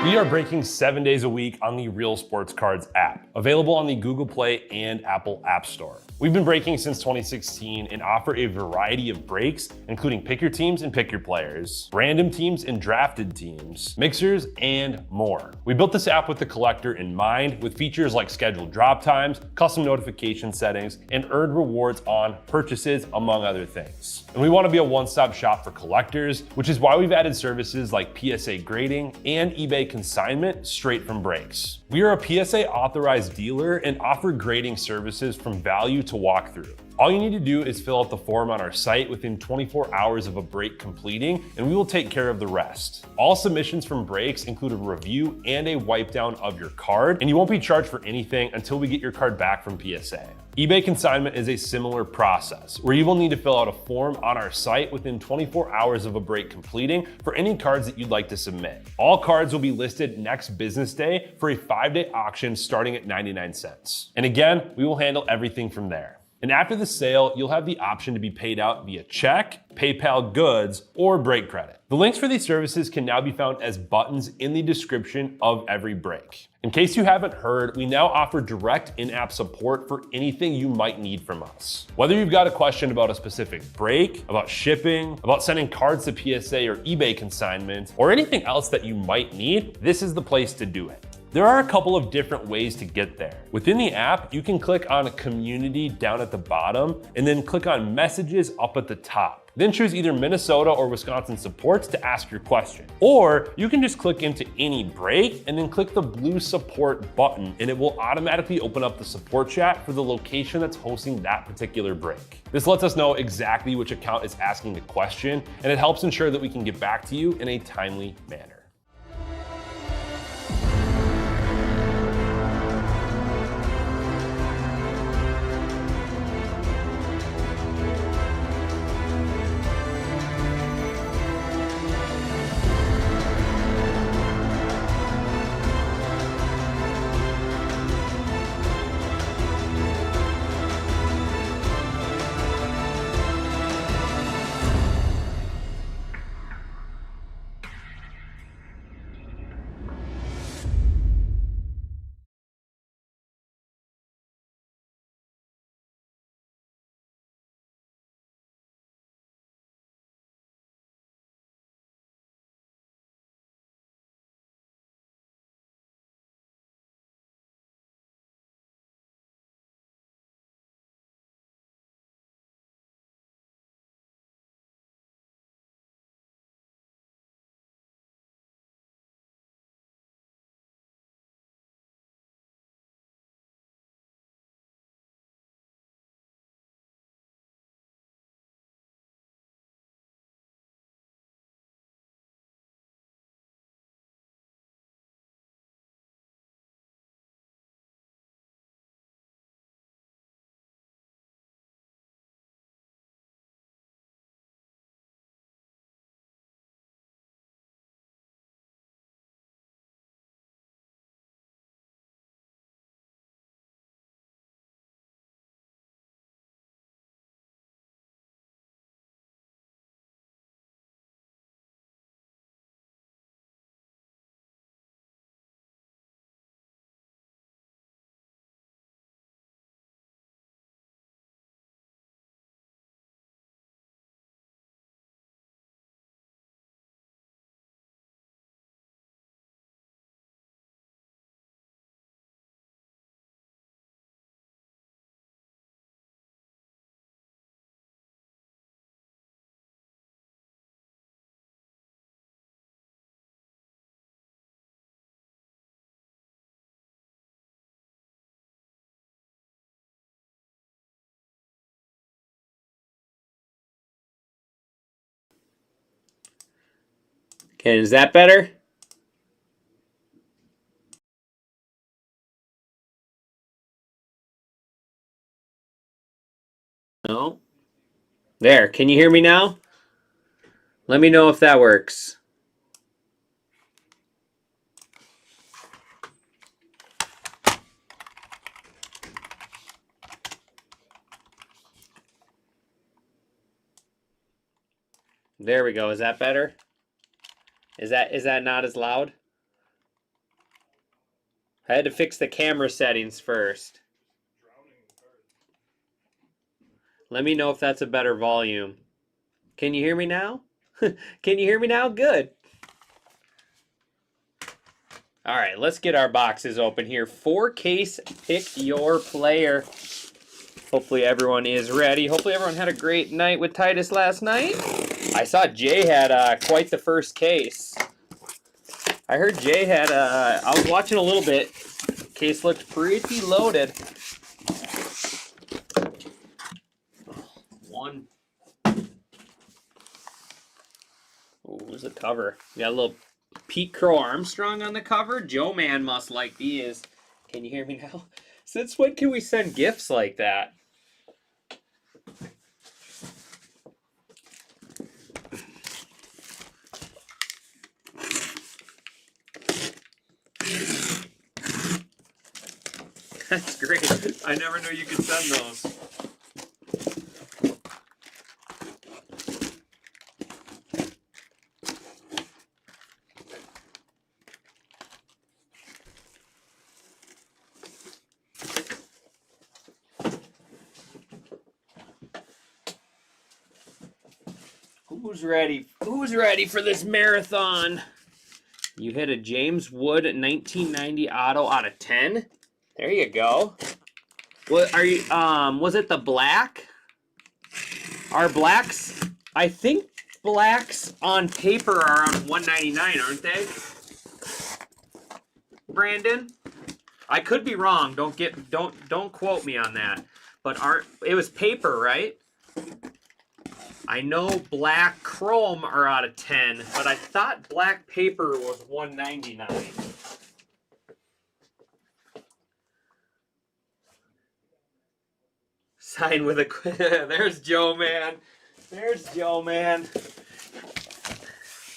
We are breaking 7 days a week on the Real Sports Cards app, available on the Google Play and Apple App Store. We've been breaking since 2016 and offer a variety of breaks, including pick your teams and pick your players, random teams and drafted teams, mixers, and more. We built this app with the collector in mind, with features like scheduled drop times, custom notification settings, and earned rewards on purchases, among other things. And we want to be a one-stop shop for collectors, which is why we've added services like PSA grading and eBay consignment straight from breaks. We are a PSA authorized dealer and offer grading services from value to walkthrough. All you need to do is fill out the form on our site within 24 hours of a break completing, and we will take care of the rest. All submissions from breaks include a review and a wipe down of your card, and you won't be charged for anything until we get your card back from PSA. eBay consignment is a similar process, where you will need to fill out a form on our site within 24 hours of a break completing for any cards that you'd like to submit. All cards will be listed next business day for a 5-day auction starting at 99 cents. And again, we will handle everything from there. And after the sale, you'll have the option to be paid out via check, PayPal goods, or break credit. The links for these services can now be found as buttons in the description of every break. In case you haven't heard, we now offer direct in-app support for anything you might need from us. Whether you've got a question about a specific break, about shipping, about sending cards to PSA or eBay consignment, or anything else that you might need, this is the place to do it. There are a couple of different ways to get there. Within the app, you can click on Community down at the bottom and then click on Messages up at the top. Then choose either Minnesota or Wisconsin supports to ask your question. Or you can just click into any break and then click the blue support button, and it will automatically open up the support chat for the location that's hosting that particular break. This lets us know exactly which account is asking the question, and it helps ensure that we can get back to you in a timely manner. Okay, is that better? No? There, can you hear me now? Let me know if that works. There we go. Is that better? Is that not as loud? I had to fix the camera settings first. Let me know if that's a better volume. Can you hear me now? Can you hear me now? Good. All right, let's get our boxes open here. 4-case pick your player. Hopefully everyone is ready. Hopefully everyone had a great night with Titus last night. I saw Jay had quite the first case. I heard Jay had, I was watching a little bit. Case looked pretty loaded. One. Oh, where's the cover? We got a little Pete Crow Armstrong on the cover. Joe Man must like these. Can you hear me now? Since when can we send gifts like that? That's great. I never knew you could send those. Who's ready? Who's ready for this marathon? You hit a James Wood 1990 auto out of 10. There you go. What are you? Was it the black? Are blacks? I think blacks on paper are on 199, aren't they? Brandon, I could be wrong. Don't quote me on that. But it was paper, right? I know black chrome are out of 10, but I thought black paper was 199. Sign with a... There's Joe Man. There's Joe Man.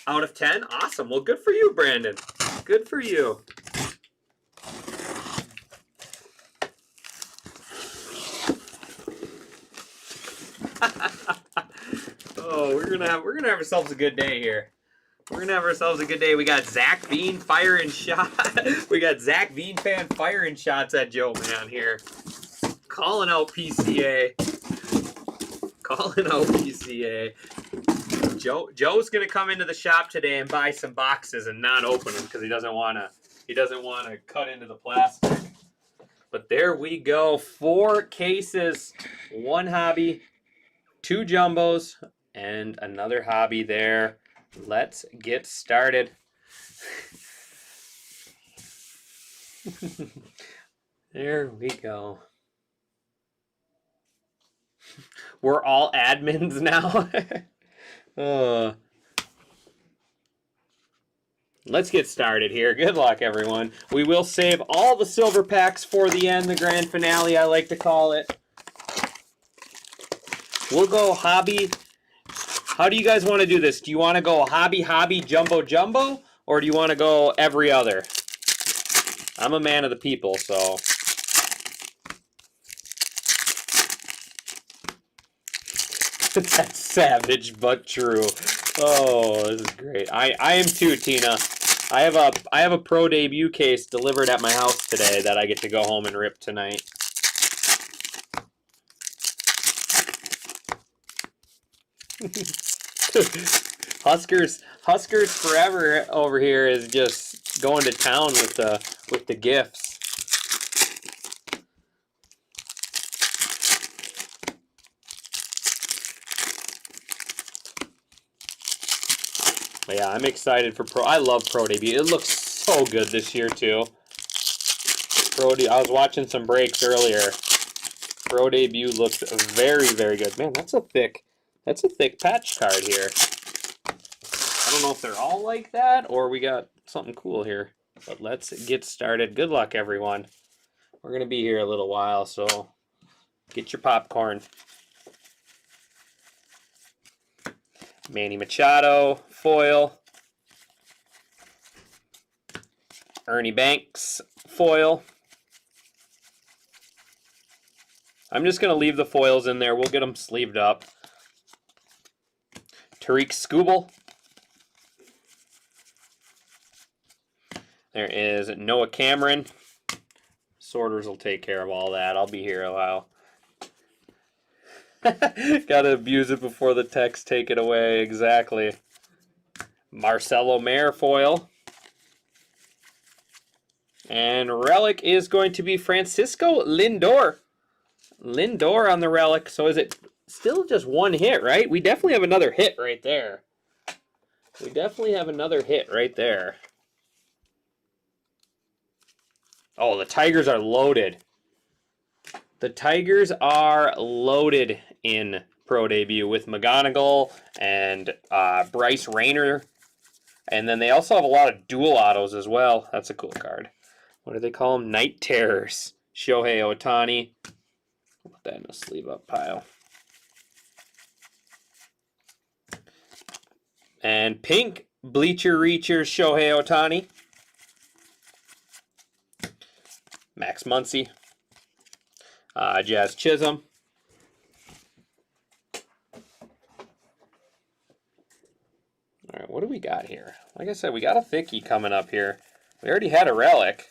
Out of 10? Awesome. Well, good for you, Brandon. Good for you. Oh, we're gonna have ourselves a good day here. We're gonna have ourselves a good day. We got Zach Bean firing shot. We got Zach Bean fan firing shots at Joe Man here. Calling out PCA. Calling out PCA. Joe's gonna come into the shop today and buy some boxes and not open them because he doesn't wanna cut into the plastic. But there we go. 4 cases, 1 hobby, 2 jumbos, and another hobby there. Let's get started. There we go. We're all admins now. Let's get started here. Good luck, everyone. We will save all the silver packs for the end, the grand finale, I like to call it. We'll go hobby. How do you guys want to do this? Do you want to go hobby, jumbo, or do you want to go every other? I'm a man of the people, so. That's savage but true. Oh, this is great. I am too, Tina. I have a pro debut case delivered at my house today that I get to go home and rip tonight. Huskers forever over here is just going to town with the gifts. But yeah, I'm excited for Pro. I love Pro Debut. It looks so good this year too. I was watching some breaks earlier. Pro Debut looks very, very good. Man, that's a thick patch card here. I don't know if they're all like that or we got something cool here. But let's get started. Good luck, everyone. We're gonna be here a little while, so get your popcorn. Manny Machado, foil. Ernie Banks, foil. I'm just going to leave the foils in there. We'll get them sleeved up. Tariq Skubal. There is Noah Cameron. Sorters will take care of all that. I'll be here a while. Gotta abuse it before the techs take it away. Exactly. Marcelo Mayer foil. And relic is going to be Francisco Lindor. Lindor on the relic. So is it still just one hit, right? We definitely have another hit right there. We definitely have another hit right there. Oh, the Tigers are loaded. The Tigers are loaded in Pro Debut with McGonigal and Bryce Rayner. And then they also have a lot of dual autos as well. That's a cool card. What do they call them? Night Terrors. Shohei Ohtani. Put that in a sleeve up pile. And pink Bleacher Reachers Shohei Ohtani. Max Muncy. Jazz Chisholm. All right, what do we got here? Like I said, we got a thickie coming up here. We already had a relic.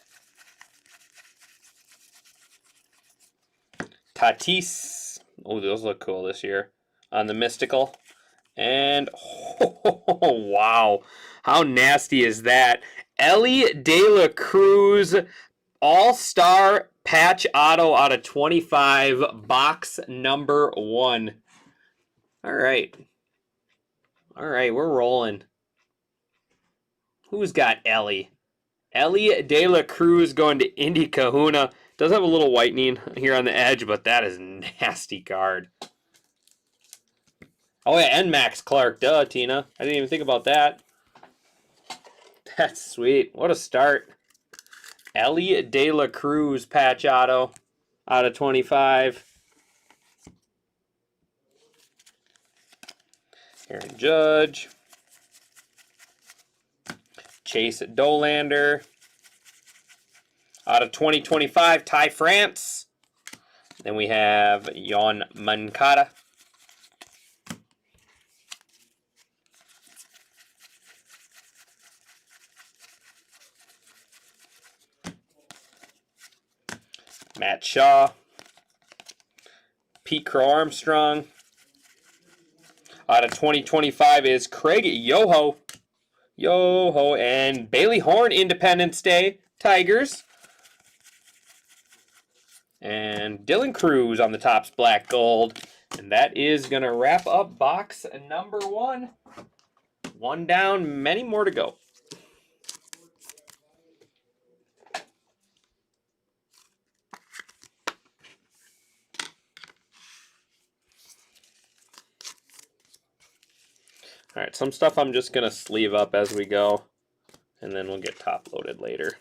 Tatis. Oh, those look cool this year. On the Mystical. And, oh, wow. How nasty is that? Elly De La Cruz All-Star Patch Auto out of 25. Box number 1. All right. All right, we're rolling. Who's got Elly? Elly De La Cruz going to Indy Kahuna. Does have a little whitening here on the edge, but that is a nasty card. Oh, yeah, and Max Clark. Duh, Tina. I didn't even think about that. That's sweet. What a start. Elly De La Cruz patch auto out of 25. Aaron Judge. Chase Dolander. Out of 2025, Ty France. Then we have Yoan Moncada. Matt Shaw. Pete Crow Armstrong. Out of 2025 is Craig Yoho. Yoho and Bailey Horn, Independence Day, Tigers. And Dylan Cruz on the Topps Black Gold. And that is going to wrap up box number 1. One down, many more to go. All right, some stuff I'm just going to sleeve up as we go, and then we'll get top loaded later.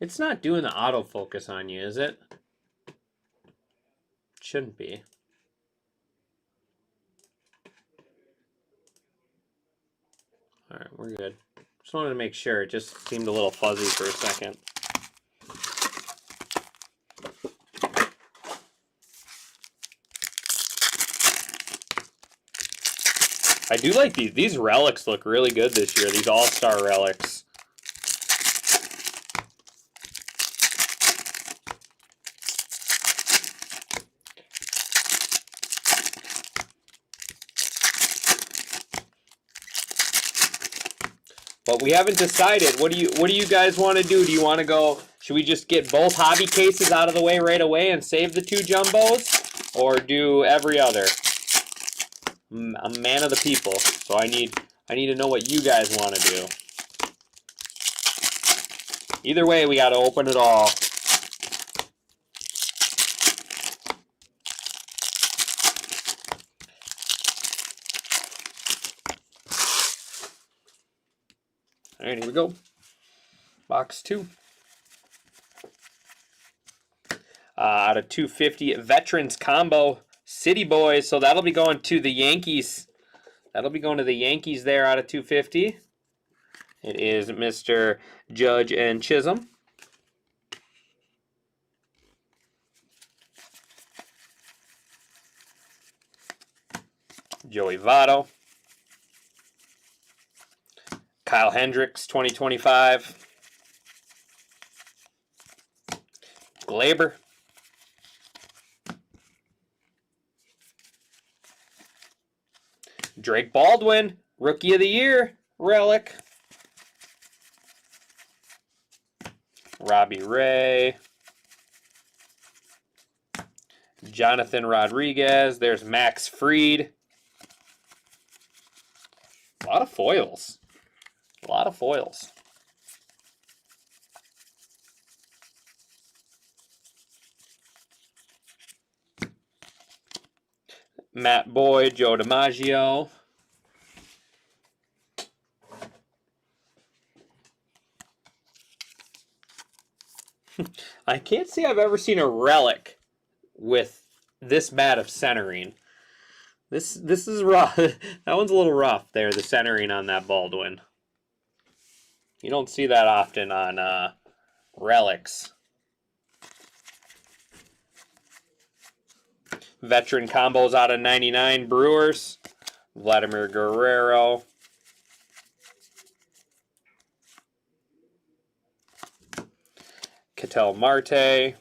It's not doing the autofocus on you, is it? Shouldn't be. All right, we're good. Just wanted to make sure. It just seemed a little fuzzy for a second. I do like these. These relics look really good this year. These all-star relics. But we haven't decided. What do you guys want to do? Do you want to go? Should we just get both hobby cases out of the way right away and save the 2 jumbos, or do every other? I'm a man of the people, so I need to know what you guys want to do. Either way, we got to open it all. All right, here we go. Box 2. Out of 250, Veterans Combo, City Boys. So that'll be going to the Yankees. That'll be going to the Yankees there out of 250. It is Mr. Judge and Chisholm. Joey Votto. Kyle Hendricks, 2025. Glaber. Drake Baldwin, Rookie of the Year, relic. Robbie Ray. Jonathan Rodriguez. There's Max Fried. A lot of foils. A lot of foils. Matt Boyd, Joe DiMaggio. I can't say I've ever seen a relic with this matte of centering. This is rough. That one's a little rough there, the centering on that Baldwin. You don't see that often on relics. Veteran combos out of 99, Brewers. Vladimir Guerrero. Ketel Marte.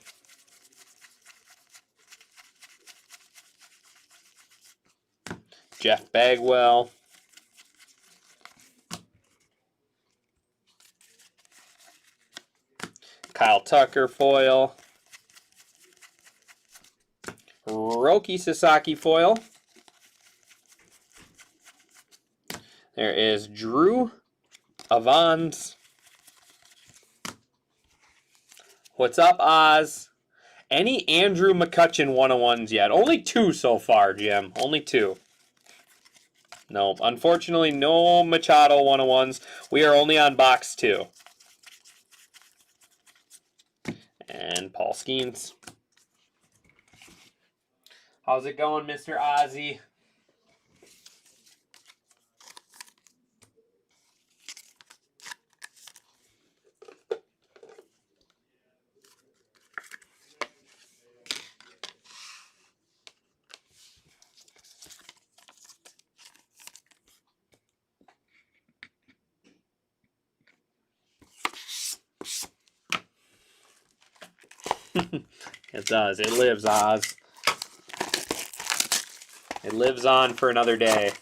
Jeff Bagwell. Kyle Tucker foil. Roki Sasaki foil. There is Drew Avans. What's up, Oz? Any Andrew McCutchen 101s yet? Only 2 so far, Jim. Only 2. No, unfortunately, no Machado 101s. We are only on box 2. And Paul Skeens. How's it going, Mr. Ozzy? It does. It lives, Oz. It lives on for another day.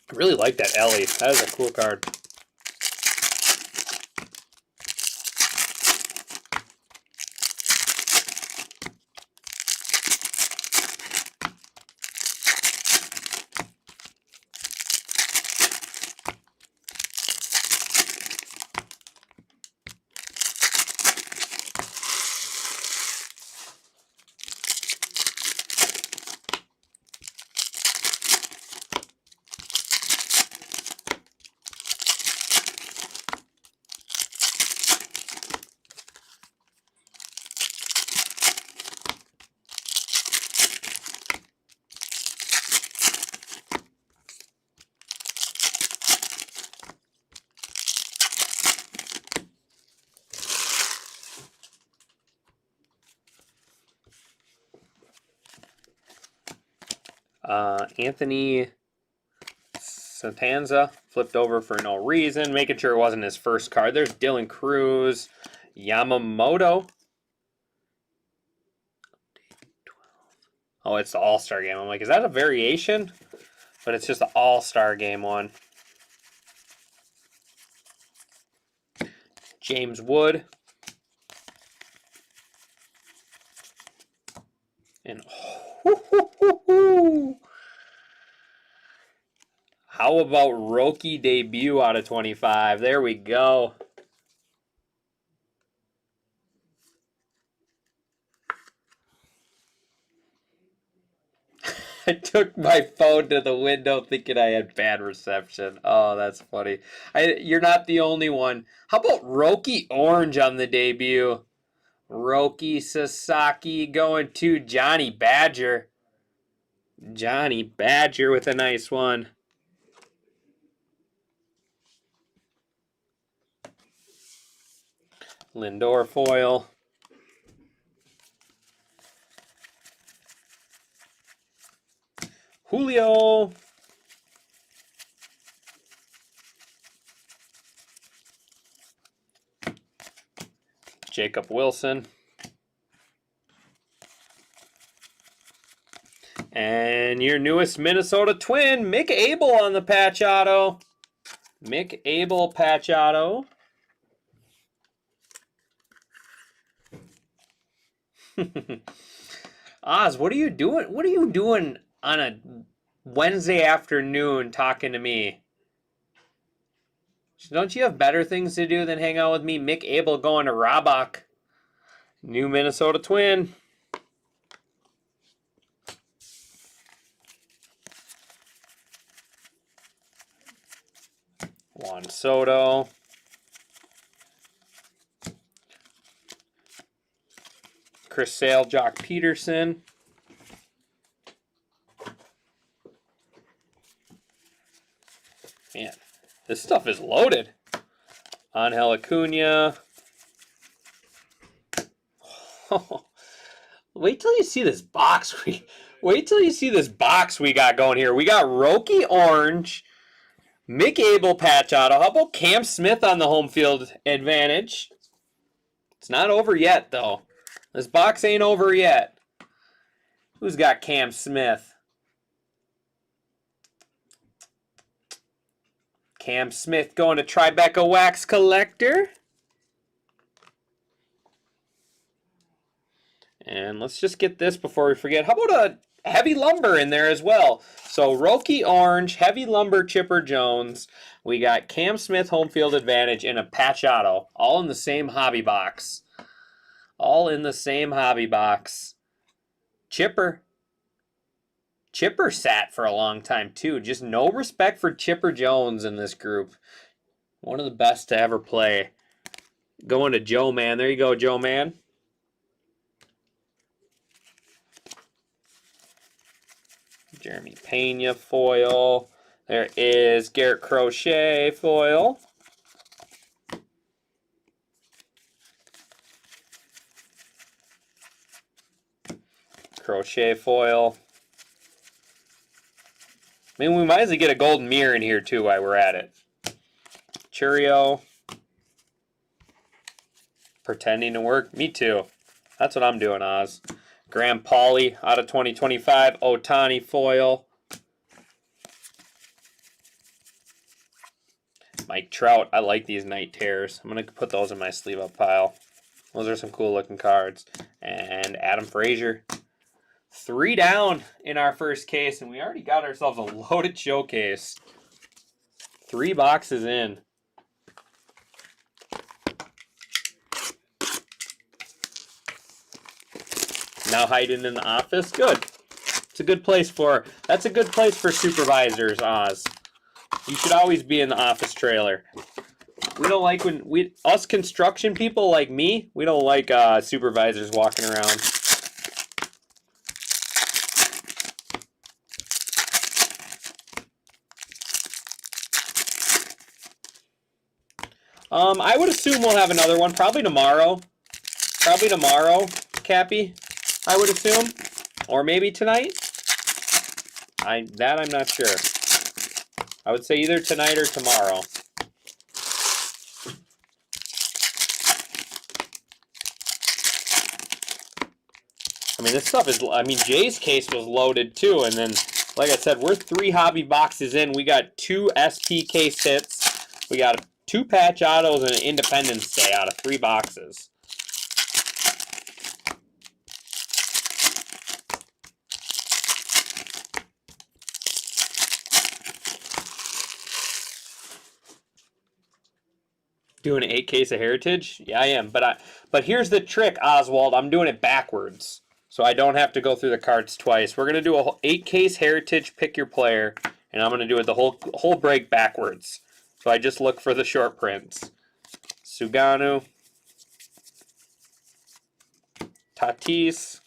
I really like that Ellie. That is a cool card. Anthony Santanza flipped over for no reason, making sure it wasn't his first card. There's Dylan Cruz, Yamamoto. Oh, it's the All-Star game. I'm like, is that a variation? But it's just the All-Star game one. James Wood. And how about Roki debut out of 25? There we go. I took my phone to the window thinking I had bad reception. Oh, that's funny. You're not the only one. How about Roki Orange on the debut? Roki Sasaki going to Johnny Badger. Johnny Badger with a nice one. Lindor foil. Julio. Jacob Wilson. And your newest Minnesota Twin, Mick Abel on the patch auto. Mick Abel patch auto. Oz, what are you doing? What are you doing on a Wednesday afternoon talking to me? Don't you have better things to do than hang out with me? Mick Abel going to Rabach. New Minnesota Twin. Juan Soto. Chris Sale, Jock Peterson. Man, this stuff is loaded. Angel Acuna. Wait till you see this box. Wait till you see this box we got going here. We got Roki Orange, Mick Abel patch auto. How about Cam Smith on the home field advantage? It's not over yet, though. This box ain't over yet. Who's got Cam Smith? Cam Smith going to Tribeca Wax Collector. And let's just get this before we forget. How about a heavy lumber in there as well? So Roki Orange, heavy lumber, Chipper Jones. We got Cam Smith home field advantage and a patch auto. All in the same hobby box. All in the same hobby box. Chipper. Chipper sat for a long time too. Just no respect for Chipper Jones in this group. One of the best to ever play. Going to Joe Man. There you go, Joe Man. Jeremy Pena foil. There is Garrett Crochet foil. Crochet foil. I mean, we might as well get a golden mirror in here too while we're at it. Churio. Pretending to work. Me too. That's what I'm doing, Oz. Graham Pauley out of 2025. Ohtani foil. Mike Trout. I like these night tears. I'm going to put those in my sleeve up pile. Those are some cool looking cards. And Adam Frazier. 3 down in our first case, and we already got ourselves a loaded showcase. 3 boxes in. Now hiding in the office. Good. It's a good place for. That's a good place for supervisors, Oz. You should always be in the office trailer. We don't like when us construction people like me. We don't like supervisors walking around. I would assume we'll have another one probably tomorrow. Probably tomorrow, Cappy. I would assume, or maybe tonight. I'm not sure. I would say either tonight or tomorrow. I mean, this stuff is. I mean, Jay's case was loaded too, and then, like I said, we're 3 hobby boxes in. We got 2 SP case hits. We got 2 patch autos and an Independence Day out of 3 boxes. Doing an 8 case of Heritage? Yeah, I am. But here's the trick, Oswald. I'm doing it backwards. so I don't have to go through the cards twice. We're going to do a 8-case Heritage Pick Your Player, and I'm going to do it the whole break backwards. So I just look for the short prints. Suganu, Tatis,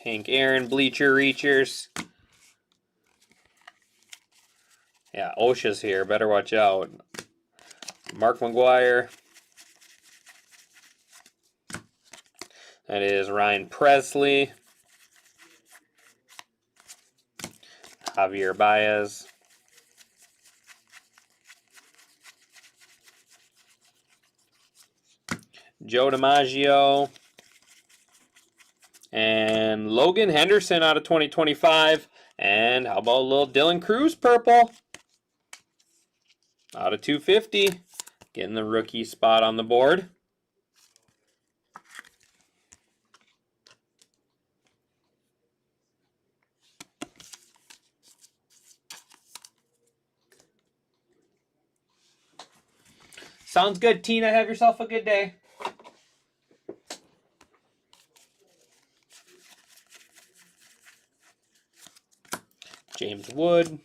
Hank Aaron, Bleacher Reachers. Yeah, OSHA's here. Better watch out. Mark McGuire. That is Ryan Presley. Javier Baez. Joe DiMaggio. And Logan Henderson out of 2025. And how about a little Dylan Cruz purple? Out of 250. Getting the rookie spot on the board. Sounds good, Tina. Have yourself a good day. James Wood.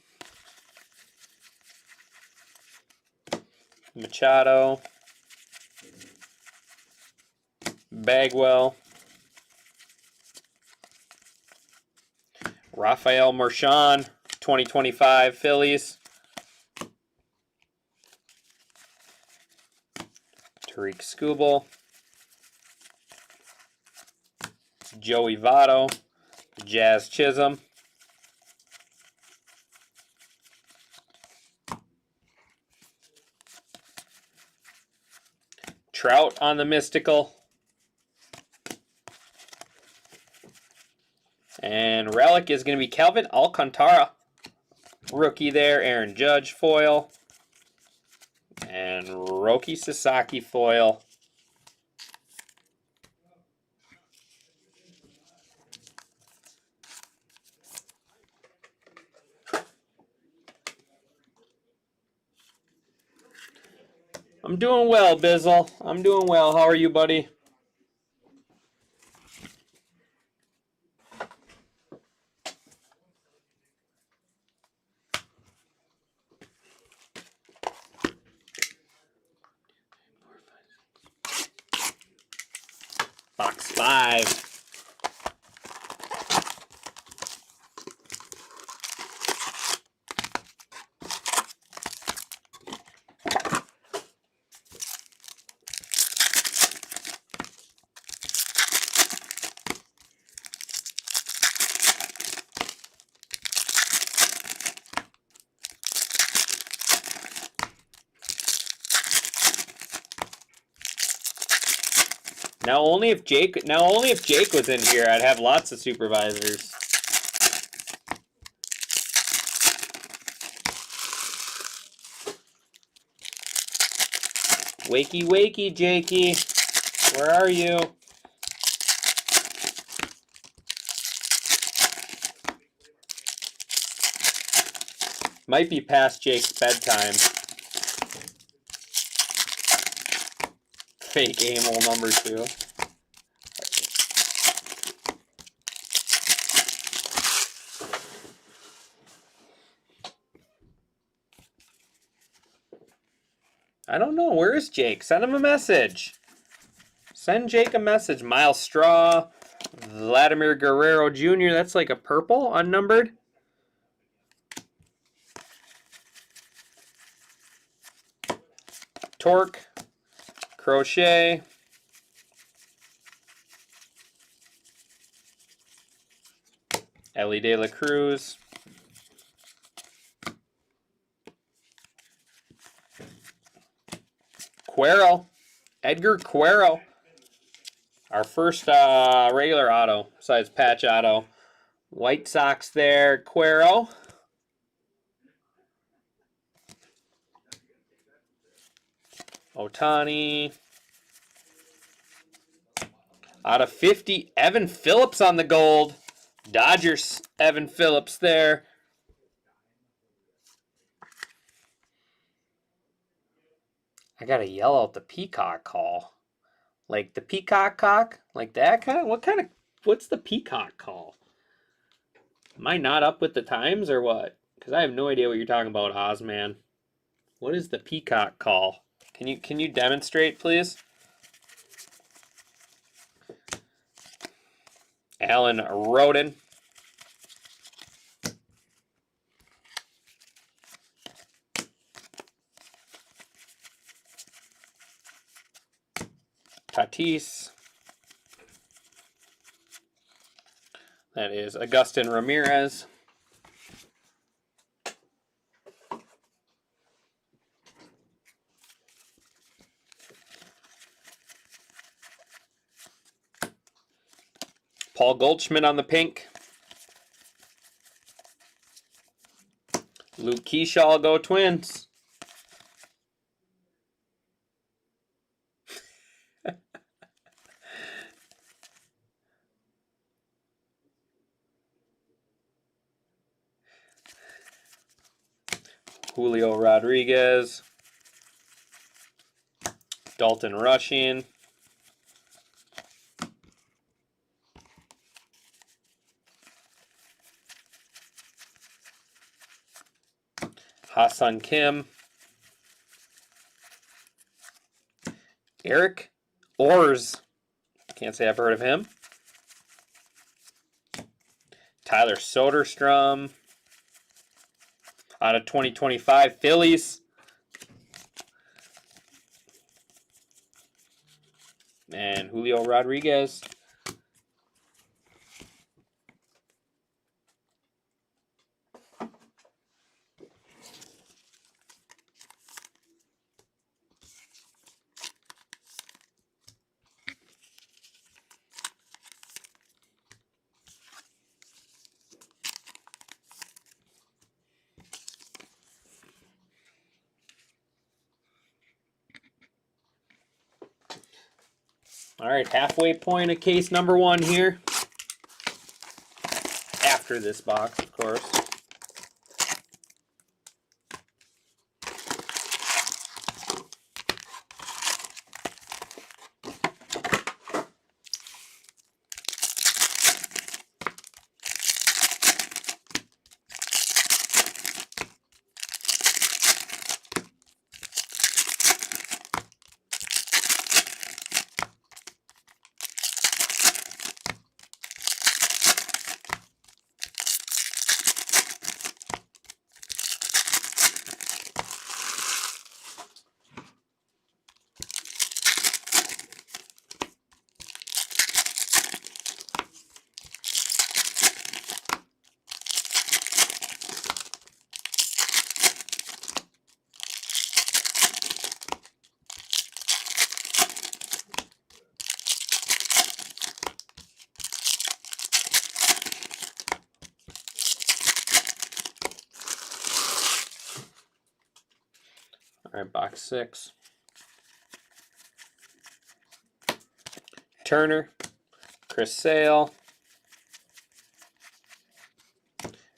Machado. Bagwell. Rafael Marchand, 2025 Phillies. Tariq Skubal. Joey Votto. Jazz Chisholm. Trout on the Mystical. And relic is going to be Calvin Alcantara. Rookie there, Aaron Judge foil. And Roki Sasaki foil. I'm doing well, Bizzle. I'm doing well. How are you, buddy? Box 5. Now only if Jake was in here, I'd have lots of supervisors. Wakey, wakey, Jakey. Where are you? Might be past Jake's bedtime. Fake Amel number 2. I don't know. Where is Jake? Send him a message. Send Jake a message. Miles Straw. Vladimir Guerrero Jr. That's like a purple, unnumbered. Torque. Crochet. Ellie De La Cruz. Cuero. Edgar Cuero. Our first regular auto, besides patch auto. White Sox there. Cuero. Ohtani. Out of 50, Evan Phillips on the gold. Dodgers, Evan Phillips there. I gotta yell out the Peacock call. Like the peacock cock? Like that kind of? What's the peacock call? Am I not up with the times or what? Because I have no idea what you're talking about, Ozman. What is the peacock call? Can you demonstrate, please? Alan Roden. Tatis. That is Agustin Ramirez. Paul Goldschmidt on the pink. Luke Keyshaw, go Twins. Julio Rodriguez. Dalton Rushing. Ha-Seong Kim. Eric Orrs. Can't say I've heard of him. Tyler Soderstrom. Out of 2025 Phillies. And Julio Rodriguez. All right, halfway point of case number 1 here. After this box, of course. All right, box 6. Turner, Chris Sale,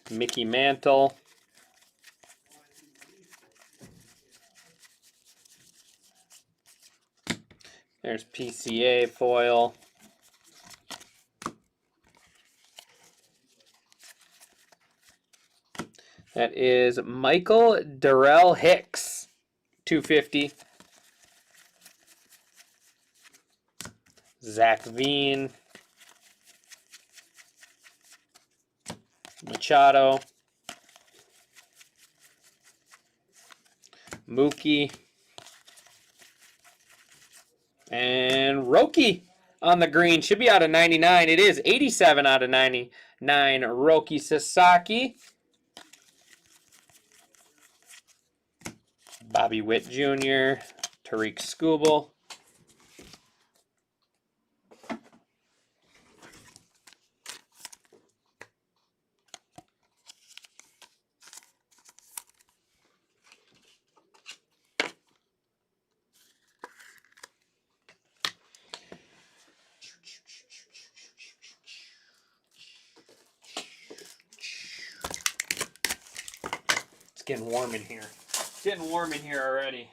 Mickey Mantle, there's PCA foil, that is Michael Darrell Hicks, 250. Zach Veen, Machado, Mookie, and Roki on the green. Should be out of 99. It is 87 out of 99. Roki Sasaki. Bobby Witt Jr., Tariq Skubal. It's getting warm in here. It's getting warm in here already.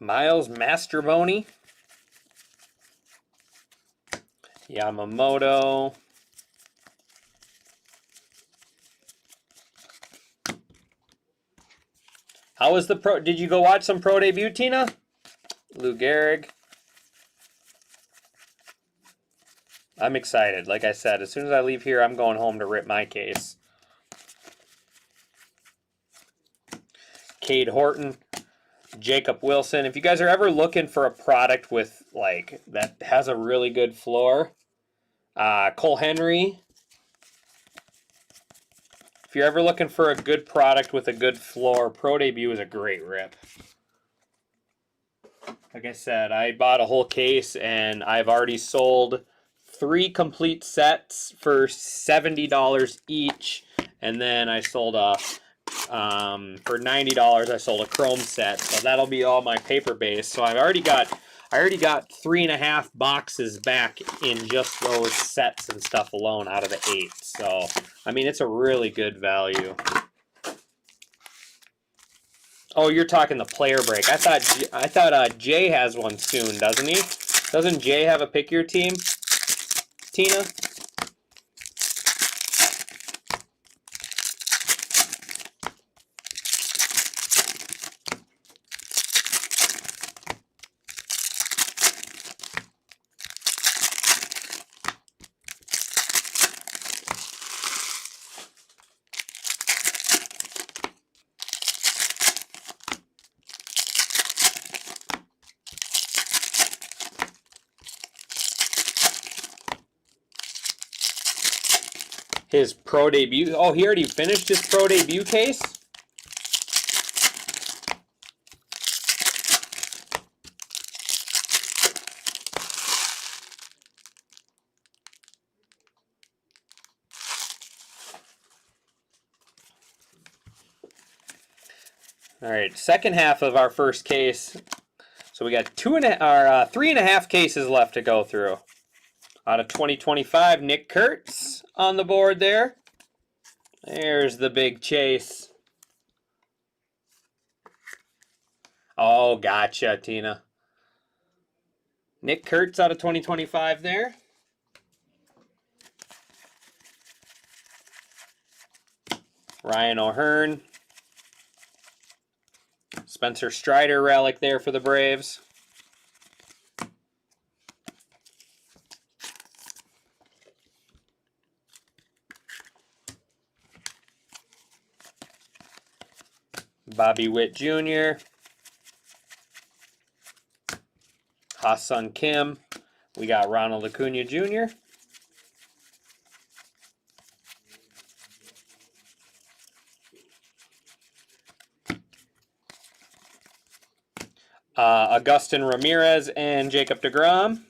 Miles Mastrobuoni. Yamamoto. How was the pro? Did you go watch some pro debut, Tina? Lou Gehrig. I'm excited. Like I said, as soon as I leave here, I'm going home to rip my case. Cade Horton. Jacob Wilson. If you guys are ever looking for a product with like that has a really good floor, Cole Henry. If you're ever looking for a good product with a good floor, Pro Debut is a great rip. Like I said, I bought a whole case and I've already sold 3 complete sets for $70 each, and then I sold a for $90 I sold a chrome set, so that'll be all my paper base. So I already got 3.5 boxes back in just those sets and stuff alone out of the 8. So I mean, it's a really good value. Oh, you're talking the player break. I thought Jay has one soon, doesn't he? Doesn't Jay have a pick your team, Tina? His pro debut. Oh, he already finished his pro debut case? All right, second half of our first case. So we got 3.5 cases left to go through. Out of 2025, Nick Kurtz on the board there. There's the big chase. Oh, gotcha, Tina. Nick Kurtz out of 2025 there. Ryan O'Hearn. Spencer Strider relic there for the Braves. Bobby Witt Jr. Ha-Seong Kim. We got Ronald Acuna Jr. Augustin Ramirez and Jacob deGrom.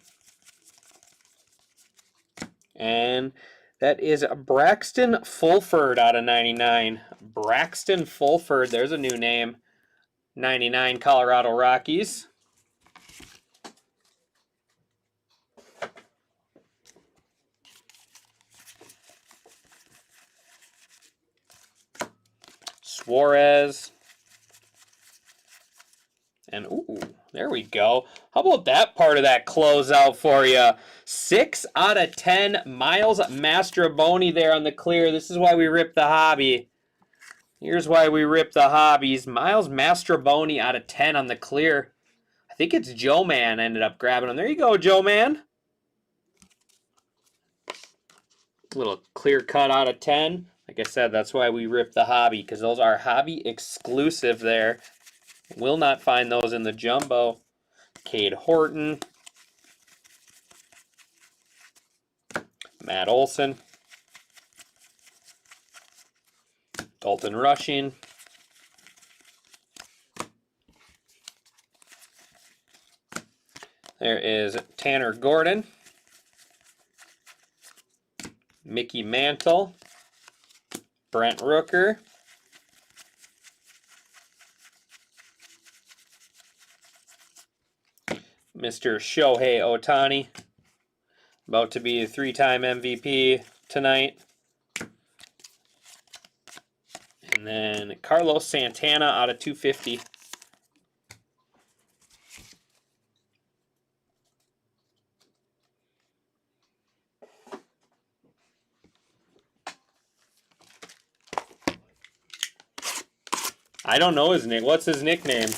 And that is Braxton Fulford out of 99. Braxton Fulford, there's a new name. 99 Colorado Rockies. Suarez. And ooh, there we go. How about that part of that closeout for you? 6 out of 10. Miles Mastrobuoni there on the clear. This is why we rip the hobby. Here's why we rip the hobbies. Miles Mastrobuoni out of 10 on the clear. I think it's Joe Man ended up grabbing him. There you go, Joe Man. Little clear cut out of 10. Like I said, that's why we rip the hobby, because those are hobby exclusive there. Will not find those in the jumbo. Cade Horton. Matt Olson. Dalton Rushing. There is Tanner Gordon. Mickey Mantle. Brent Rooker. Mr. Shohei Ohtani. About to be a 3-time MVP tonight. And then Carlos Santana out of 250. I don't know his name. What's his nickname?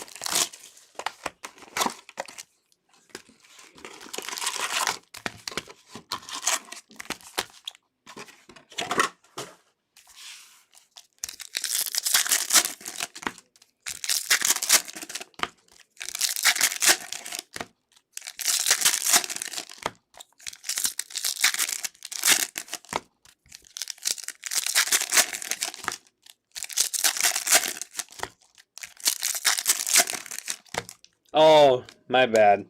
Oh, my bad.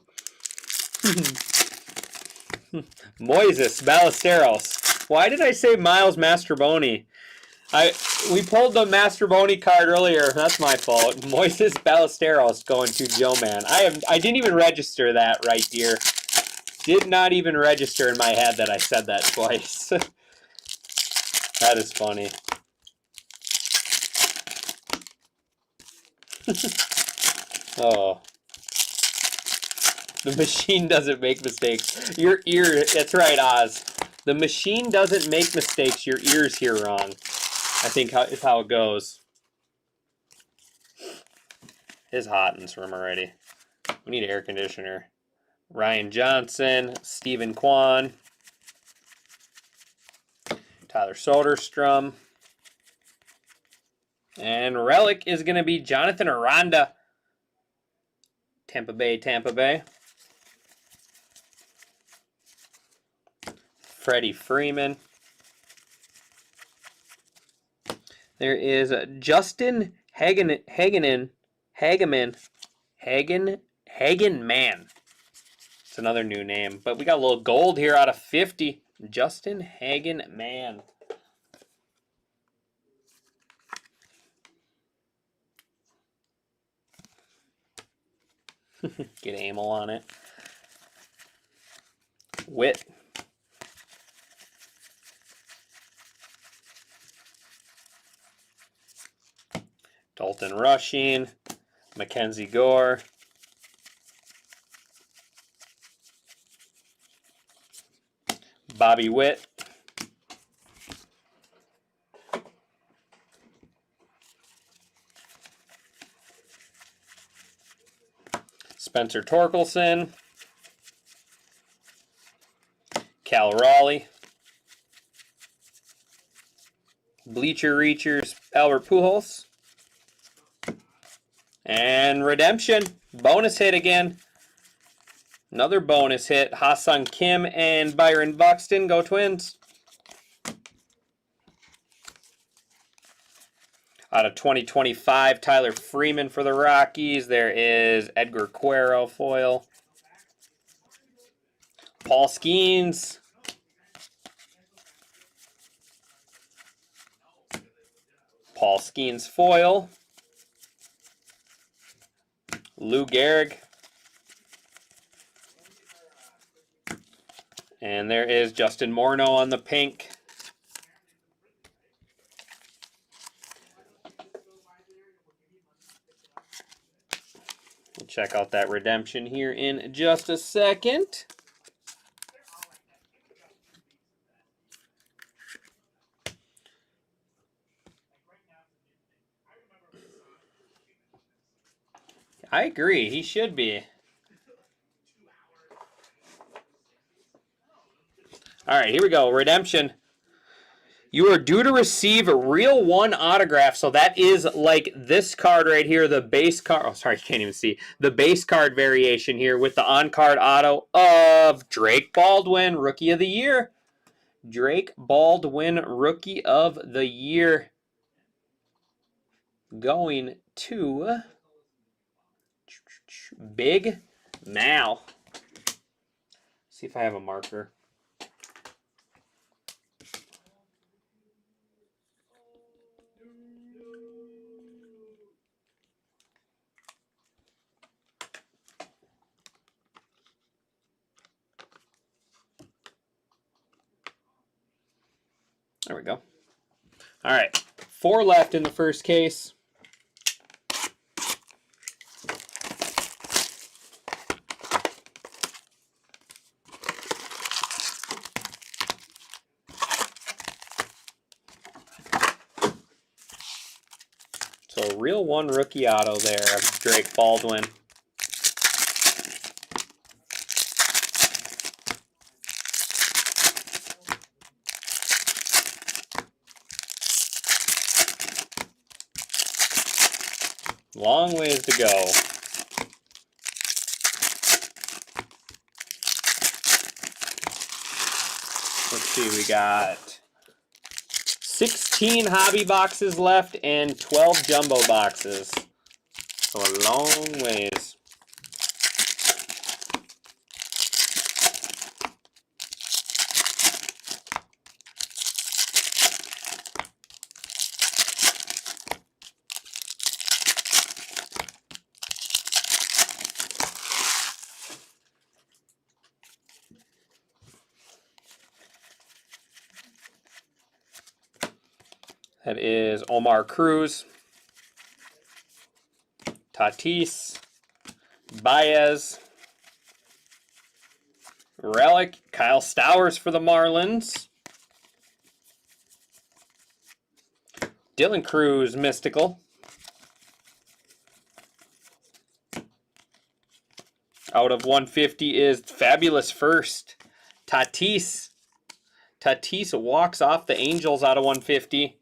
Moises Ballesteros. Why did I say Miles Mastrobuoni? We pulled the Mastrobuoni card earlier. That's my fault. Moises Ballesteros going to Joe Man. I didn't even register that right, dear. Did not even register in my head that I said that twice. That is funny. Oh. The machine doesn't make mistakes. Your ear, that's right, Oz. The machine doesn't make mistakes. Your ears hear wrong. I think is how it goes. It's hot in this room already. We need an air conditioner. Ryan Johnson, Stephen Kwan, Tyler Soderstrom. And relic is going to be Jonathan Aranda. Tampa Bay, Tampa Bay. Freddie Freeman. There is Justin Hageman. It's another new name, but we got a little gold here out of 50. Justin Hagenman. Get Amel on it. Witt. Dalton Rushing. Mackenzie Gore. Bobby Witt. Spencer Torkelson. Cal Raleigh. Bleacher Reachers, Albert Pujols. And redemption. Bonus hit again. Another bonus hit. Ha-Seong Kim and Byron Buxton. Go Twins. Out of 2025, Tyler Freeman for the Rockies. There is Edgar Quero foil. Paul Skeens. Paul Skeens foil. Lou Gehrig. And there is Justin Morneau on the pink. We'll check out that redemption here in just a second. I agree, he should be. All right, here we go. Redemption. You are due to receive a Real One autograph. So that is like this card right here, the base card. Oh, sorry, you can't even see. The base card variation here with the on-card auto of Drake Baldwin, Rookie of the Year. Drake Baldwin, Rookie of the Year. Going to Big Mal. See if I have a marker. There we go. All right, 4 left in the first case. So real one rookie auto there of Drake Baldwin. Long ways to go. Let's see, we got 16 hobby boxes left and 12 jumbo boxes. So a long ways. That is Omar Cruz, Tatis, Baez, Relic, Kyle Stowers for the Marlins, Dylan Cruz, Mystical, out of 150 is Fabulous First, Tatis. Tatis walks off the Angels out of 150.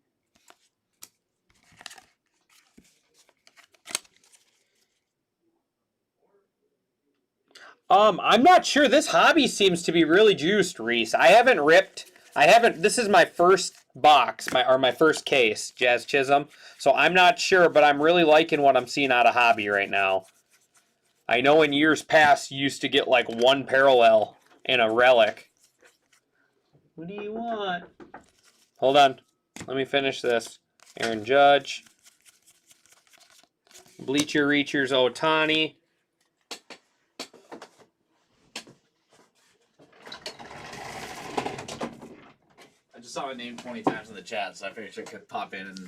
I'm not sure. This hobby seems to be really juiced, Reese. This is my first box, my first case, Jazz Chisholm. So I'm not sure, but I'm really liking what I'm seeing out of hobby right now. I know in years past you used to get like one parallel and a relic. What do you want? Hold on. Let me finish this. Aaron Judge. Bleacher Reachers Ohtani. I just saw my name 20 times in the chat, so I figured I could pop in and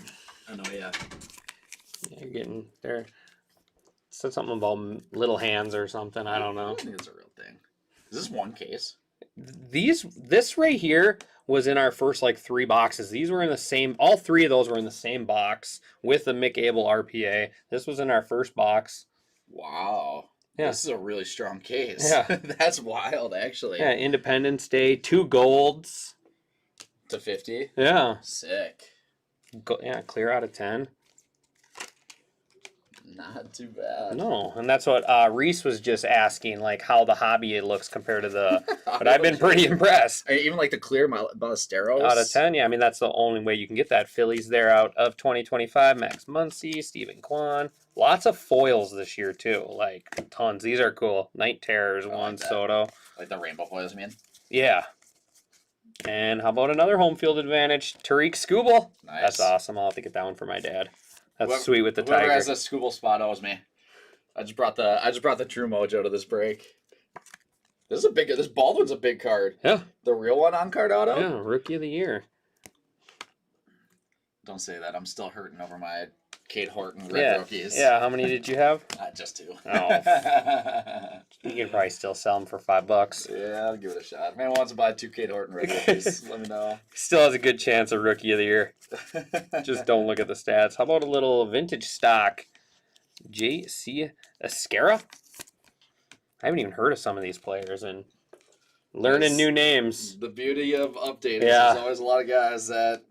annoy you. Yeah, you're getting there. Said something about little hands or something. I don't I know. don't think it's a real thing. Is this one case? This right here was in our first like 3 boxes. These were in the same. All 3 of those were in the same box with the Mick Abel RPA. This was in our first box. Wow. Yeah. This is a really strong case. Yeah. That's wild, actually. Yeah, Independence Day, 2 golds. To 50? Yeah, Sick. yeah, clear out of 10. Not too bad. No, and that's what Reese was just asking, like how the hobby looks compared to the. But I've been pretty impressed. Even like the clear Ballesteros? Out of 10, yeah. I mean, that's the only way you can get that. Phillies there out of 2025. Max Muncy, Stephen Kwan. Lots of foils this year, too. Like, tons. These are cool. Night Terrors, I like Juan that. Soto. Like the rainbow foils, man. Yeah. And how about another home field advantage? Tariq Skubal. Nice. That's awesome. I'll have to get that one for my dad. That's Whoever- sweet with the Whoever Tiger. has a Scooble spot owes me. I just brought the True Mojo to this break. This Baldwin's a big card. Yeah. The real one on card auto? Yeah, Rookie of the Year. Don't say that. I'm still hurting over my Kate Horton red Yeah. rookies. Yeah, how many did you have? Just 2. Oh. You can probably still sell them for $5. Yeah, I'll give it a shot. Man wants to buy 2 Kate Horton red rookies. Let me know. Still has a good chance of Rookie of the Year. Just don't look at the stats. How about a little vintage stock? J.C. Escara? I haven't even heard of some of these players and learning new names. The beauty of updating. Yeah. There's always a lot of guys that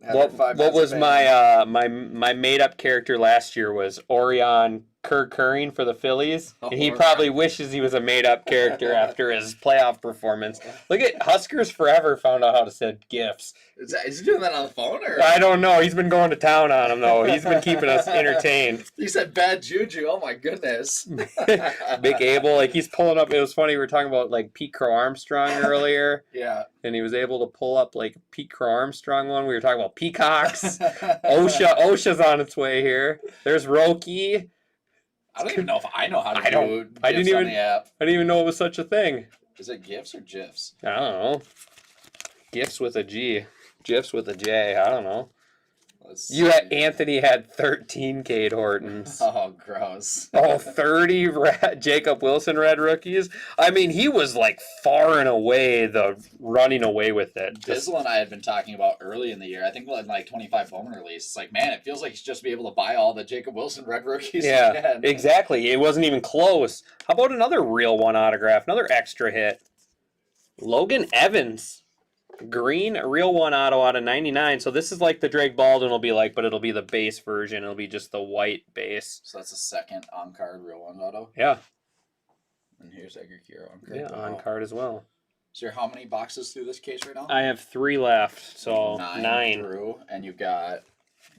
have their 5 What minutes was of my my made up character last year was Orion Kerr-Curring for the Phillies, and he Orion. probably wishes he was a made up character after his playoff performance. Look at Huskers Forever found out how to send gifts. Is he doing that on the phone or? I don't know. He's been going to town on them though. He's been keeping us entertained. He said bad juju. Oh my goodness. Big Abel, like he's pulling up. It was funny. We were talking about like Pete Crow Armstrong earlier, Yeah. and he was able to pull up like Pete Crow Armstrong one. We were talking about peacocks. OSHA's on its way here. There's Roki. I don't even know if I know how to I do I didn't gifs on even- the app. I didn't even know it was such a thing. Is it GIFs or GIFs? I don't know. Gifts with a G. GIFs with a J. I don't know. Anthony had 13 Cade Hortons. Oh, gross. Oh, 30 Jacob Wilson red rookies. I mean, he was like far and away the running away with it. Bizzle and I had been talking about early in the year. I think like 25 Bowman release. It's like, man, it feels like he should just be able to buy all the Jacob Wilson red rookies. Yeah, again. exactly. It wasn't even close. How about another real one autograph? Another extra hit. Logan Evans. Green, a real one auto out of 99. So this is like the Drake Baldwin will be like, but it'll be the base version. It'll be just the white base. So that's a second on-card real one auto. Yeah. And here's Edgar Kiro on-card. Yeah, on card as well. So how many boxes through this case right now? I have 3 left, so 9. Through, and you've got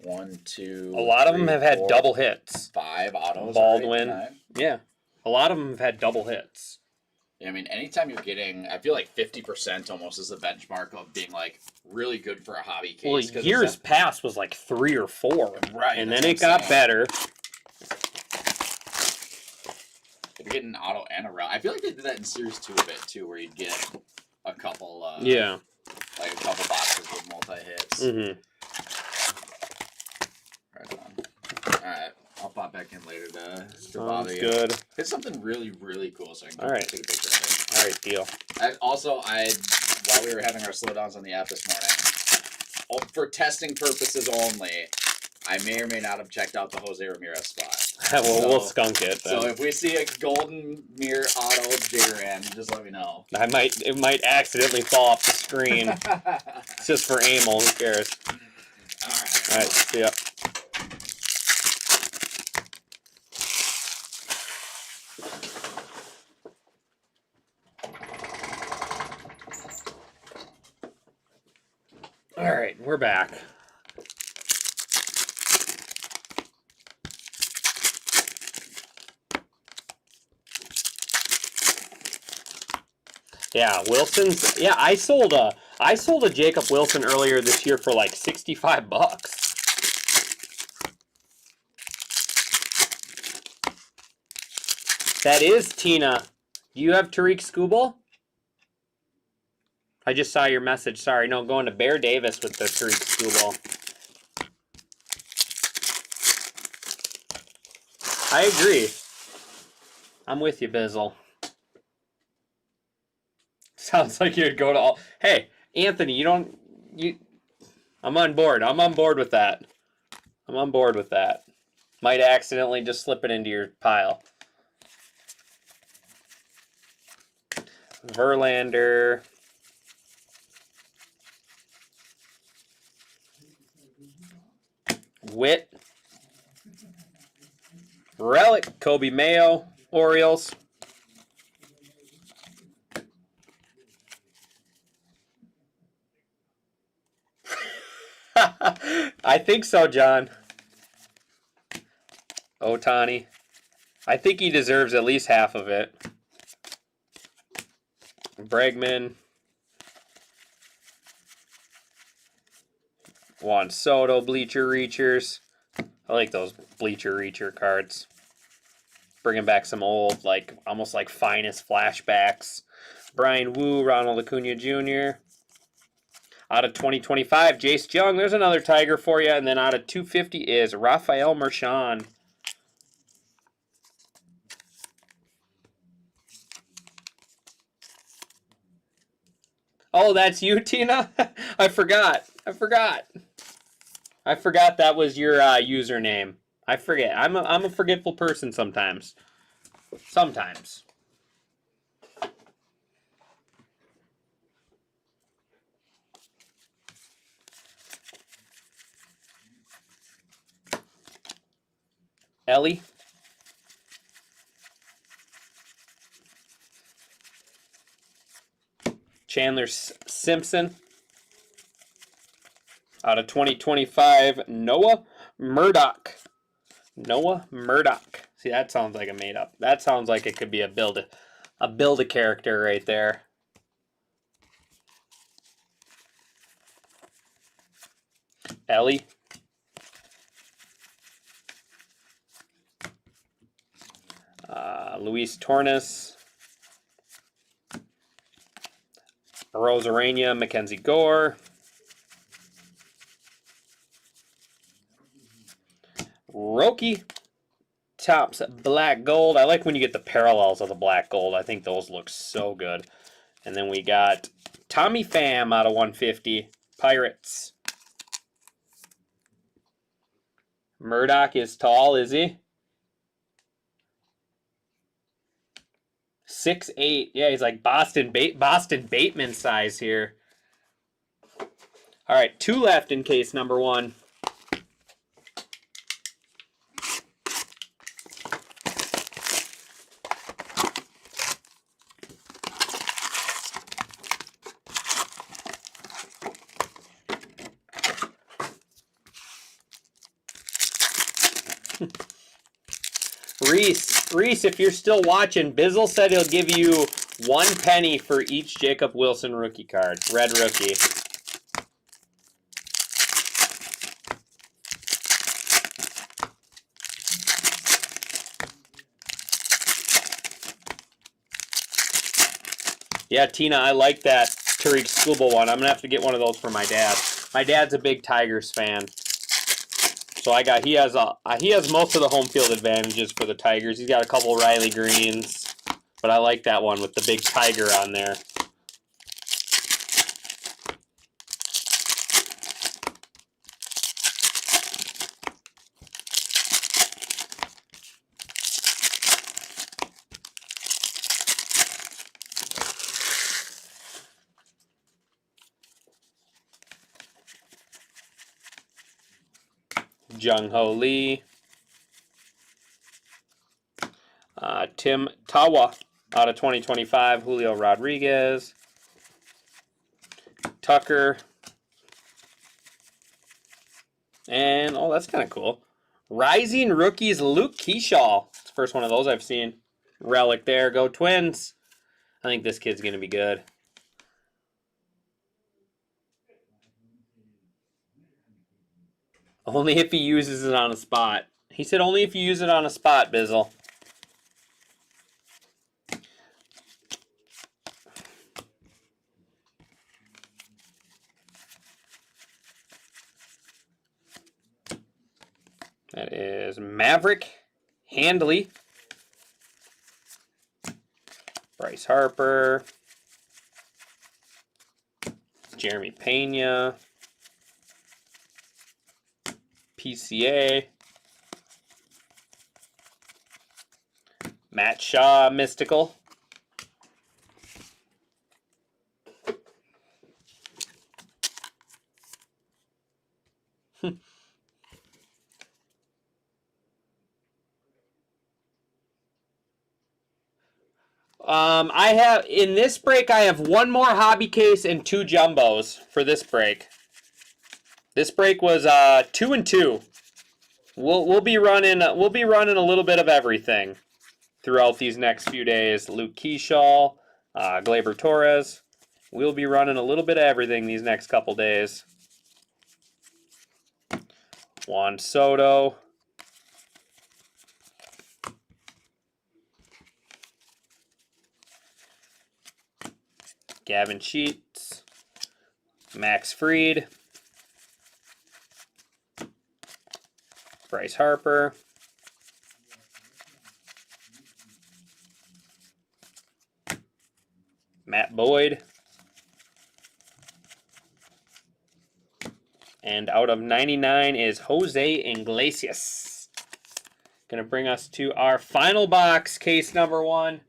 1, 2. A lot of them have had 4, double hits. 5 autos. Baldwin. Right? Yeah. A lot of them have had double hits. I mean, anytime you're getting, I feel like 50% almost is the benchmark of being like really good for a hobby case. Well, years past was like 3 or 4. Right. And then it got better. If you're getting an auto and a route, I feel like they did that in Series 2 a bit too, where you'd get a couple, Yeah. like a couple boxes with multi-hits. Mm-hmm. Right on. Alright, I'll pop back in later to bother Sounds you. good. It's something really, really cool, so I can All right. take a picture of it. All right, deal. While we were having our slowdowns on the app this morning, for testing purposes only, I may or may not have checked out the Jose Ramirez spot. Well, we'll skunk it. Then. So if we see a golden mirror auto J-Ram, just let me know. It might accidentally fall off the screen. It's just for Amel. Who cares? All right. See ya. All right, we're back. Yeah, Wilson's. Yeah, I sold a Jacob Wilson earlier this year for like $65. That is Tina. Do you have Tariq Skubal? I just saw your message. Sorry, no, going to Bear Davis with the Tariq Skubal. I agree. I'm with you, Bizzle. Sounds like you'd go to all. Hey, Anthony, I'm on board. I'm on board with that. I'm on board with that. Might accidentally just slip it into your pile. Verlander. Witt. Relic. Kobe Mayo. Orioles. I think so, John. Ohtani. I think he deserves at least half of it. Bregman. Juan Soto, Bleacher Reachers. I like those Bleacher Reacher cards. Bringing back some old, almost like finest flashbacks. Brian Wu, Ronald Acuna Jr. Out of 2025, Jace Jung. There's another Tiger for you. And then out of 250 is Rafael Marchand. Oh, that's you, Tina? I forgot that was your username. I forget. I'm a forgetful person sometimes. Sometimes. Ellie. Chandler Simpson. Out of 2025, Noah Murdoch. Noah Murdoch. See, that sounds like a made up. That sounds like it could be a build a character right there. Ellie. Luis Torres. Rosarena, Mackenzie Gore. Roki. Topps black gold. I like when you get the parallels of the black gold. I think those look so good. And then we got Tommy Pham out of 150. Pirates. Murdoch is tall, is he? 6'8". Yeah, he's like Boston Bateman size here. All right, 2 left in case number 1. Reese, if you're still watching, Bizzle said he'll give you 1 penny for each Jacob Wilson rookie card. Red rookie. Yeah, Tina, I like that Tariq Skubal one. I'm going to have to get one of those for my dad. My dad's a big Tigers fan. So he has most of the home field advantages for the Tigers. He's got a couple Riley Greens, but I like that one with the big tiger on there. Jung Ho Lee. Tim Tawa out of 2025. Julio Rodriguez. Tucker. And, oh, that's kind of cool. Rising Rookies Luke Keyshaw. It's the first one of those I've seen. Relic there. Go Twins. I think this kid's going to be good. Only if he uses it on a spot. He said only if you use it on a spot, Bizzle. That is Maverick Handley. Bryce Harper. Jeremy Pena. PCA. Matt Shaw, Mystical. In this break, I have 1 more hobby case and 2 jumbos for this break. This break was 2 and 2. We'll be running a little bit of everything throughout these next few days. Luke Keyshaw, Gleyber Torres. We'll be running a little bit of everything these next couple days. Juan Soto. Gavin Sheets. Max Fried. Bryce Harper. Matt Boyd. And out of 99 is Jose Iglesias. Going to bring us to our final box, case number 1.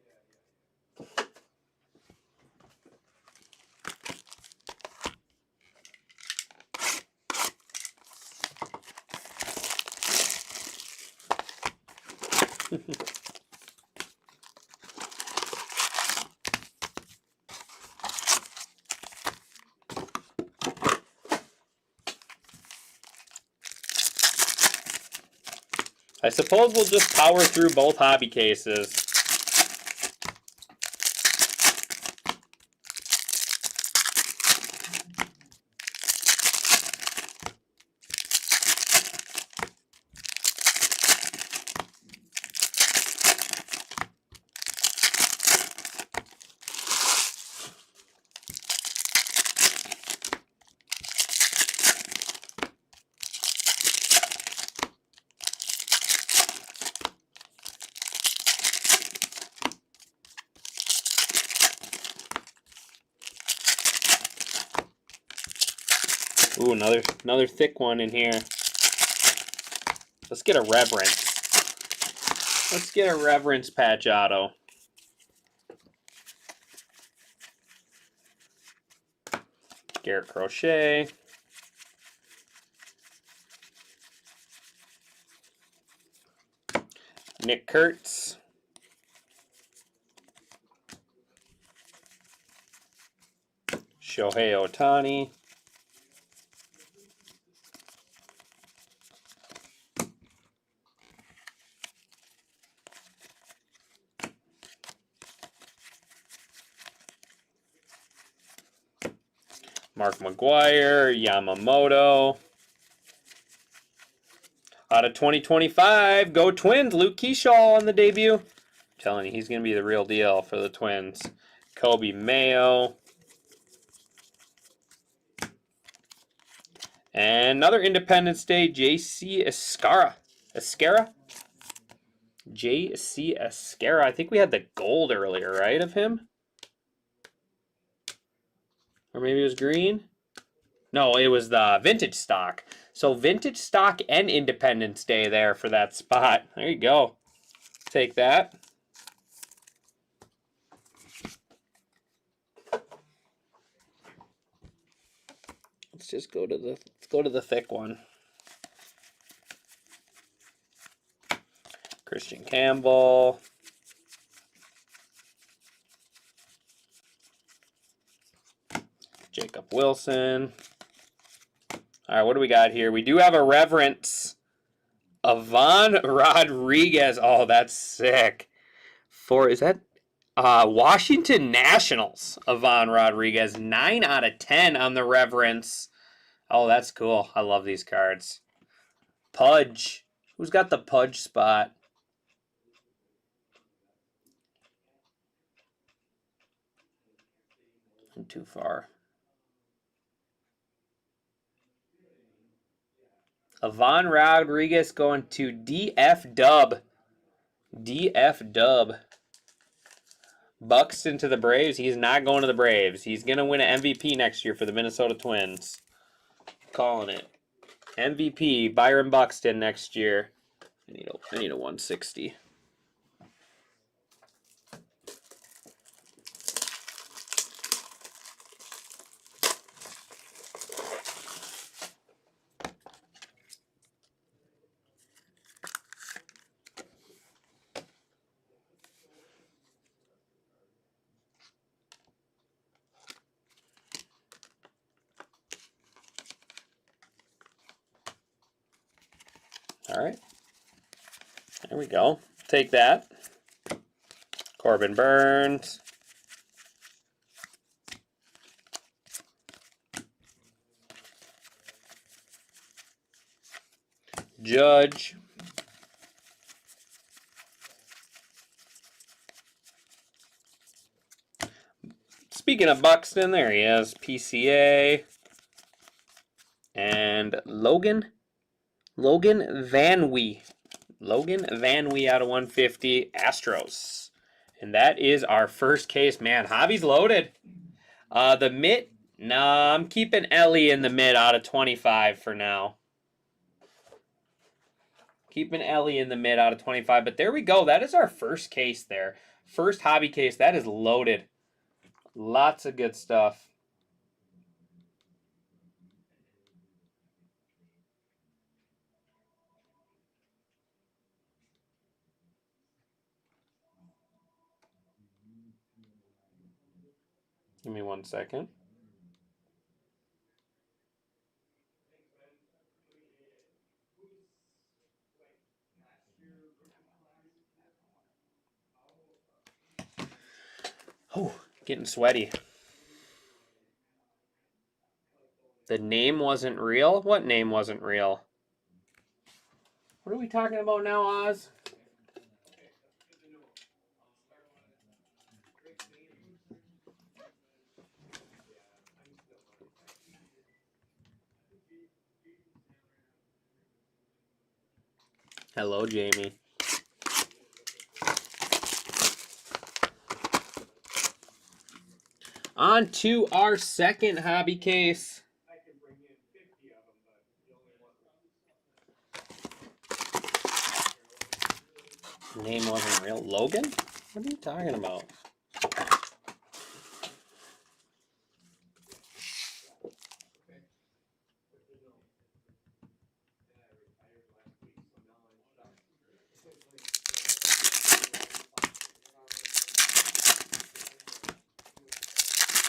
I suppose we'll just power through both hobby cases. Ooh, another thick one in here. Let's get a Reverence. Let's get a Reverence patch auto. Garrett Crochet. Nick Kurtz. Shohei Ohtani. Mark McGuire, Yamamoto. Out of 2025, go Twins. Luke Keyshaw on the debut. I'm telling you, he's going to be the real deal for the Twins. Kobe Mayo. And another Independence Day, J.C. Escara. J.C. Escara. I think we had the gold earlier, right, of him? Or maybe it was green? No, it was the vintage stock. So vintage stock and Independence Day there for that spot. There you go. Take that. Let's just go to the thick one. Christian Campbell. Jacob Wilson. All right, what do we got here? We do have a Reverence. Ivan Rodriguez. Oh, that's sick. Is that Washington Nationals? Ivan Rodriguez. 9 out of 10 on the Reverence. Oh, that's cool. I love these cards. Pudge. Who's got the Pudge spot? I'm too far. Ivan Rodriguez going to DF Dub. DF Dub. Buxton to the Braves. He's not going to the Braves. He's going to win an MVP next year for the Minnesota Twins. Calling it. MVP, Byron Buxton next year. I need a 160. All right. There we go. Take that. Corbin Burns. Judge. Speaking of Buxton, there he is. PCA. And Logan Van Wee. Logan Van Wee out of 150. Astros. And that is our first case. Man, hobby's loaded. The mitt. Nah, I'm keeping Ellie in the mid out of 25 for now. Keeping Ellie in the mid out of 25. But there we go. That is our first case there. First hobby case. That is loaded. Lots of good stuff. Give me 1 second. Oh, getting sweaty. The name wasn't real? What name wasn't real? What are we talking about now, Oz? Hello, Jamie. On to our second hobby case. Name wasn't real. Logan? What are you talking about?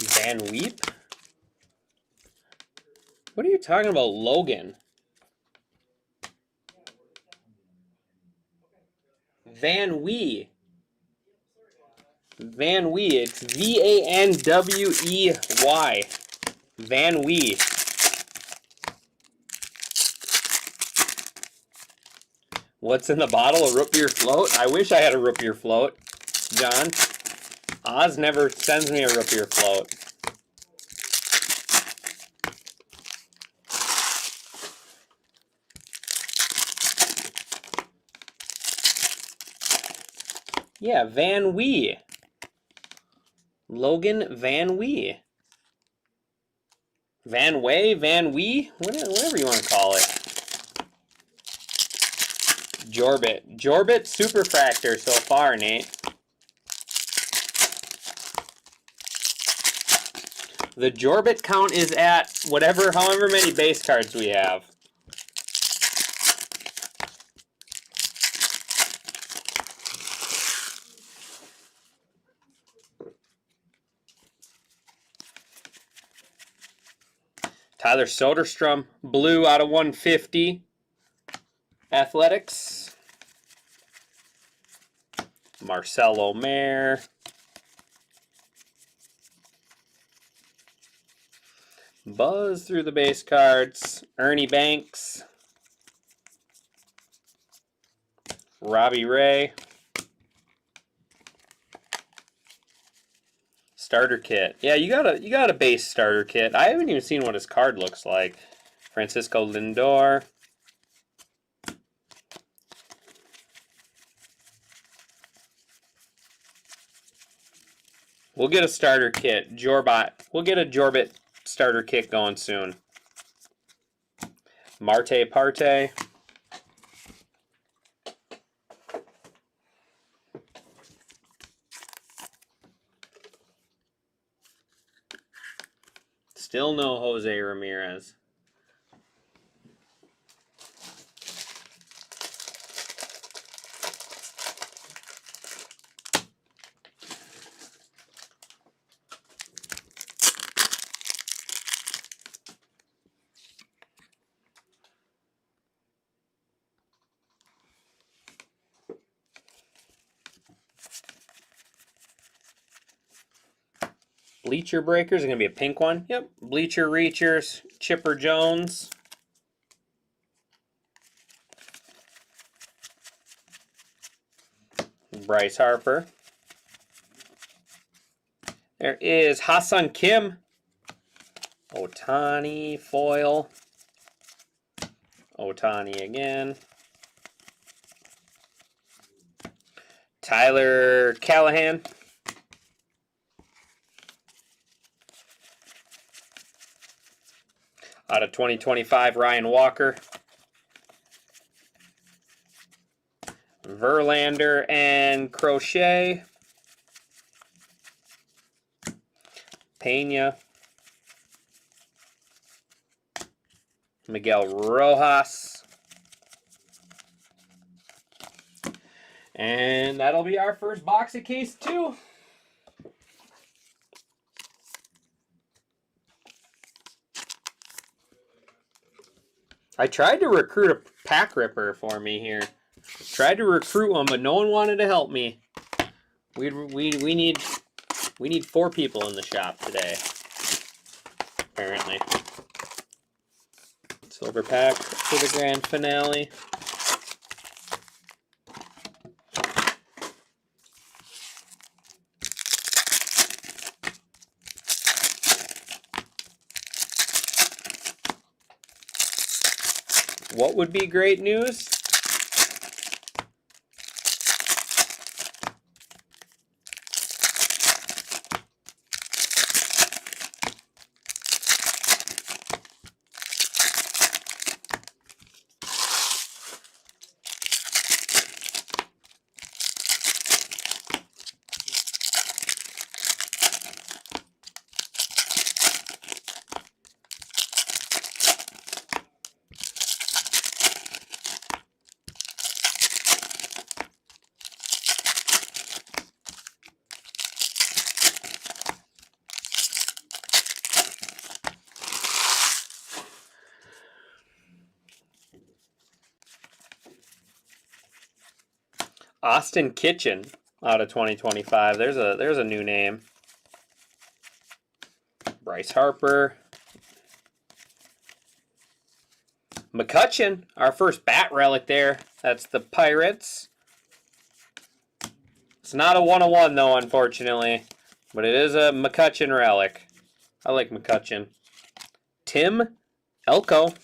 Van Weep? What are you talking about, Logan? Van Wee. Van Wee. It's V-A-N-W-E-Y. Van Wee. What's in the bottle? A root beer float? I wish I had a root beer float, John. Oz never sends me a root beer float. Yeah, Van Wee. Logan Van Wee. Van Way, Van Wee, whatever you want to call it. Jorbit. Jorbit Superfractor so far, Nate. The Jorbit count is at however many base cards we have. Tyler Soderstrom, blue out of 150. Athletics. Marcelo Mayer. Buzz through the base cards. Ernie Banks. Robbie Ray. Starter kit. Yeah, you got a base starter kit. I haven't even seen what his card looks like. Francisco Lindor. We'll get a starter kit. Jorbot. We'll get a Jorbit starter kit going soon. Marte Parte. Still no Jose Ramirez. Bleacher Breakers are going to be a pink one. Yep. Bleacher Reachers, Chipper Jones. Bryce Harper. There is Ha-Seong Kim. Ohtani foil. Ohtani again. Tyler Callahan. Out of 2025, Ryan Walker. Verlander and Crochet. Pena. Miguel Rojas. And that'll be our first box of case 2. I tried to recruit a pack ripper for me here. Tried to recruit one, but no one wanted to help me. We need 4 people in the shop today. Apparently. Silver pack for the grand finale. What would be great news? Austin Kitchen out of 2025. There's a new name. Bryce Harper. McCutchen, our first bat relic there. That's the Pirates. It's not a 101 though, unfortunately. But it is a McCutchen relic. I like McCutchen. Tim Elko.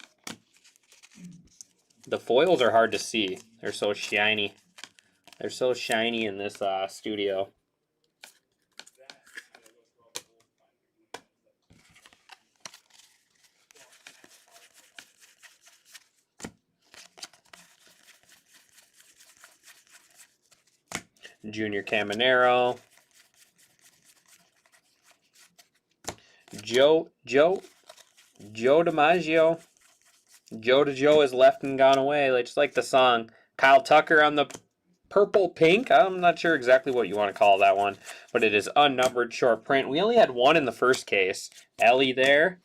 The foils are hard to see. They're so shiny. They're so shiny in this studio. Junior Caminero. Joe DiMaggio. Joe to Joe is left and gone away, just like the song. Kyle Tucker on the purple pink. I'm not sure exactly what you want to call that one, but it is unnumbered short print. We only had one in the first case. Ellie there.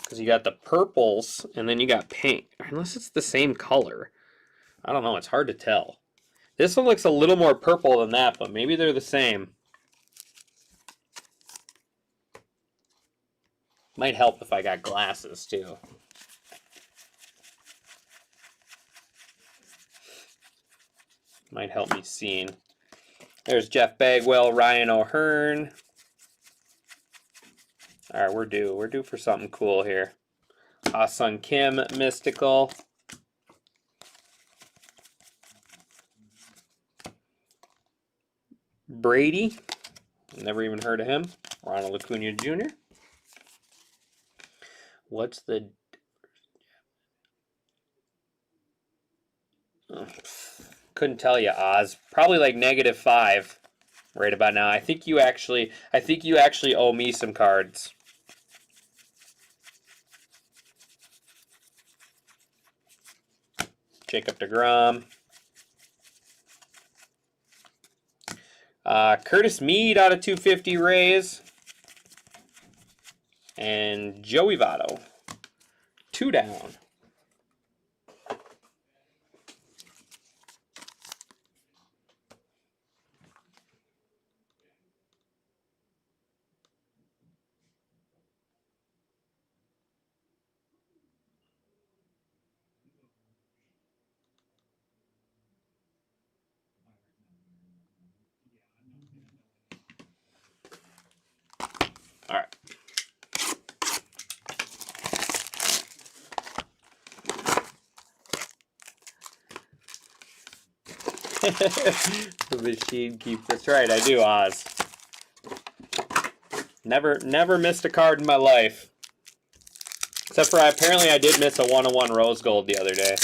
Because you got the purples, and then you got pink. Unless it's the same color. I don't know, it's hard to tell. This one looks a little more purple than that, but maybe they're the same. Might help if I got glasses, too. Might help me seeing. There's Jeff Bagwell, Ryan O'Hearn. All right, we're due. We're due for something cool here. Ah-Sung Kim, Mystical. Brady. Never even heard of him. Ronald Acuna Jr. What's the... Oh, couldn't tell you, Oz. Probably like -5 right about now. I think you actually owe me some cards. Jacob deGrom. Curtis Mead out of 250 Rays. And Joey Votto. 2 down. All right. The machine keeps. That's right, I do, Oz. Never missed a card in my life. Except for apparently I did miss a 101 rose gold the other day.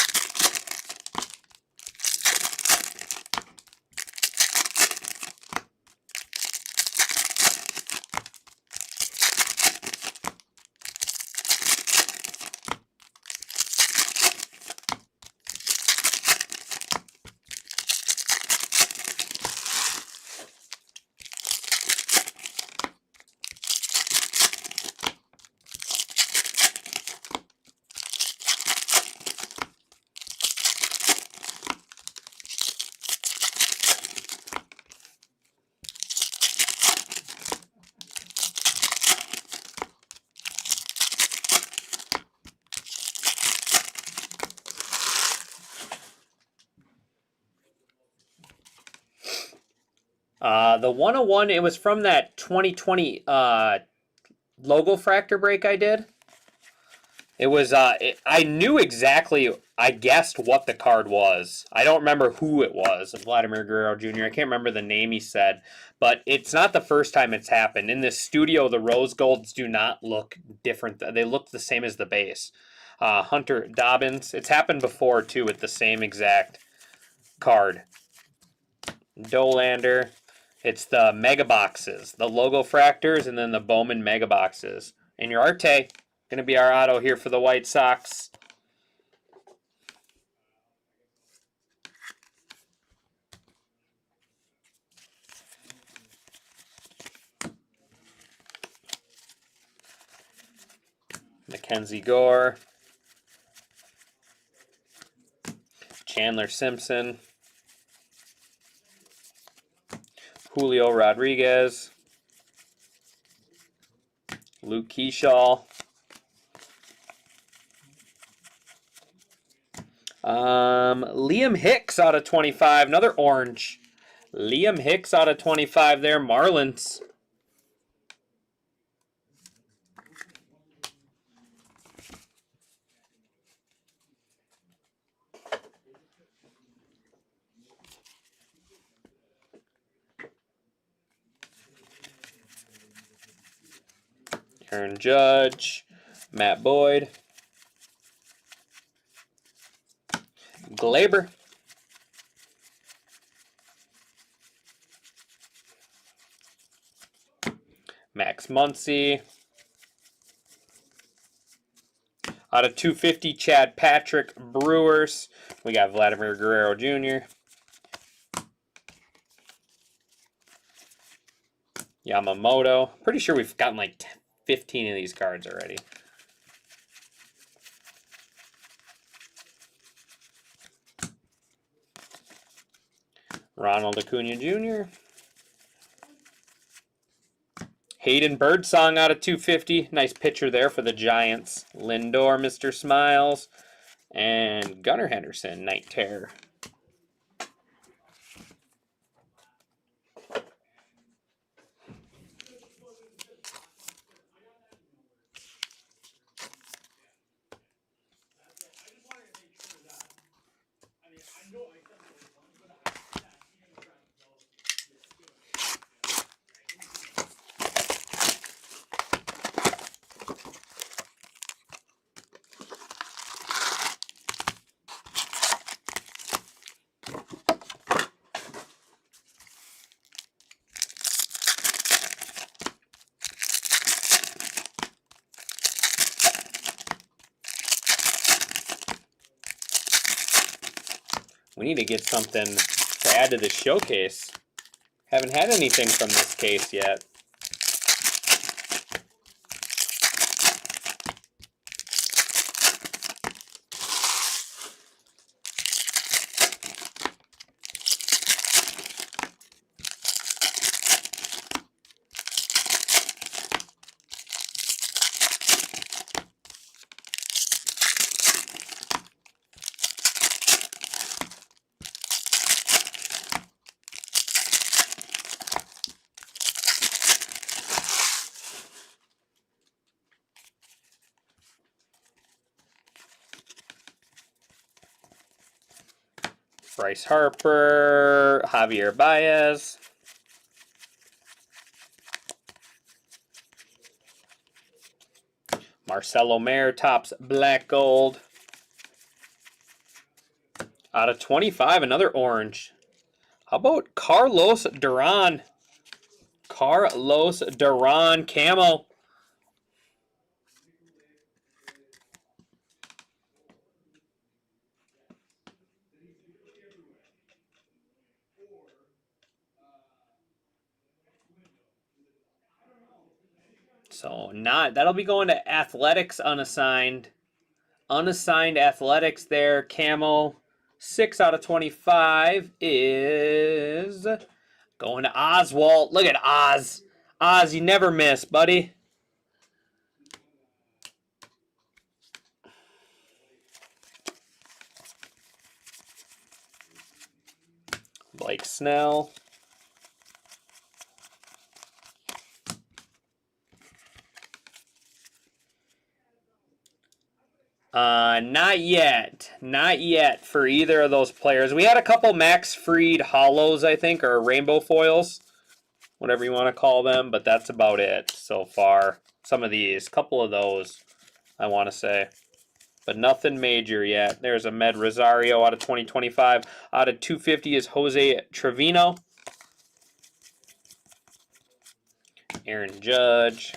The 101, it was from that 2020 logo fractor break I did. It was, I knew exactly, I guessed what the card was. I don't remember who it was, Vladimir Guerrero Jr. I can't remember the name he said, but it's not the first time it's happened. In this studio, the rose golds do not look different. They look the same as the base. Hunter Dobbins, it's happened before too with the same exact card. Dolander. It's the mega boxes, the logo fractors, and then the Bowman mega boxes. And your Arte, going to be our auto here for the White Sox. Mackenzie Gore. Chandler Simpson. Julio Rodriguez. Luke Keyshaw. Liam Hicks out of 25. Another orange. Liam Hicks out of 25 there. Marlins. Aaron Judge. Matt Boyd. Glaber. Max Muncy. Out of 250, Chad Patrick, Brewers. We got Vladimir Guerrero Jr. Yamamoto. Pretty sure we've gotten like 15 of these cards already. Ronald Acuna Jr. Hayden Birdsong out of 250. Nice pitcher there for the Giants. Lindor, Mr. Smiles. And Gunnar Henderson, Night Terror. We need to get something to add to this showcase. Haven't had anything from this case yet. Bryce Harper, Javier Baez. Marcelo Mayer, Topps Black Gold. Out of 25, another orange. How about Carlos Duran? Carlos Duran camo. So that'll be going to Athletics unassigned. Unassigned Athletics there. Camo 6 out of 25 is going to Oswalt. Look at Oz. Oz, you never miss, buddy. Blake Snell. Not yet. Not yet for either of those players. We had a couple Max Fried hollows, I think, or rainbow foils. Whatever you want to call them, but that's about it so far. Some of these. Couple of those, I want to say. But nothing major yet. There's a Med Rosario out of 2025. Out of 250 is Jose Trevino. Aaron Judge.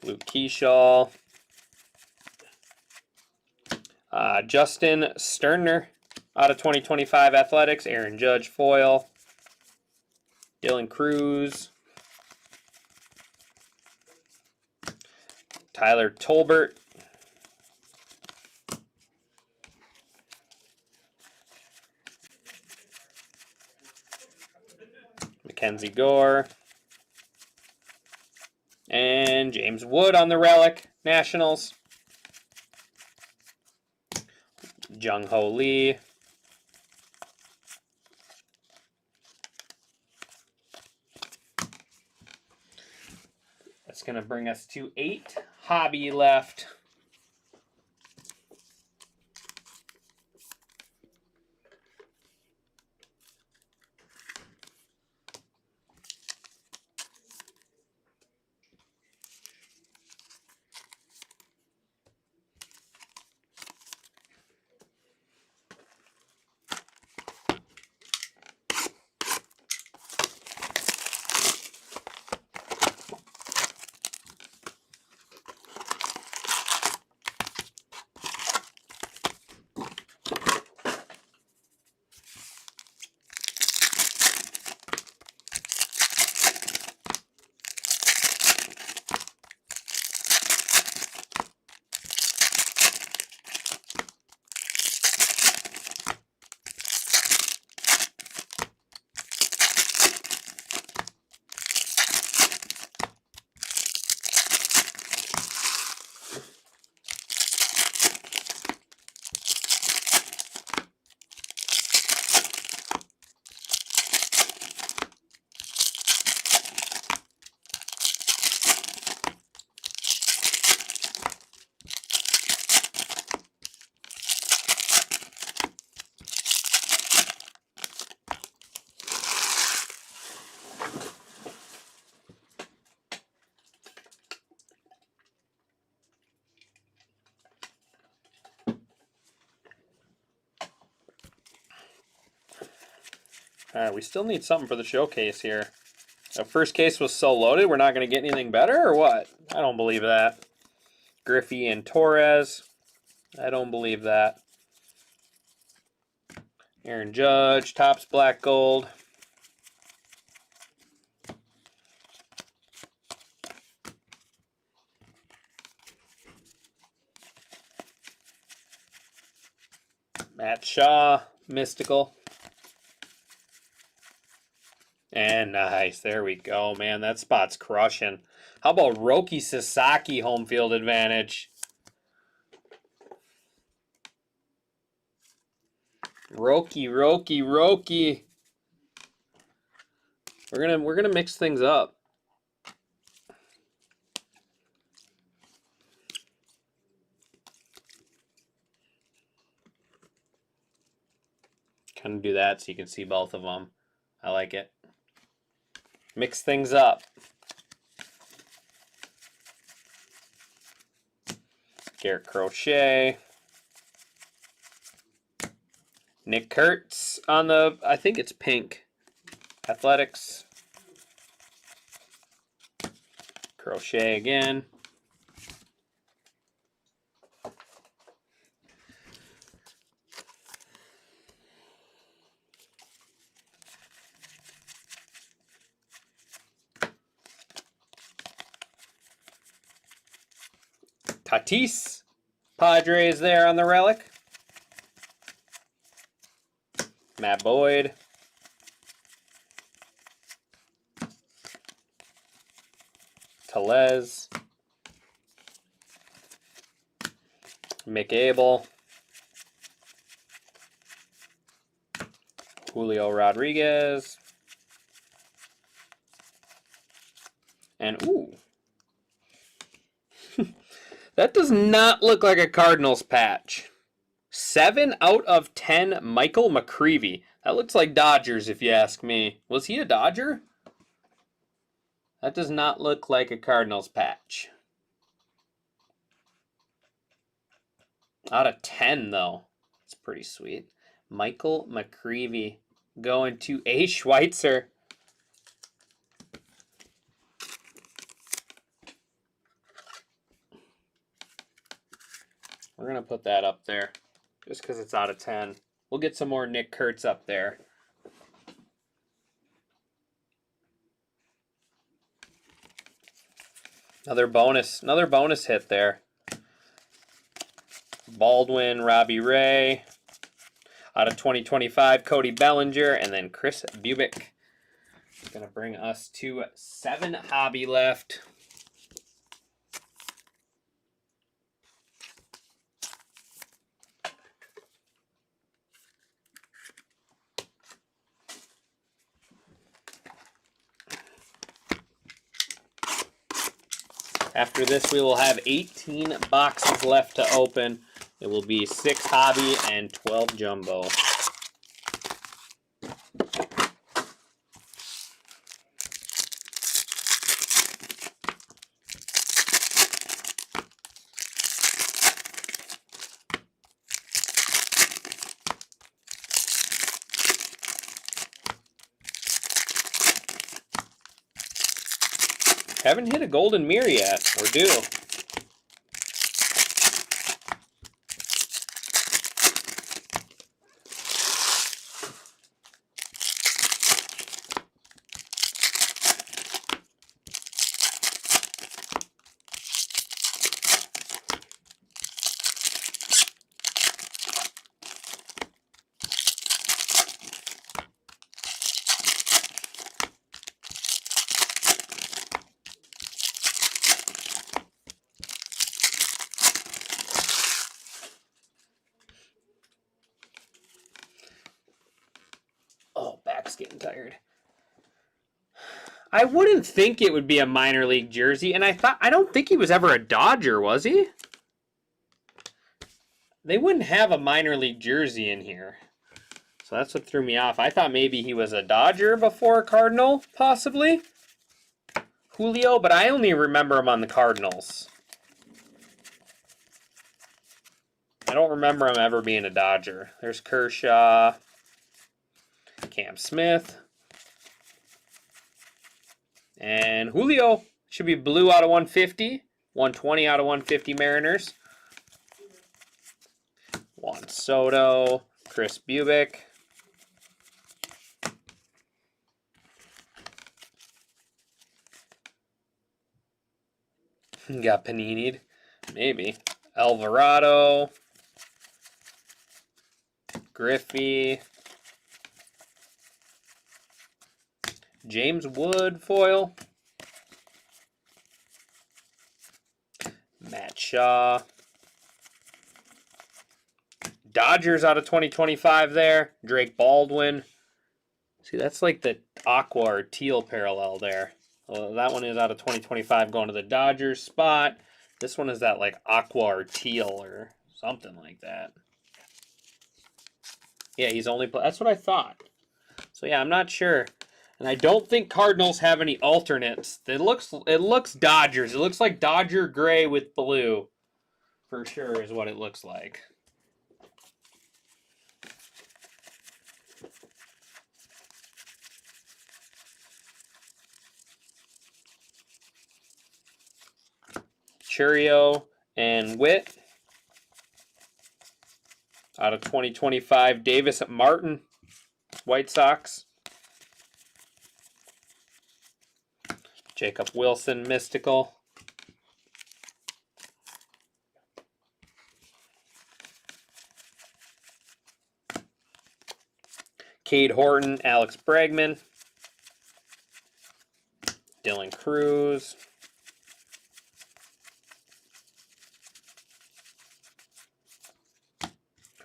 Luke Keyshaw. Justin Sterner out of 2025 Athletics. Aaron Judge foil. Dylan Cruz. Tyler Tolbert. Mackenzie Gore. And James Wood on the relic. Nationals. Jung Ho Lee. That's going to bring us to 8 hobby left. Alright, we still need something for the showcase here. The first case was so loaded, we're not going to get anything better, or what? I don't believe that. Griffey and Torres. I don't believe that. Aaron Judge, Topps Black Gold. Matt Shaw, Mystical. And nice, there we go, man. That spot's crushing. How about Roki Sasaki home field advantage? Roki. We're gonna mix things up. Kind of do that so you can see both of them. I like it. Mix things up. Garrett Crochet. Nick Kurtz on the, I think it's pink. Athletics. Crochet again. Tatis. Padres there on the relic. Matt Boyd. Telez. Mick Abel. Julio Rodriguez. And ooh. That does not look like a Cardinals patch. 7 out of 10 Michael McCreevy. That looks like Dodgers if you ask me. Was he a Dodger? That does not look like a Cardinals patch. Out of 10 though. It's pretty sweet. Michael McCreevy going to A. Schweitzer. We're going to put that up there just because it's out of 10. We'll get some more Nick Kurtz up there. Another bonus hit there. Baldwin, Robbie Ray. Out of 2025, Cody Bellinger, and then Chris Bubic. Gonna bring us to 7 hobby left. After this, we will have 18 boxes left to open. It will be 6 hobby and 12 jumbo. Haven't hit a golden mirror yet. We're due. Oh, back's getting tired. I wouldn't think it would be a minor league jersey, and I don't think he was ever a Dodger, was he? They wouldn't have a minor league jersey in here. So that's what threw me off. I thought maybe he was a Dodger before a Cardinal, possibly. Julio, but I only remember him on the Cardinals. I don't remember him ever being a Dodger. There's Kershaw. Cam Smith. And Julio should be blue out of 150. 120 out of 150 Mariners. Juan Soto. Chris Bubic. Got Panini'd. Maybe. Alvarado. Griffey. James Wood foil. Matt Shaw. Dodgers out of 2025 there. Drake Baldwin. See, that's like the aqua or teal parallel there. Well, that one is out of 2025 going to the Dodgers spot. This one is that like aqua or teal or something like that. Yeah, he's only... That's what I thought. So yeah, I'm not sure. And I don't think Cardinals have any alternates. It looks Dodgers. It looks like Dodger gray with blue. For sure is what it looks like. Churio and Witt. Out of 2025, Davis Martin, White Sox. Jacob Wilson, Mystical. Cade Horton, Alex Bregman. Dylan Cruz.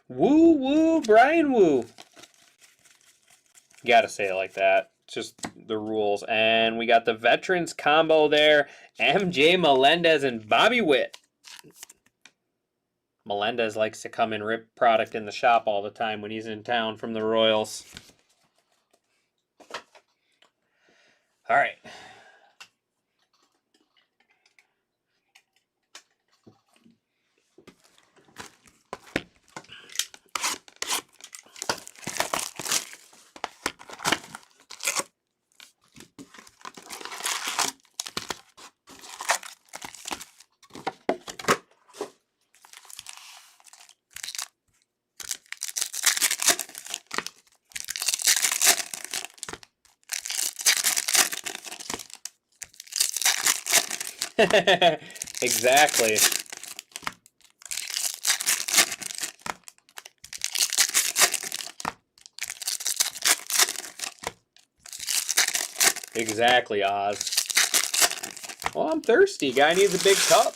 Woo woo, Brian Woo. Gotta say it like that. Just the rules. And we got the veterans combo there. MJ Melendez and Bobby Witt. Melendez likes to come and rip product in the shop all the time when he's in town from the Royals. All right. Exactly. Exactly, Oz. Well, I'm thirsty. Guy needs a big cup.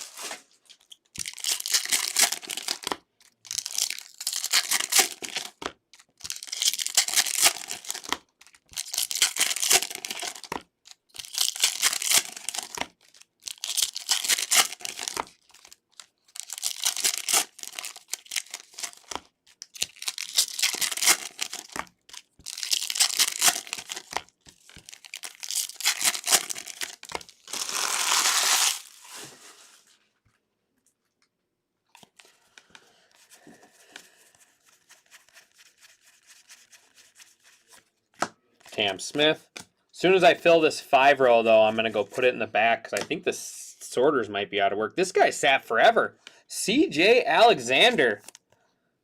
Cam Smith. As soon as I fill this 5-row, though, I'm going to go put it in the back because I think the sorters might be out of work. This guy sat forever. CJ Alexander.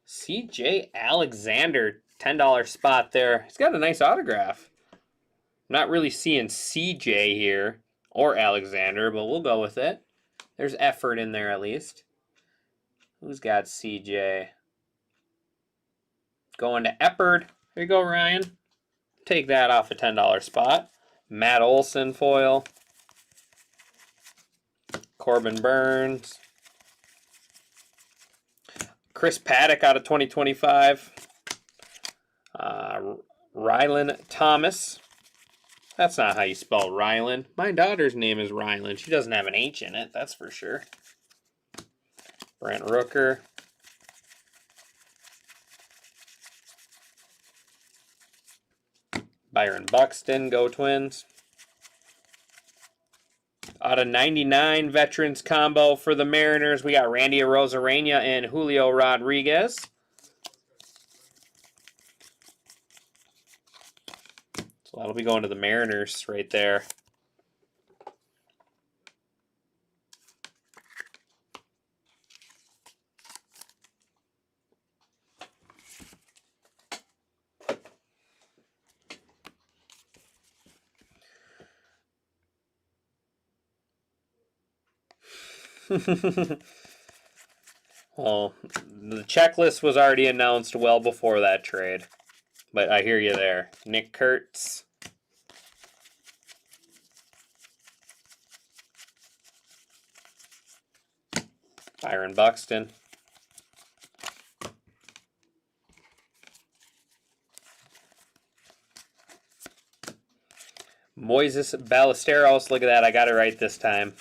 CJ Alexander, $10 spot there. He's got a nice autograph. I'm not really seeing CJ here or Alexander, but we'll go with it. There's effort in there at least. Who's got CJ? Going to Eppard. There you go, Ryan. Take that off a $10 spot. Matt Olson foil. Corbin Burns. Chris Paddock out of 2025. Rylan Thomas. That's not how you spell Rylan. My daughter's name is Rylan. She doesn't have an H in it, that's for sure. Brent Rooker. Byron Buxton, go Twins. Out of 99 veterans combo for the Mariners, we got Randy Arozarena and Julio Rodriguez. So that'll be going to the Mariners right there. Well, the checklist was already announced well before that trade. But I hear you there. Nick Kurtz. Byron Buxton. Moises Ballesteros. Look at that. I got it right this time.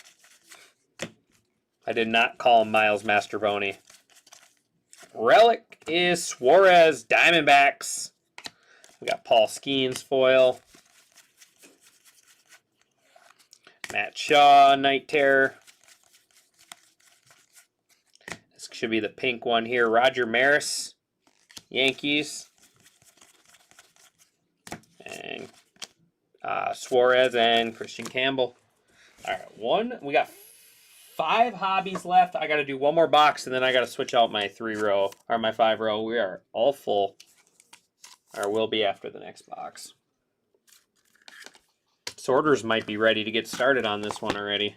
I did not call him Miles Mastrobuoni. Relic is Suarez Diamondbacks. We got Paul Skeens foil. Matt Shaw, Night Terror. This should be the pink one here. Roger Maris, Yankees. And Suarez and Christian Campbell. All right, we got 5 hobbies left. I got to do one more box, and then I got to switch out my 3-row or my 5-row. We are all full, or will be after the next box. Sorters might be ready to get started on this one already.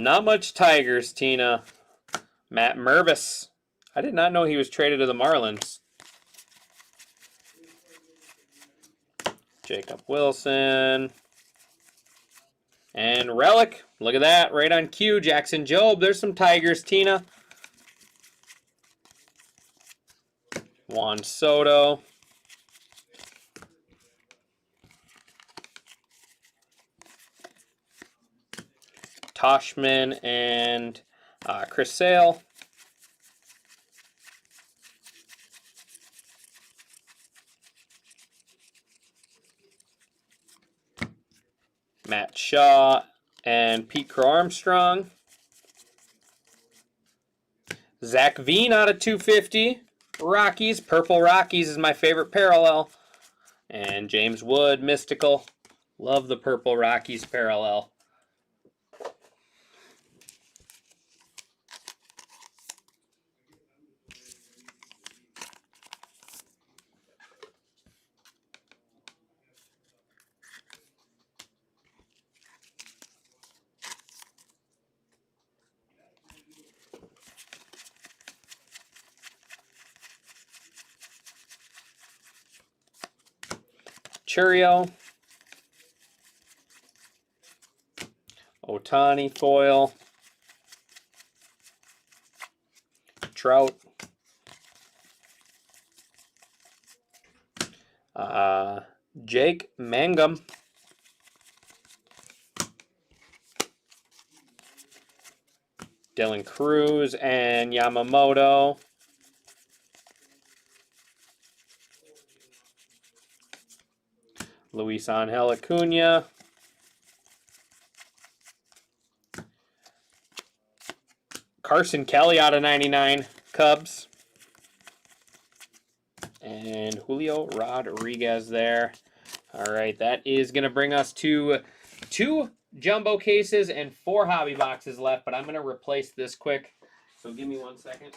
Not much Tigers, Tina. Matt Mervis. I did not know he was traded to the Marlins. Jacob Wilson. And relic. Look at that. Right on cue. Jackson Jobe. There's some Tigers, Tina. Juan Soto. Toshman and Chris Sale. Matt Shaw and Pete Crow Armstrong. Zach Veen out of 250. Rockies. Purple Rockies is my favorite parallel. And James Wood, Mystical. Love the Purple Rockies parallel. Churio. Otani foil. Trout. Jake Mangum. Dylan Cruz and Yamamoto. Luis Angel Acuna. Carson Kelly out of 99, Cubs. And Julio Rodriguez there. All right, that is going to bring us to 2 jumbo cases and 4 hobby boxes left, but I'm going to replace this quick. So give me 1 second.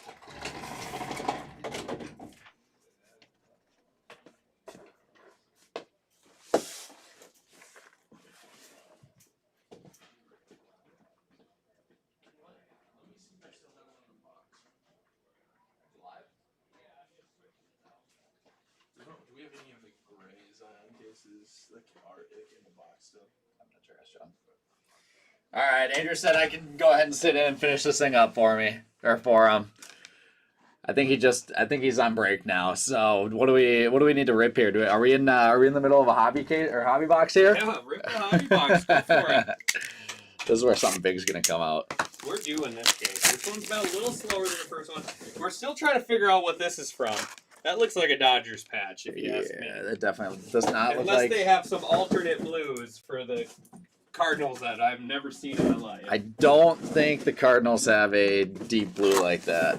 Do we have any of the gray Zion cases that are in the box still? I'm not sure, John. All right, Andrew said I can go ahead and sit in and finish this thing up for me or for him. I think he's on break now. So what do we need to rip here? Are we in the middle of a hobby case or hobby box here? Yeah, rip the hobby box. Go for it. This is where something big's gonna come out. We're doing this case. This one's been a little slower than the first one. We're still trying to figure out what this is from. That looks like a Dodgers patch, if you ask me. Yeah, that definitely does not look Unless like. they have some alternate blues for the Cardinals that I've never seen in my life. I don't think the Cardinals have a deep blue like that.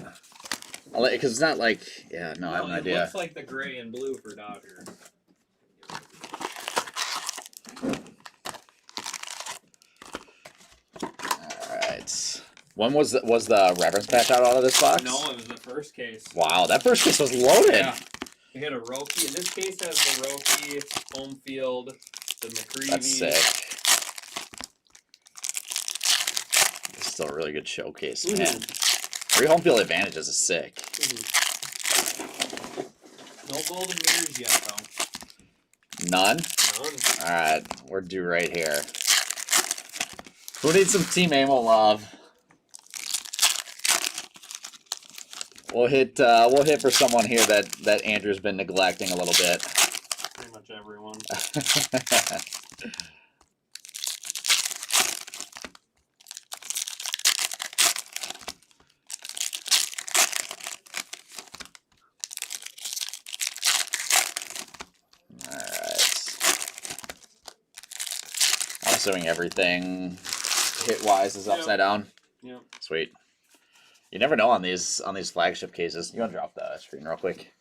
Because it's not like, I have no it idea. looks like the gray and blue for Dodgers. All right. When was the reference patch out of this box? No, it was the first case. Wow, that first case was loaded. Yeah. We had a Roki, and this case has the Roki, home field, the McCreevy. That's sick. It's still a really good showcase, man. 3 home field advantages is sick. No golden mirrors yet, though. None? None. All right, we're due right here. Who needs some Team Amo love? We'll hit for someone here that Andrew's been neglecting a little bit. Pretty much everyone. I'm assuming everything hit-wise is upside down. Yep. Sweet. You never know on these flagship cases. You want to drop the screen real quick?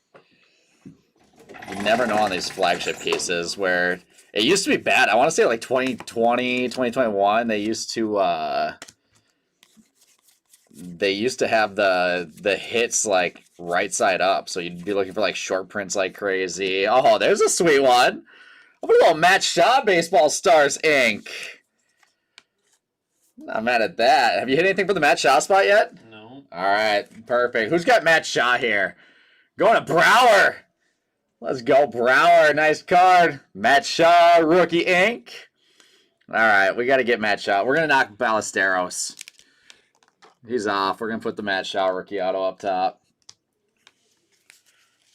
You never know on these flagship cases where it used to be bad. I want to say like 2020, 2021, they used to have the hits like right side up. So you'd be looking for like short prints like crazy. Oh, there's a sweet one. A little Matt Shaw Baseball Stars Inc. Not mad at that. Have you hit anything for the Matt Shaw spot yet? No. All right, perfect. Who's got Matt Shaw here? Going to Brower. Let's go, Brower. Nice card. Matt Shaw, rookie ink. All right, we got to get Matt Shaw. We're going to knock Ballesteros. He's off. We're going to put the Matt Shaw rookie auto up top.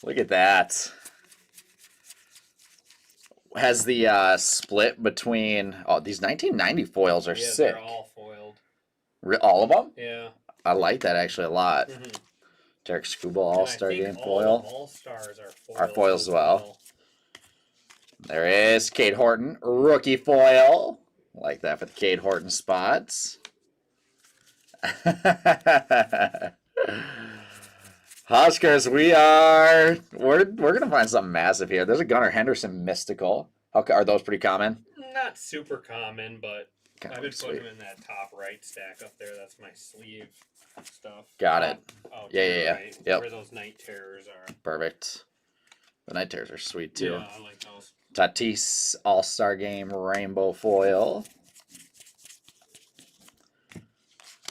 Look at that. Has the split between... Oh, these 1990 foils are sick. They're all foiled. All of them? Yeah. I like that actually a lot. Mm-hmm. Derek Skubal All-Star Game foil. All-Stars Are foils as well. There is Cade Horton, rookie foil. Like that for the Cade Horton spots. Huskers, we're gonna find something massive here. There's a Gunnar Henderson mystical. Are those pretty common? Not super common, but Kinda I've been sweet. putting them in that top right stack up there. That's my sleeve stuff. Got it. Oh, Yeah. Right, Yep. Where those night terrors are. Perfect. The Night Terrors are sweet too. Yeah, I like those. Tatis All-Star Game rainbow foil.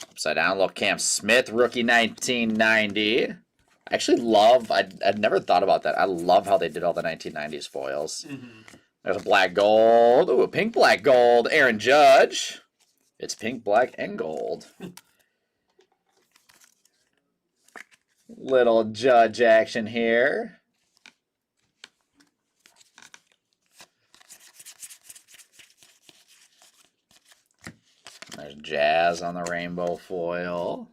Upside down, look, Cam Smith, rookie 1990. I actually love, I'd never thought about that. I love how they did all the 1990s foils. Mm-hmm. There's a black gold. Ooh, a pink black gold. Aaron Judge. It's pink, black, and gold. Little Judge action here. There's Jazz on the rainbow foil.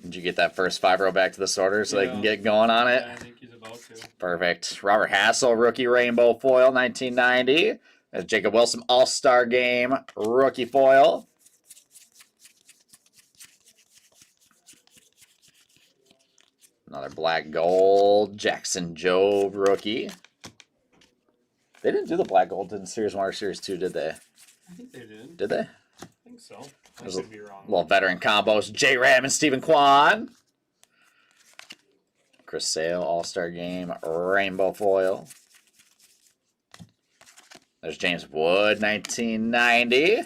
Did you get that first 5-row back to the sorter so they can get going on it? Yeah, I think he's about to. Perfect. Robert Hassel, rookie rainbow foil, 1990. There's Jacob Wilson, All-Star Game, rookie foil. Another black gold, Jackson Jobe, rookie. They didn't do the black gold in Series 1 or Series 2, did they? I think they did. Did they? I think so. I There's could be wrong. Little veteran combos, J-Ram and Stephen Kwan. Chris Sale, All-Star Game, rainbow foil. There's James Wood, 1990.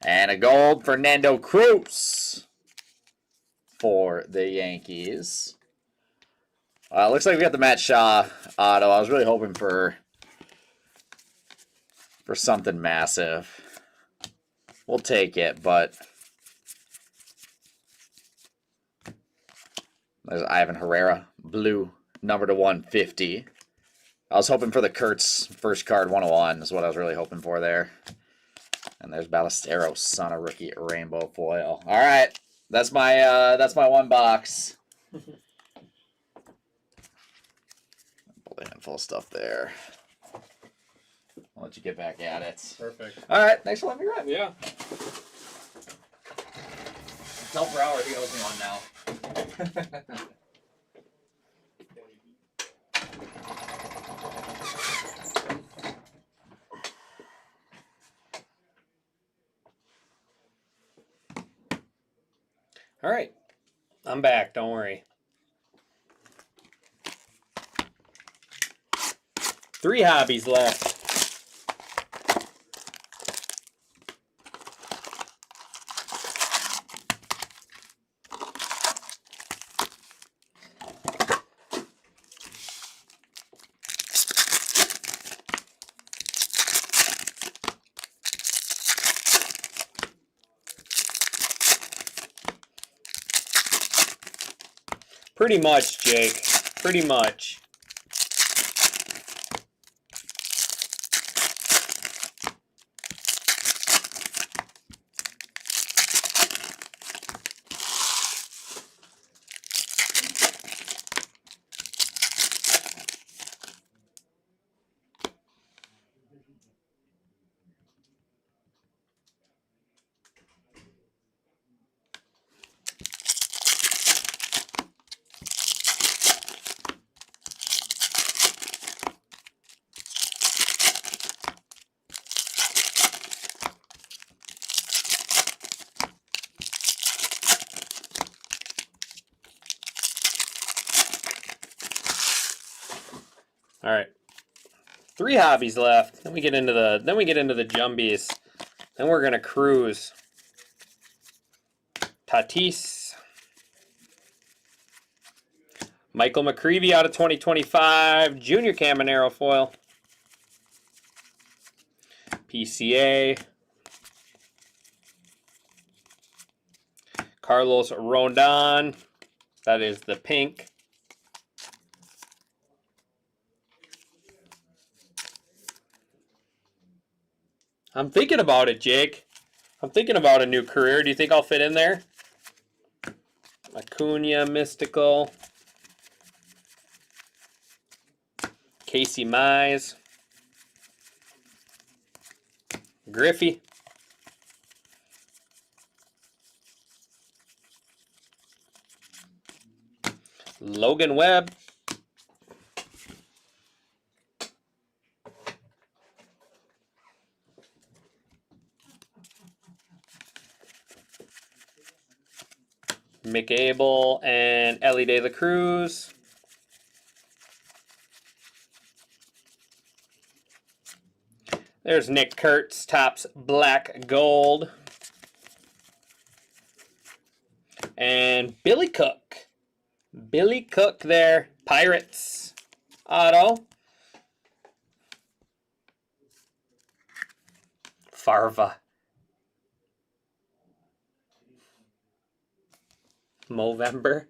And a gold, Fernando Cruz for the Yankees. Looks like we got the Matt Shaw auto. I was really hoping for something massive. We'll take it, but there's Ivan Herrera, blue, number to 150. I was hoping for the Kurtz first card 101 is what I was really hoping for there. And there's Ballesteros, son of rookie rainbow foil. All right, that's my one box. Pull a handful of stuff there. I'll let you get back at it. Perfect. All right, thanks for letting me run. Yeah. Tell Brower he owes me one now. All right. I'm back. Don't worry. 3 hobbies left. Pretty much, Jake. Pretty much. All right. 3 hobbies left. Then we get into the jumbies. Then we're gonna cruise. Tatis, Michael McCreevy out of 2025. Junior Caminero foil. PCA. Carlos Rondon. That is the pink. I'm thinking about it, Jake. I'm thinking about a new career. Do you think I'll fit in there? Acuna, Mystical. Casey Mize. Griffey. Logan Webb. McAble and Ellie De La Cruz. There's Nick Kurtz, Topps Black Gold. And Billy Cook. Billy Cook there. Pirates. Auto. Farva. Movember.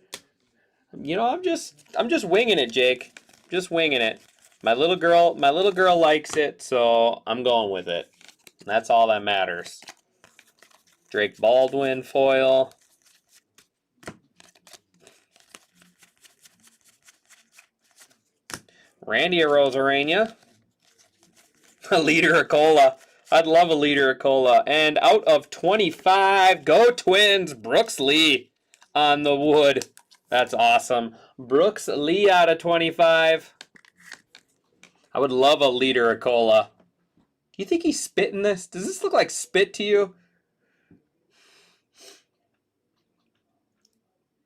You know, I'm just winging it, Jake. Just winging it. My little girl likes it, so I'm going with it. That's all that matters. Drake Baldwin foil. Randy Arozarena. A liter of cola. I'd love a liter of cola. And out of 25, go Twins, Brooks Lee on the wood. That's awesome. Brooks Lee out of 25. I would love a liter of cola. Do you think he's spitting this? Does this look like spit to you?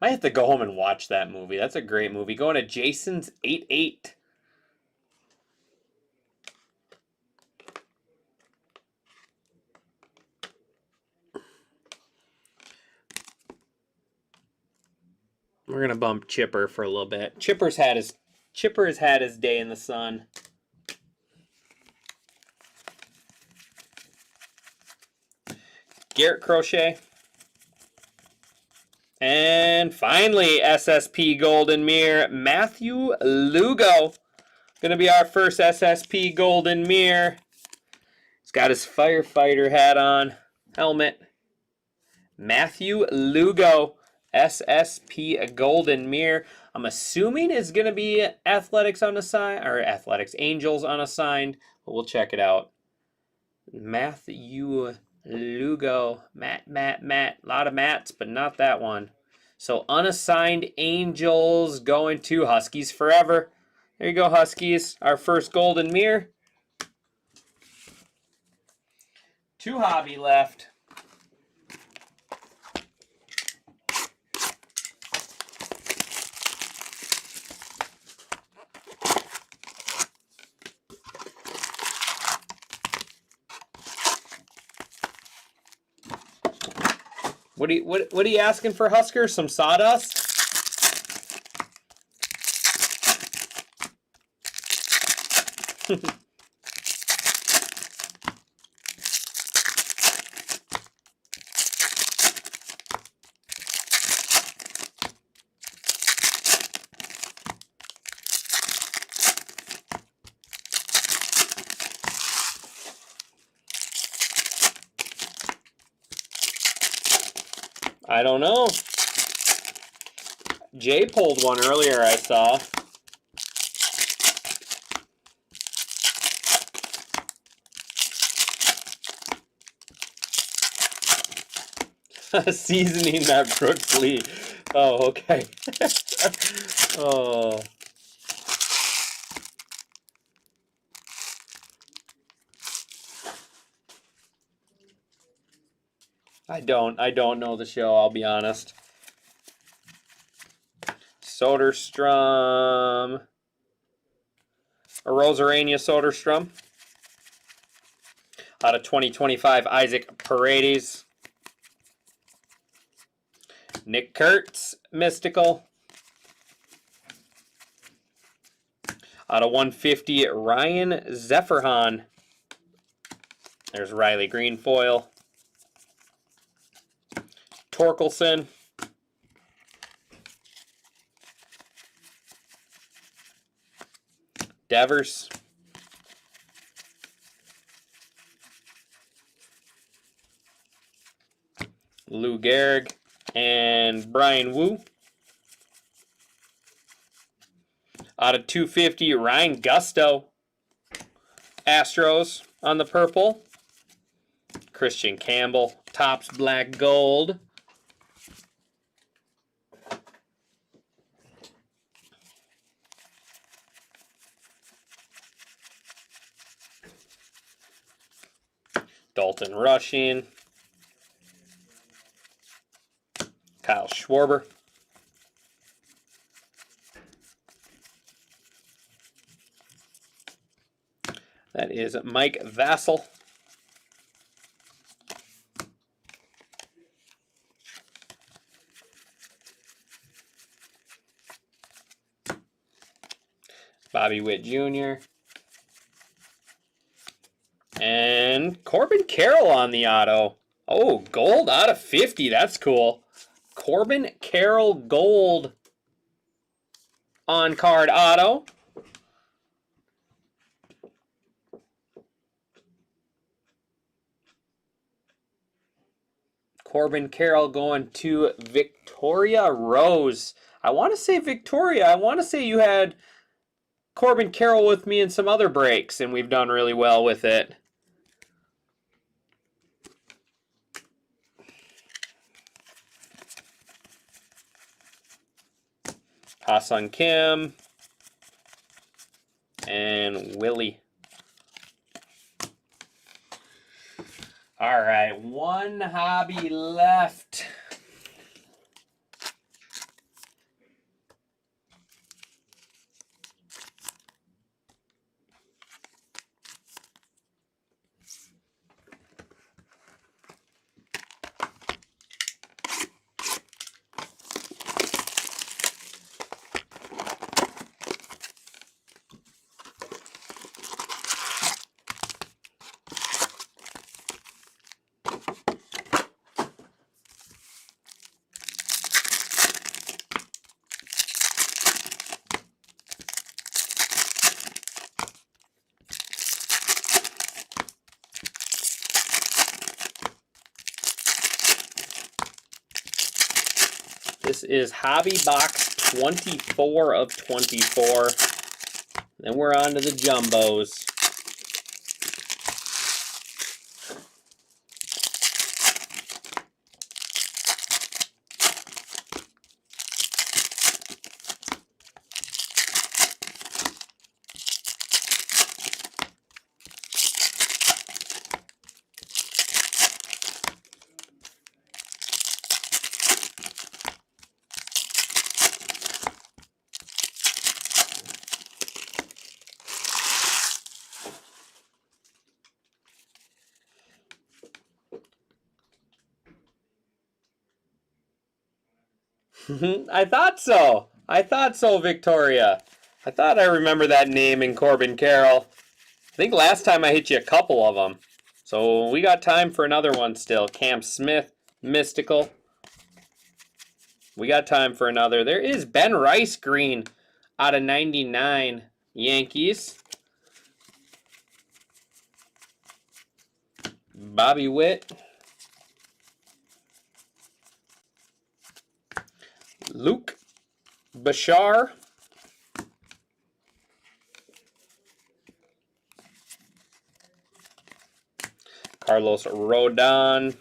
Might have to go home and watch that movie. That's a great movie. Going to Jason's 88. We're gonna bump Chipper for a little bit. Chipper has had his day in the sun. Garrett Crochet. And finally, SSP Golden Mirror, Matthew Lugo. Gonna be our first SSP Golden Mirror. He's got his firefighter hat on, helmet. Matthew Lugo. SSP Golden Mirror. I'm assuming it's going to be Athletics unassigned, or Athletics Angels unassigned, but we'll check it out. Matthew Lugo. Matt. A lot of Matts, but not that one. So unassigned Angels going to Huskies Forever. There you go, Huskies. Our first Golden Mirror. 2 hobby left. What are you asking for, Husker? Some sawdust? I don't know. Jay pulled one earlier, I saw. Seasoning that Brooks Lee. Oh, okay. Oh. I don't know the show, I'll be honest. Soderstrom. Arozarena Soderstrom. Out of 2025, Isaac Paredes. Nick Kurtz, Mystical. Out of 150, Ryan Zephyrhan. There's Riley Greenfoil. Torkelson. Devers. Lou Gehrig and Brian Wu. Out of 250, Ryan Gusto. Astros on the purple. Christian Campbell, Topps Black Gold. Dalton Rushing. Kyle Schwarber. That is Mike Vassell. Bobby Witt Jr. And Corbin Carroll on the auto. Oh, gold out of 50. That's cool. Corbin Carroll gold on card auto. Corbin Carroll going to Victoria Rose. I want to say Victoria. I want to say you had Corbin Carroll with me in some other breaks, and we've done really well with it. Ha-Seong Kim and Willie. All right, one hobby left. This is Hobby Box 24 of 24. Then we're on to the Jumbos. I thought so. I thought so, Victoria. I thought I remember that name in Corbin Carroll. I think last time I hit you a couple of them. So we got time for another one still. Cam Smith, Mystical. We got time for another. There is Ben Rice green out of 99 Yankees. Bobby Witt. Luke Bashar. Carlos Rodon.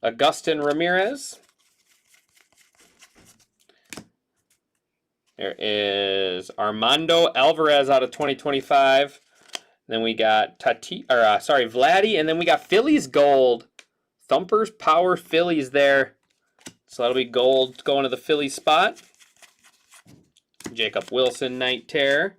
Agustin Ramirez. There is Armando Alvarez out of 2025. Then we got Vladdy, and then we got Phillies gold. Thumpers Power Phillies there. So that'll be gold going to the Phillies spot. Jacob Wilson Night Terror.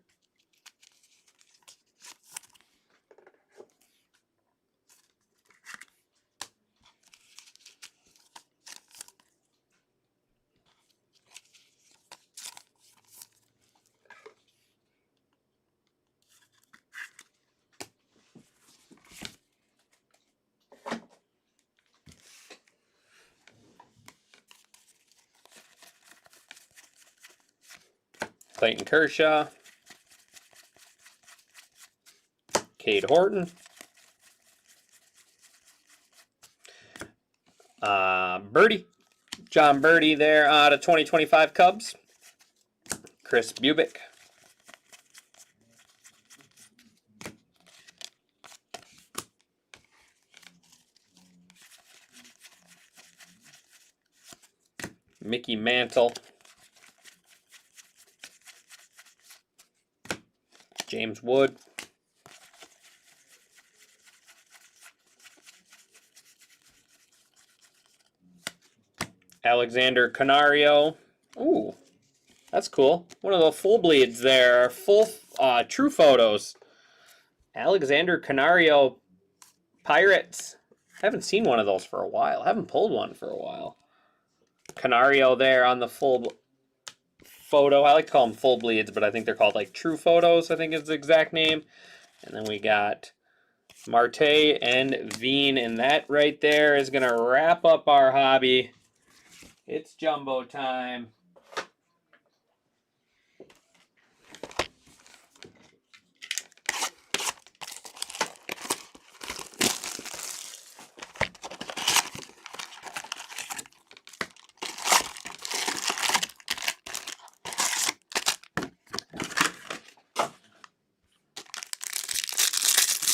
Clayton Kershaw. Cade Horton. Birdie. John Birdie there out of 2025 Cubs. Chris Bubick. Mickey Mantle. James Wood. Alexander Canario. Ooh, that's cool. One of the full bleeds there. Full true photos. Alexander Canario Pirates. Haven't seen one of those for a while. Haven't pulled one for a while. Canario there on the full photo. I like to call them full bleeds, but I think they're called like true photos, I think is the exact name. And then we got Marte and Veen, and that right there is going to wrap up our hobby. It's jumbo time.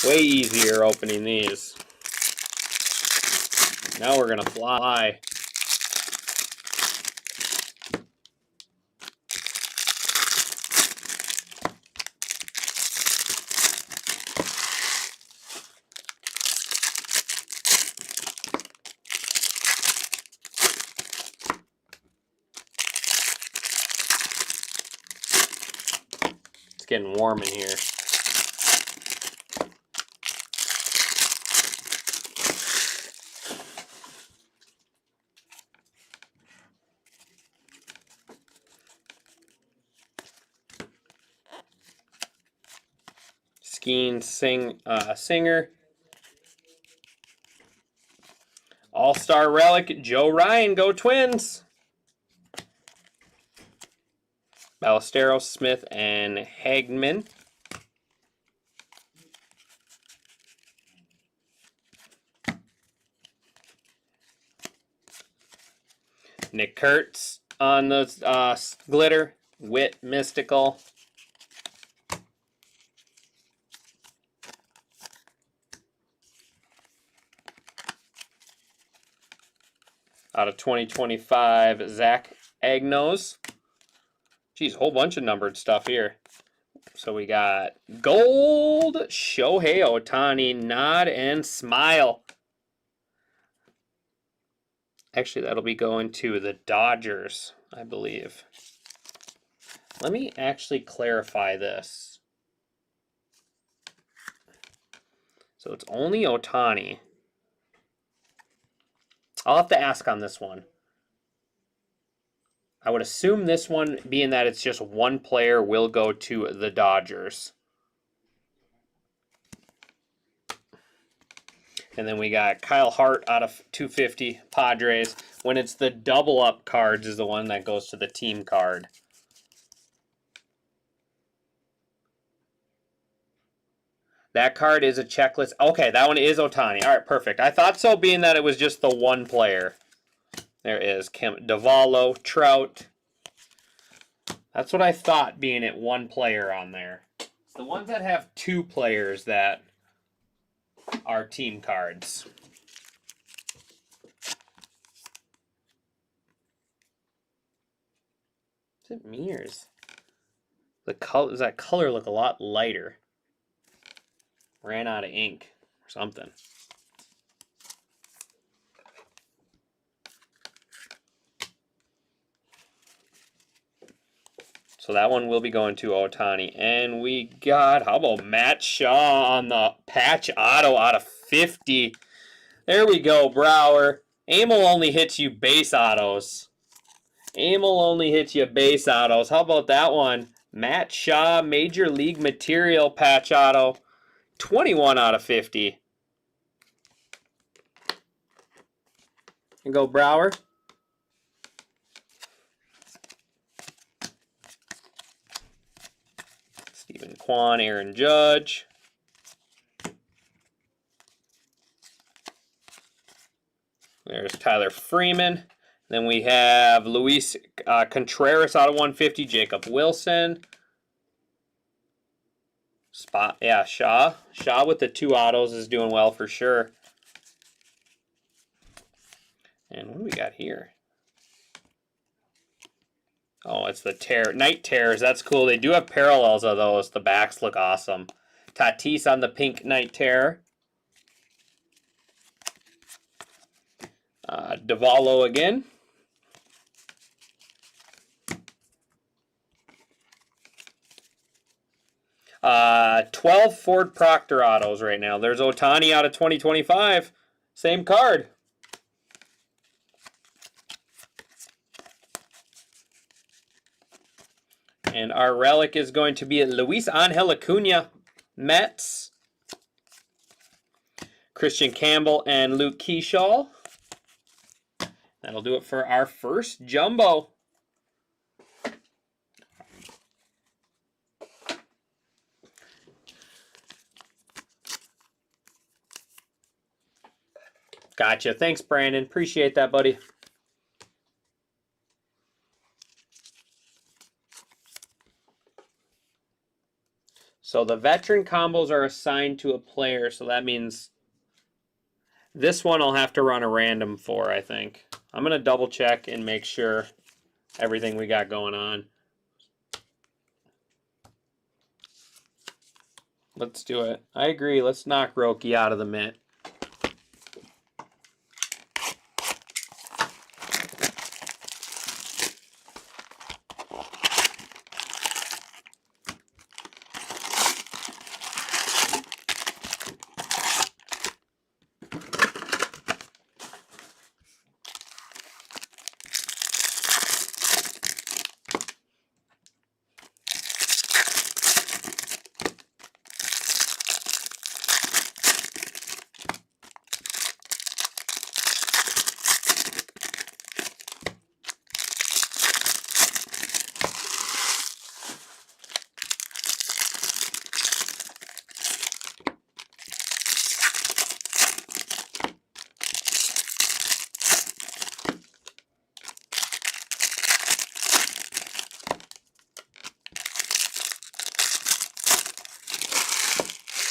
Way easier opening these. Now we're gonna fly. It's getting warm in here. Singer. All-Star Relic, Joe Ryan, go Twins. Ballesteros, Smith, and Hagman. Nick Kurtz on the glitter. Witt, Mystical. Out of 2025, Zach Agnos. Geez, a whole bunch of numbered stuff here. So we got gold, Shohei Ohtani, nod and smile. Actually, that'll be going to the Dodgers, I believe. Let me actually clarify this. So it's only Ohtani. I'll have to ask on this one. I would assume this one, being that it's just one player, will go to the Dodgers. And then we got Kyle Hart out of 250 Padres. When it's the double up cards is the one that goes to the team card. That card is a checklist. Okay, that one is Ohtani. All right, perfect. I thought so, being that it was just the one player. There is Kim Davalo, Trout. That's what I thought, being it one player on there. It's the ones that have two players that are team cards. Is it mirrors? The color, does that color look a lot lighter? Ran out of ink or something. So that one will be going to Ohtani. And we got, how about Matt Shaw on the patch auto out of 50. There we go, Brower. Amel only hits you base autos. Amel only hits you base autos. How about that one? Matt Shaw, Major League Material patch auto. 21 out of 50. And go Brower. Antoine, Aaron Judge. There's Tyler Freeman. Then we have Luis Contreras out of 150, Jacob Wilson. Shaw. Shaw with the 2 autos is doing well for sure. And what do we got here? Oh, it's the Night Terrors. That's cool. They do have parallels of those. The backs look awesome. Tatis on the pink Night Terror. Davalo again. 12 Ford Proctor autos right now. There's Ohtani out of 2025. Same card. And our relic is going to be Luis Angel Acuna, Mets. Christian Campbell and Luke Keyshaw. That'll do it for our first jumbo. Gotcha. Thanks, Brandon. Appreciate that, buddy. So the veteran combos are assigned to a player, so that means this one I'll have to run a random for, I think. I'm going to double check and make sure everything we got going on. Let's do it. I agree. Let's knock Roki out of the mitt.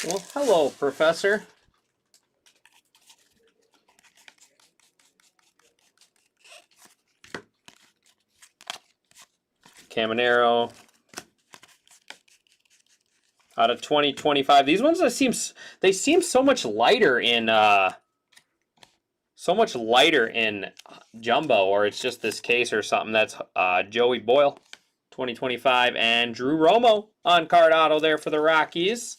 Well, hello, Professor. Caminero. Out of 2025. These ones they seem so much lighter in jumbo, or it's just this case or something. That's Joey Boyle, 2025, and Drew Romo on card auto there for the Rockies.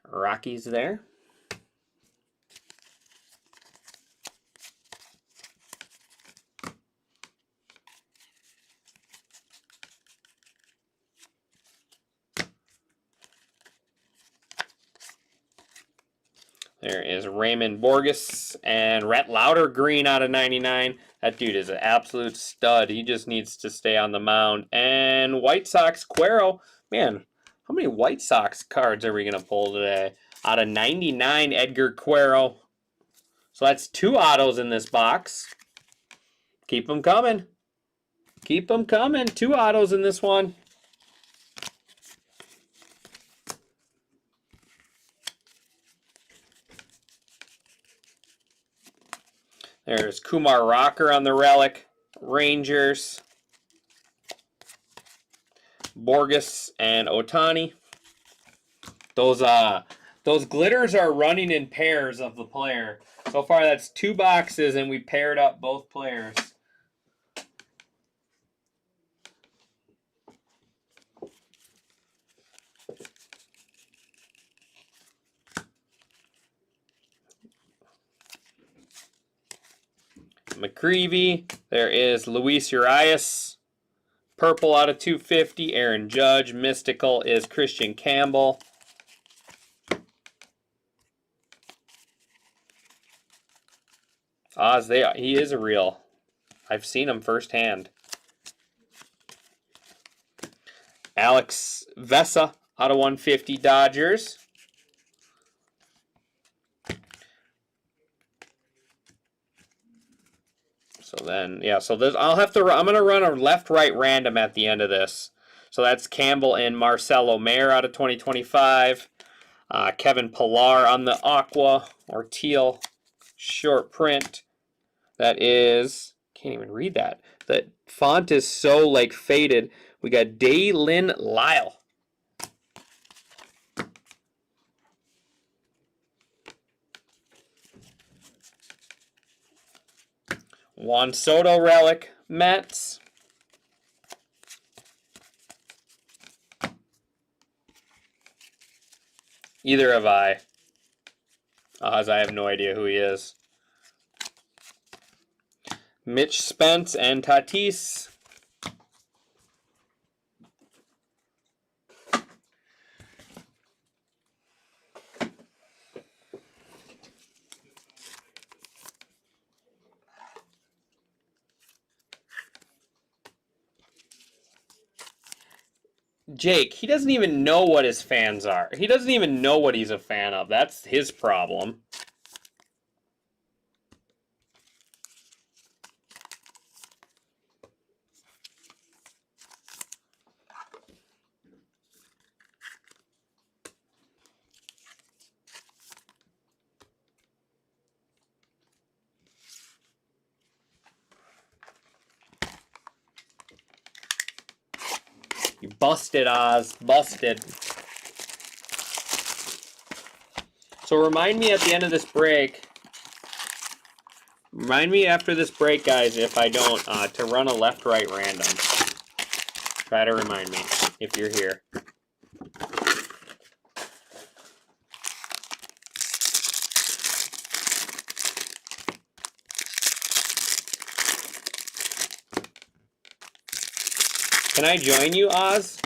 Rockies there. There is Raymond Borges and Rhett Lauder green out of 99. That dude is an absolute stud. He just needs to stay on the mound. And White Sox Cuero. Man, how many White Sox cards are we going to pull today? Out of 99, Edgar Cuero. So that's 2 autos in this box. Keep them coming. Keep them coming. 2 autos in this one. There's Kumar Rocker on the relic. Rangers. Borges and Ohtani. Those glitters are running in pairs of the player. So far that's 2 boxes and we paired up both players. McCreevy. There is Luis Urias. Purple out of 250. Aaron Judge. Mystical is Christian Campbell. He is a real. I've seen them firsthand. Alex Vessa out of 150 Dodgers. So then, yeah, so this, I'm going to run a left-right random at the end of this. So that's Campbell and Marcelo Mayer out of 2025. Kevin Pillar on the aqua or teal short print. That is, can't even read that. The font is so like faded. We got Daylin Lyle. Juan Soto relic, Mets. Either have I. As I have no idea who he is. Mitch Spence and Tatis. Jake, he doesn't even know what his fans are. He doesn't even know what he's a fan of. That's his problem. You busted, Oz. Busted. So remind me at the end of this break. Remind me after this break, guys, if I don't, to run a left-right random. Try to remind me if you're here. Can I join you, Oz?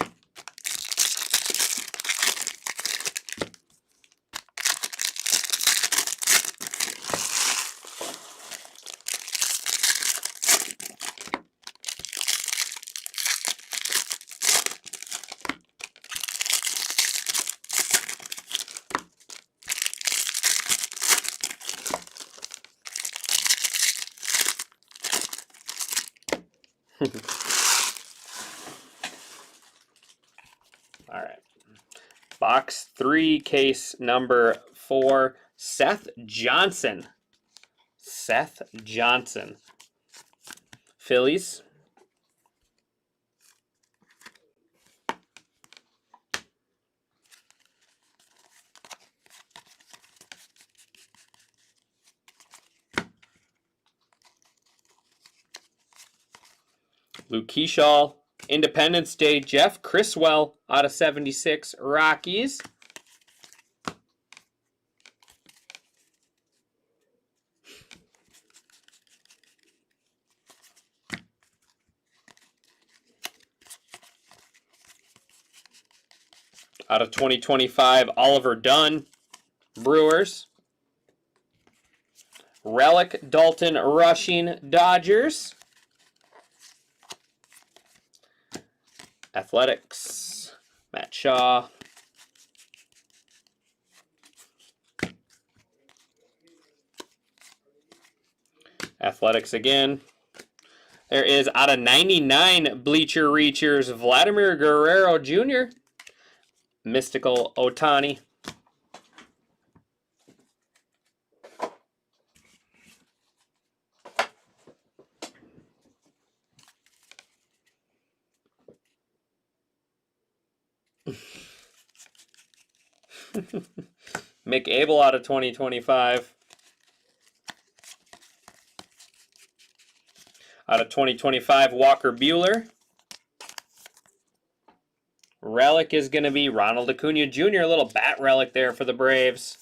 All right. Box 3, case number 4, Seth Johnson. Seth Johnson. Phillies. Luke Keyshaw. Independence Day, Jeff Criswell out of 76, Rockies. Out of 2025, Oliver Dunn, Brewers. Relic Dalton Rushing, Dodgers. Athletics, Matt Shaw. Athletics again. There is out of 99 Bleacher Reachers, Vladimir Guerrero Jr. Mystical Otani. Mick Abel out of 2025. Out of 2025, Walker Buehler. Relic is going to be Ronald Acuna Jr., a little bat relic there for the Braves.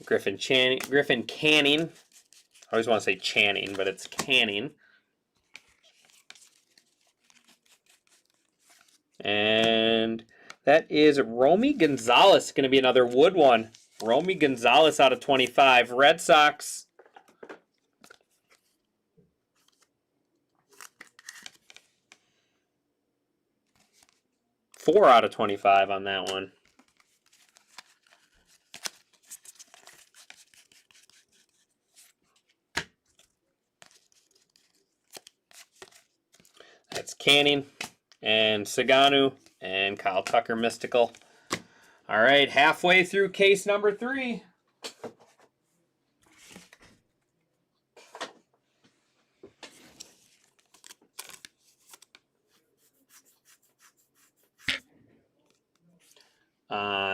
Griffin Canning I always want to say Channing, but it's Canning. And that is Romy Gonzalez. Going to be another wood one. Romy Gonzalez out of 25. Red Sox. Four out of 25 on that one. That's Canning and Saganu and Kyle Tucker Mystical. All right, halfway through case number 3.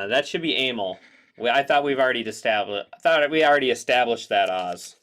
That should be Amel. I thought we've already established. I thought we already established that Oz.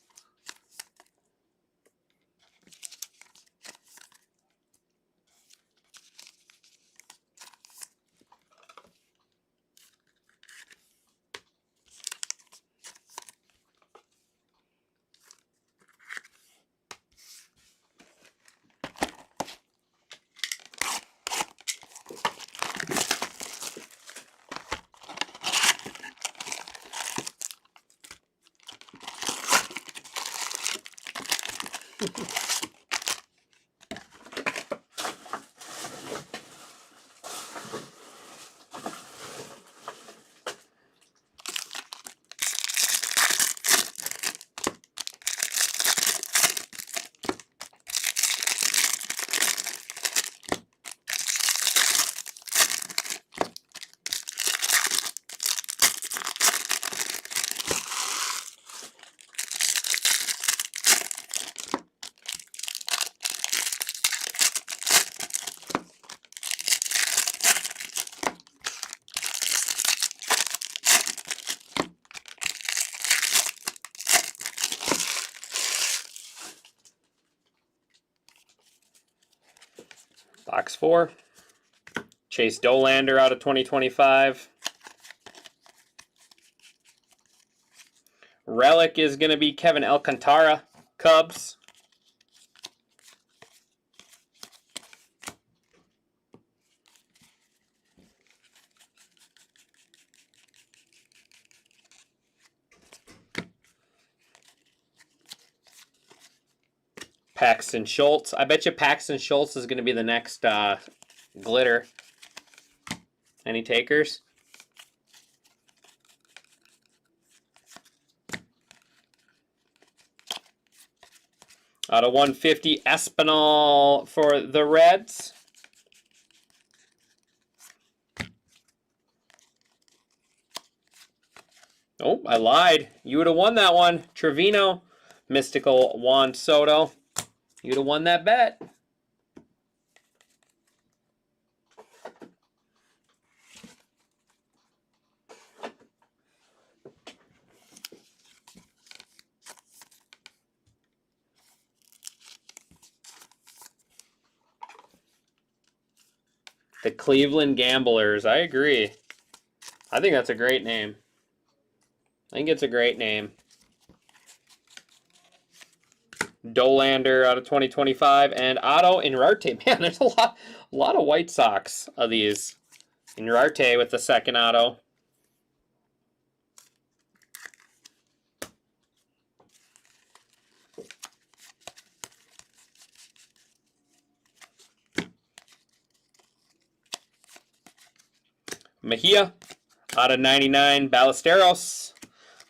Box 4. Chase Dolander out of 2025. Relic is going to be Kevin Alcantara, Cubs. Paxton Schultz. I bet you Paxton Schultz is going to be the next glitter. Any takers? Out of 150, Espinal for the Reds. Oh, I lied. You would have won that one. Trevino, Mystical Juan Soto. You'd have won that bet. The Cleveland Gamblers. I agree. I think that's a great name. I think it's a great name. Dolander out of 2025 and Otto Inrarte. Man, there's a lot of White Sox of these. Inrarte with the second auto. Mejia out of 99, Ballesteros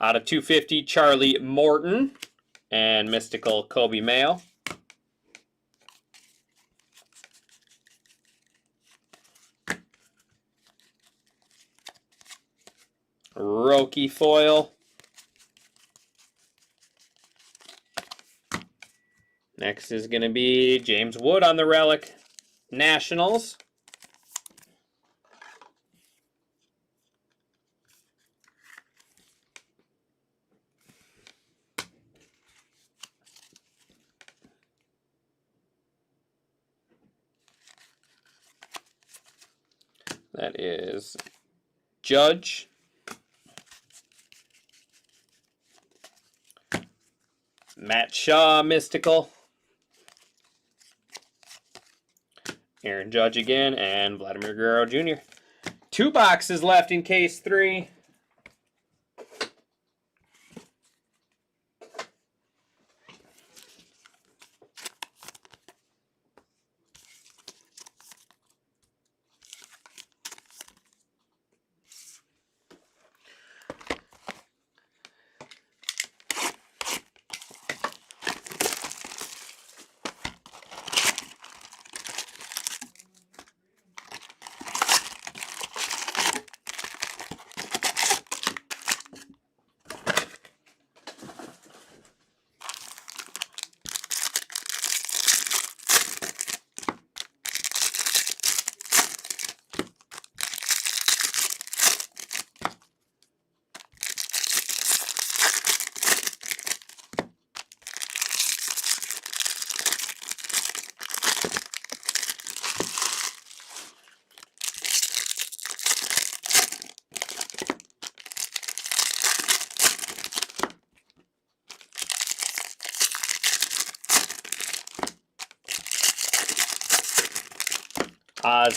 out of 250, Charlie Morton and Mystical Kobe Mayo. Roki foil. Next is going to be James Wood on the Relic Nationals. That is Judge. Matt Shaw, Mystical. Aaron Judge again, and Vladimir Guerrero Jr. 2 boxes left in case 3.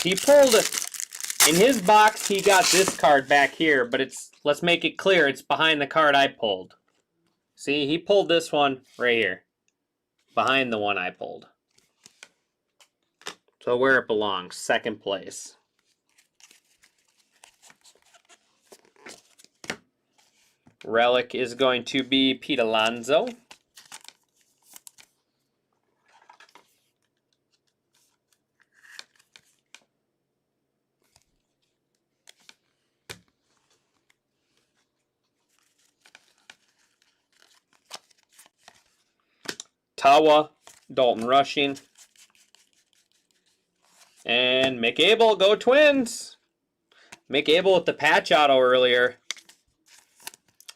He pulled, in his box, he got this card back here, but it's, let's make it clear, it's behind the card I pulled. See, he pulled this one right here, behind the one I pulled. So where it belongs, second place. Relic is going to be Pete Alonso. Tawa, Dalton Rushing. And Mick Abel, go Twins! Mick Abel with the patch auto earlier.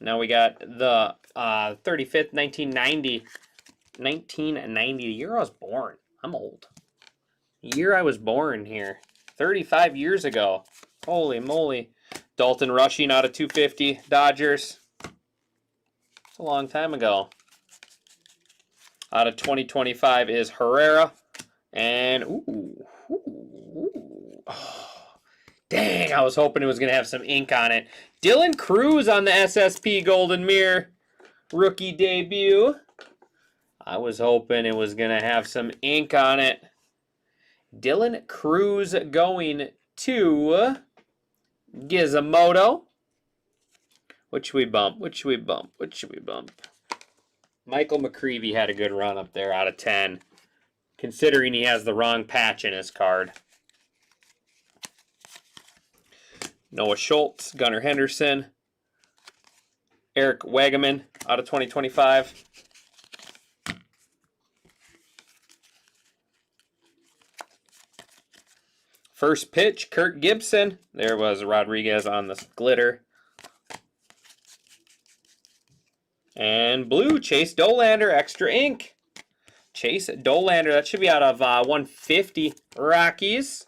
Now we got the 35th, 1990. 1990, the year I was born. I'm old. The year I was born here. 35 years ago. Holy moly. Dalton Rushing out of 250, Dodgers. It's a long time ago. Out of 2025 is Herrera. And, ooh. Oh, dang, I was hoping it was going to have some ink on it. Dylan Cruz on the SSP Golden Mirror. Rookie debut. I was hoping it was going to have some ink on it. Dylan Cruz going to Gizmodo. What should we bump? What should we bump? What should we bump? Michael McCreevy had a good run up there out of 10, considering he has the wrong patch in his card. Noah Schultz, Gunnar Henderson, Eric Wagaman out of 2025. First pitch, Kirk Gibson. There was Rodriguez on the glitter. And blue, Chase Dollander, extra ink. Chase Dollander, that should be out of 150 Rockies.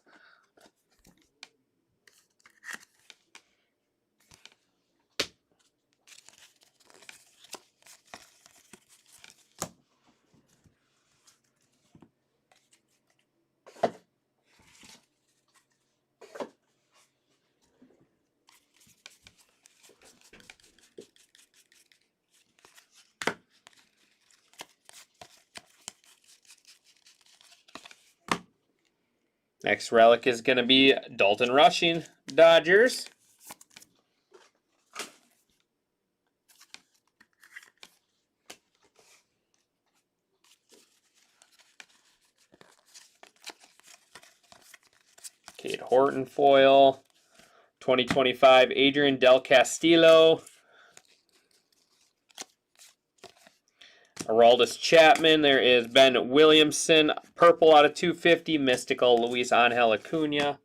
Next relic is going to be Dalton Rushing, Dodgers. Cade Horton foil. 2025 Adrian Del Castillo. Aroldis Chapman. There is Ben Williamson. Purple out of 250. Mystical Luis Angel Acuna.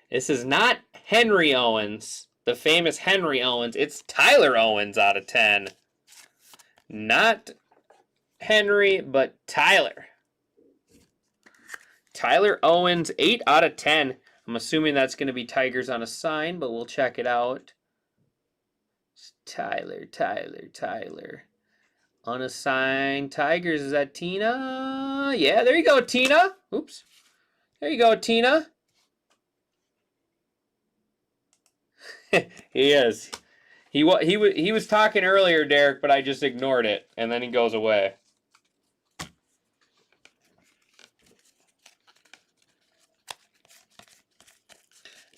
This is not Henry Owens, the famous Henry Owens. It's Tyler Owens out of 10. Not Henry, but Tyler. Tyler Owens, 8 out of 10. I'm assuming that's going to be Tigers on a sign, but we'll check it out. Tyler. Unassigned Tigers. Is that Tina? Yeah, there you go, Tina. Oops. There you go, Tina. He is. He was talking earlier, Derek, but I just ignored it, and then he goes away.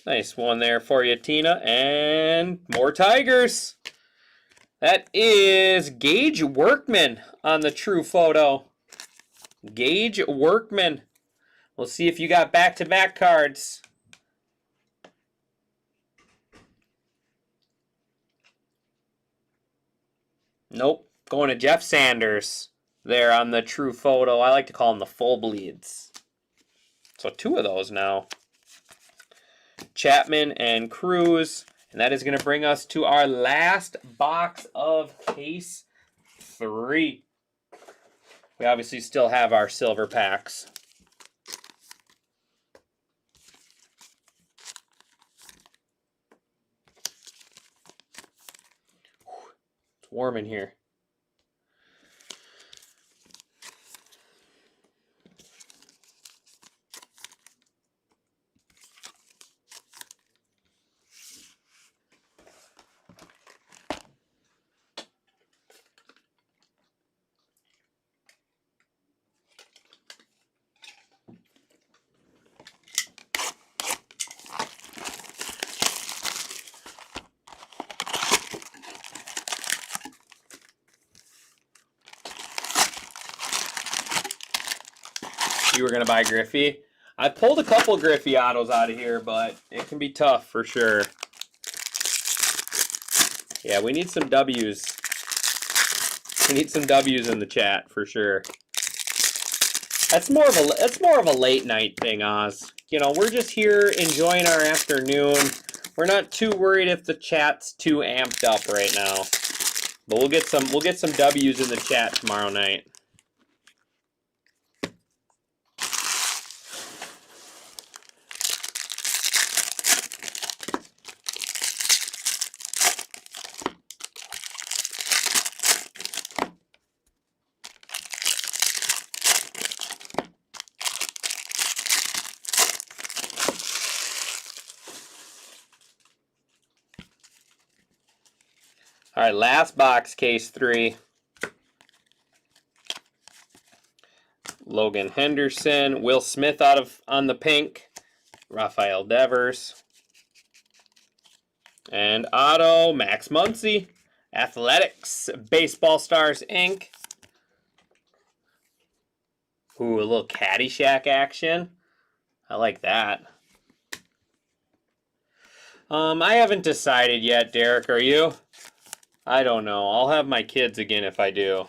Nice one there for you, Tina, and more Tigers. That is Gage Workman on the True Photo. Gage Workman. We'll see if you got back-to-back cards. Nope. Going to Jeff Sanders there on the True Photo. I like to call them the full bleeds. So 2 of those now. Chapman and Cruz. And that is going to bring us to our last box of case 3. We obviously still have our silver packs. It's warm in here. You were going to buy Griffey. I pulled a couple Griffey autos out of here, but it can be tough for sure. Yeah, we need some W's. We need some W's in the chat for sure. That's more of a late night thing, Oz. You know, we're just here enjoying our afternoon. We're not too worried if the chat's too amped up right now. But we'll get some W's in the chat tomorrow night. All right, last box, case 3. Logan Henderson, Will Smith on the pink, Rafael Devers, and auto Max Muncy, Athletics, Baseball Stars Inc. Ooh, a little Caddyshack action. I like that. I haven't decided yet, Derek. Are you? I don't know. I'll have my kids again if I do.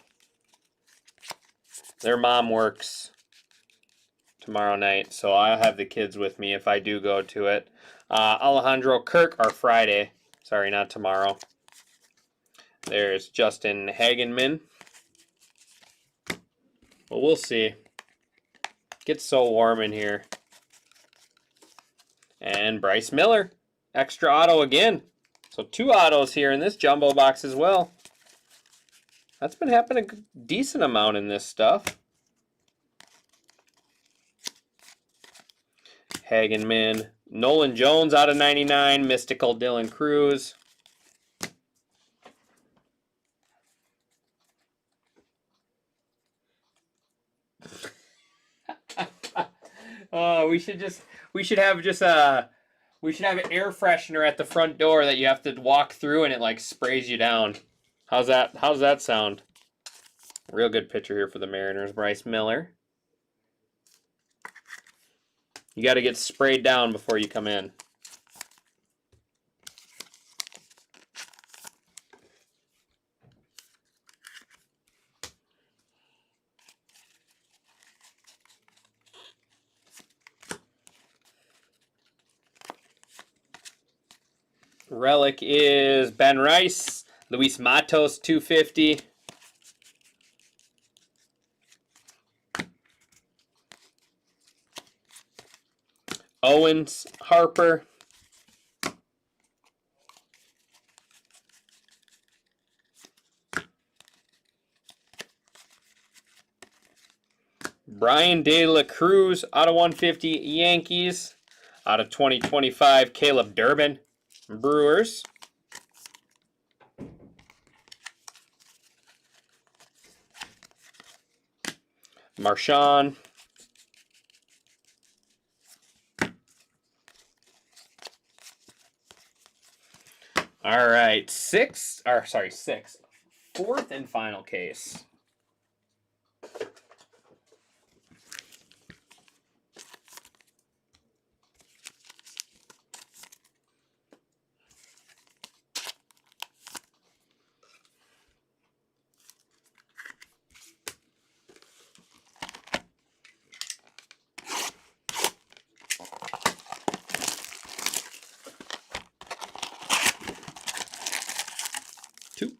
Their mom works tomorrow night, so I'll have the kids with me if I do go to it. Alejandro Kirk, or Friday. Sorry, not tomorrow. There's Justin Hagenman. Well, we'll see. Gets so warm in here. And Bryce Miller. Extra auto again. So 2 autos here in this jumbo box as well. That's been happening a decent amount in this stuff. Hagenman. Nolan Jones out of 99. Mystical Dylan Cruz. Oh, we should have an air freshener at the front door that you have to walk through and it like sprays you down. How's that sound? Real good pitcher here for the Mariners, Bryce Miller. You got to get sprayed down before you come in. Relic is Ben Rice, Luis Matos 250. Owens Harper. Brian De La Cruz out of 150 Yankees. Out of 2025 Caleb Durbin Brewers. Marshawn. All right, six. Fourth and final case. Two.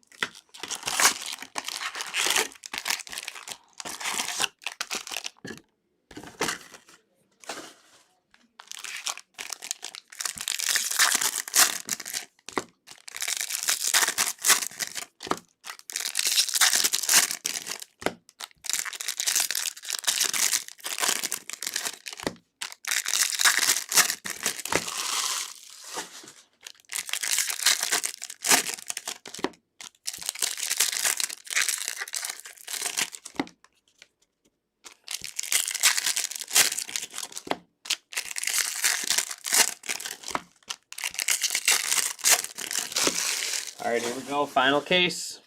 All right, here we go. Final case.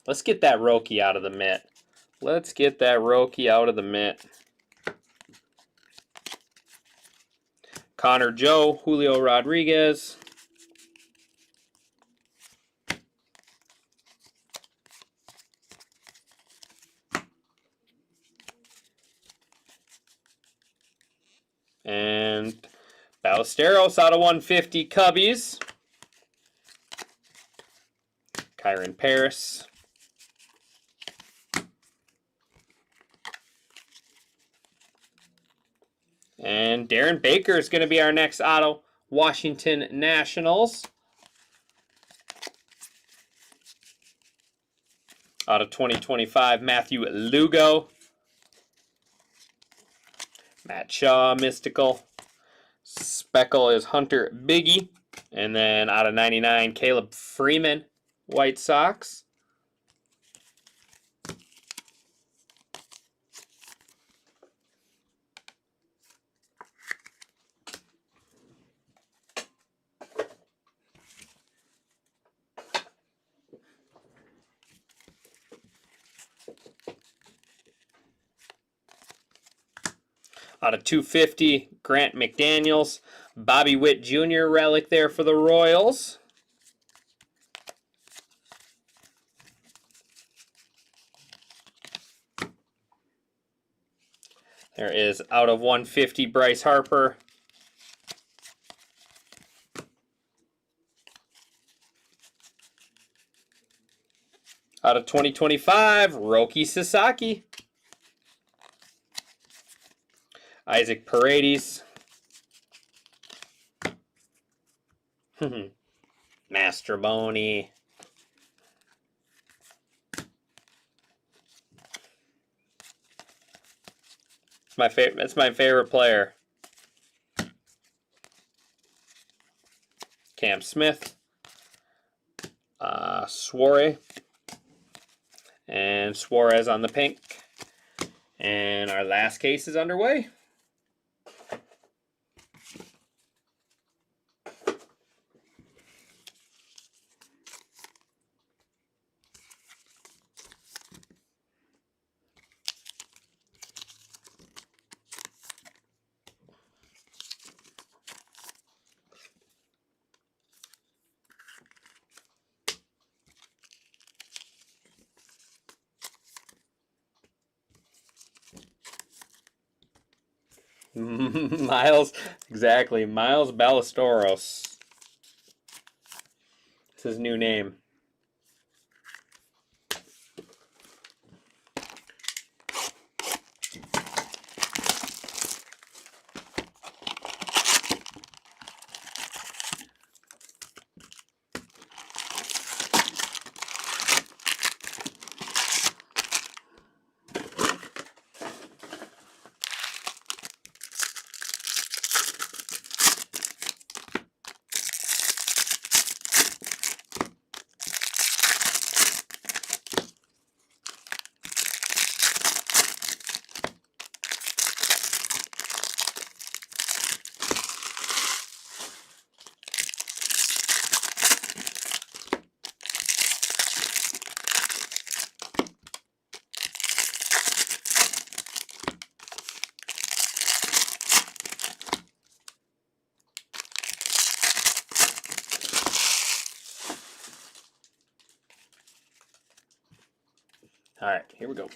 Let's get that Roki out of the mitt. Let's get that Roki out of the mitt. Connor Joe, Julio Rodriguez. And Ballesteros out of 150 Cubbies. Kyron Paris. And Darren Baker is going to be our next auto. Washington Nationals. Out of 2025, Matthew Lugo. Matt Shaw, Mystical. Speckle is Hunter Biggie. And then out of 99, Caleb Freeman, White Sox. Out of 250, Grant McDaniels. Bobby Witt Jr. relic there for the Royals. There is out of 150, Bryce Harper. Out of 2025, Roki Sasaki. Isaac Paredes. Mastroboni. It's my favorite player. Cam Smith. Suarez. And Suarez on the pink. And our last case is underway. Miles, exactly. Miles Ballesteros. It's his new name. All right, here we go.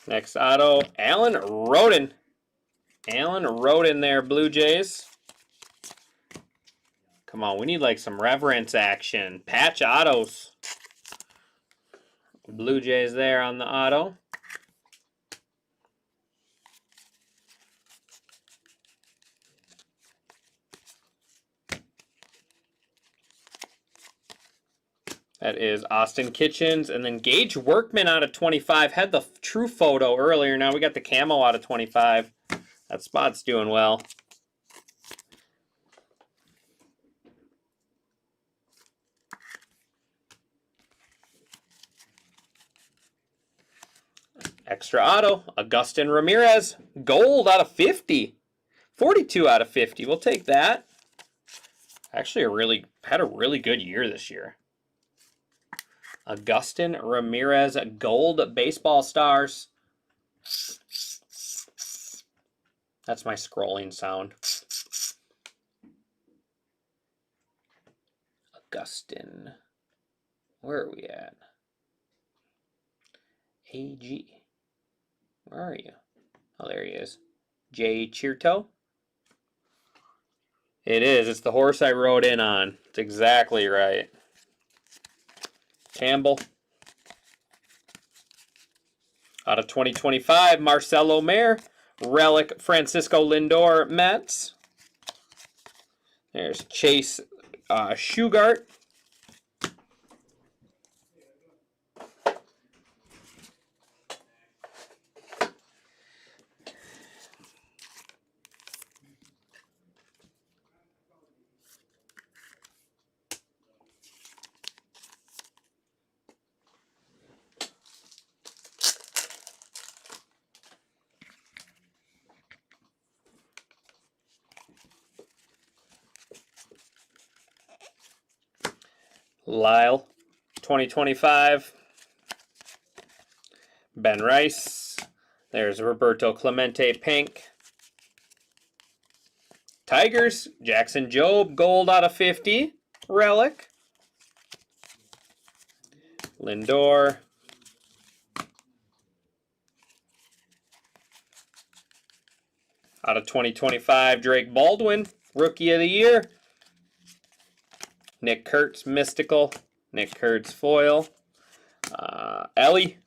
Next auto, Alan Roden. Alan Roden there, Blue Jays. Come on, we need like some reverence action. Patch autos. Blue Jays there on the auto. That is Austin Kitchens. And then Gage Workman out of 25. Had the true photo earlier. Now we got the camo out of 25. That spot's doing well. Extra auto, Augustin Ramirez. Gold out of 50. 42 out of 50. We'll take that. Actually, had a really good year this year. Augustin Ramirez, gold baseball stars. That's my scrolling sound. Augustin. Where are we at? AG. Where are you? Oh, there he is. Jay Chirto. It is. It's the horse I rode in on. It's exactly right. Campbell. Out of 2025, Marcelo Mayer. Relic, Francisco Lindor, Mets. There's Chase Shugart. Lyle, 2025. Ben Rice. There's Roberto Clemente Pink. Tigers, Jackson Jobe, gold out of 50. Relic. Lindor. Out of 2025, Drake Baldwin, Rookie of the Year. Nick Kurtz, Mystical. Nick Kurtz, Foil. Ellie,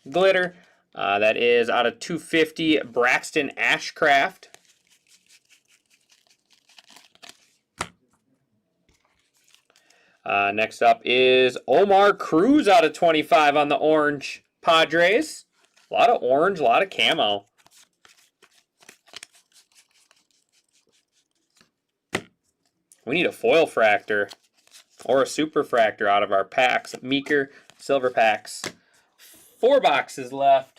Glitter. That is out of 250, Braxton Ashcraft. Next up is Omar Cruz out of 25 on the orange Padres. A lot of orange, a lot of camo. We need a foil fractor or a super fractor out of our packs. Meeker, silver packs. 4 boxes left.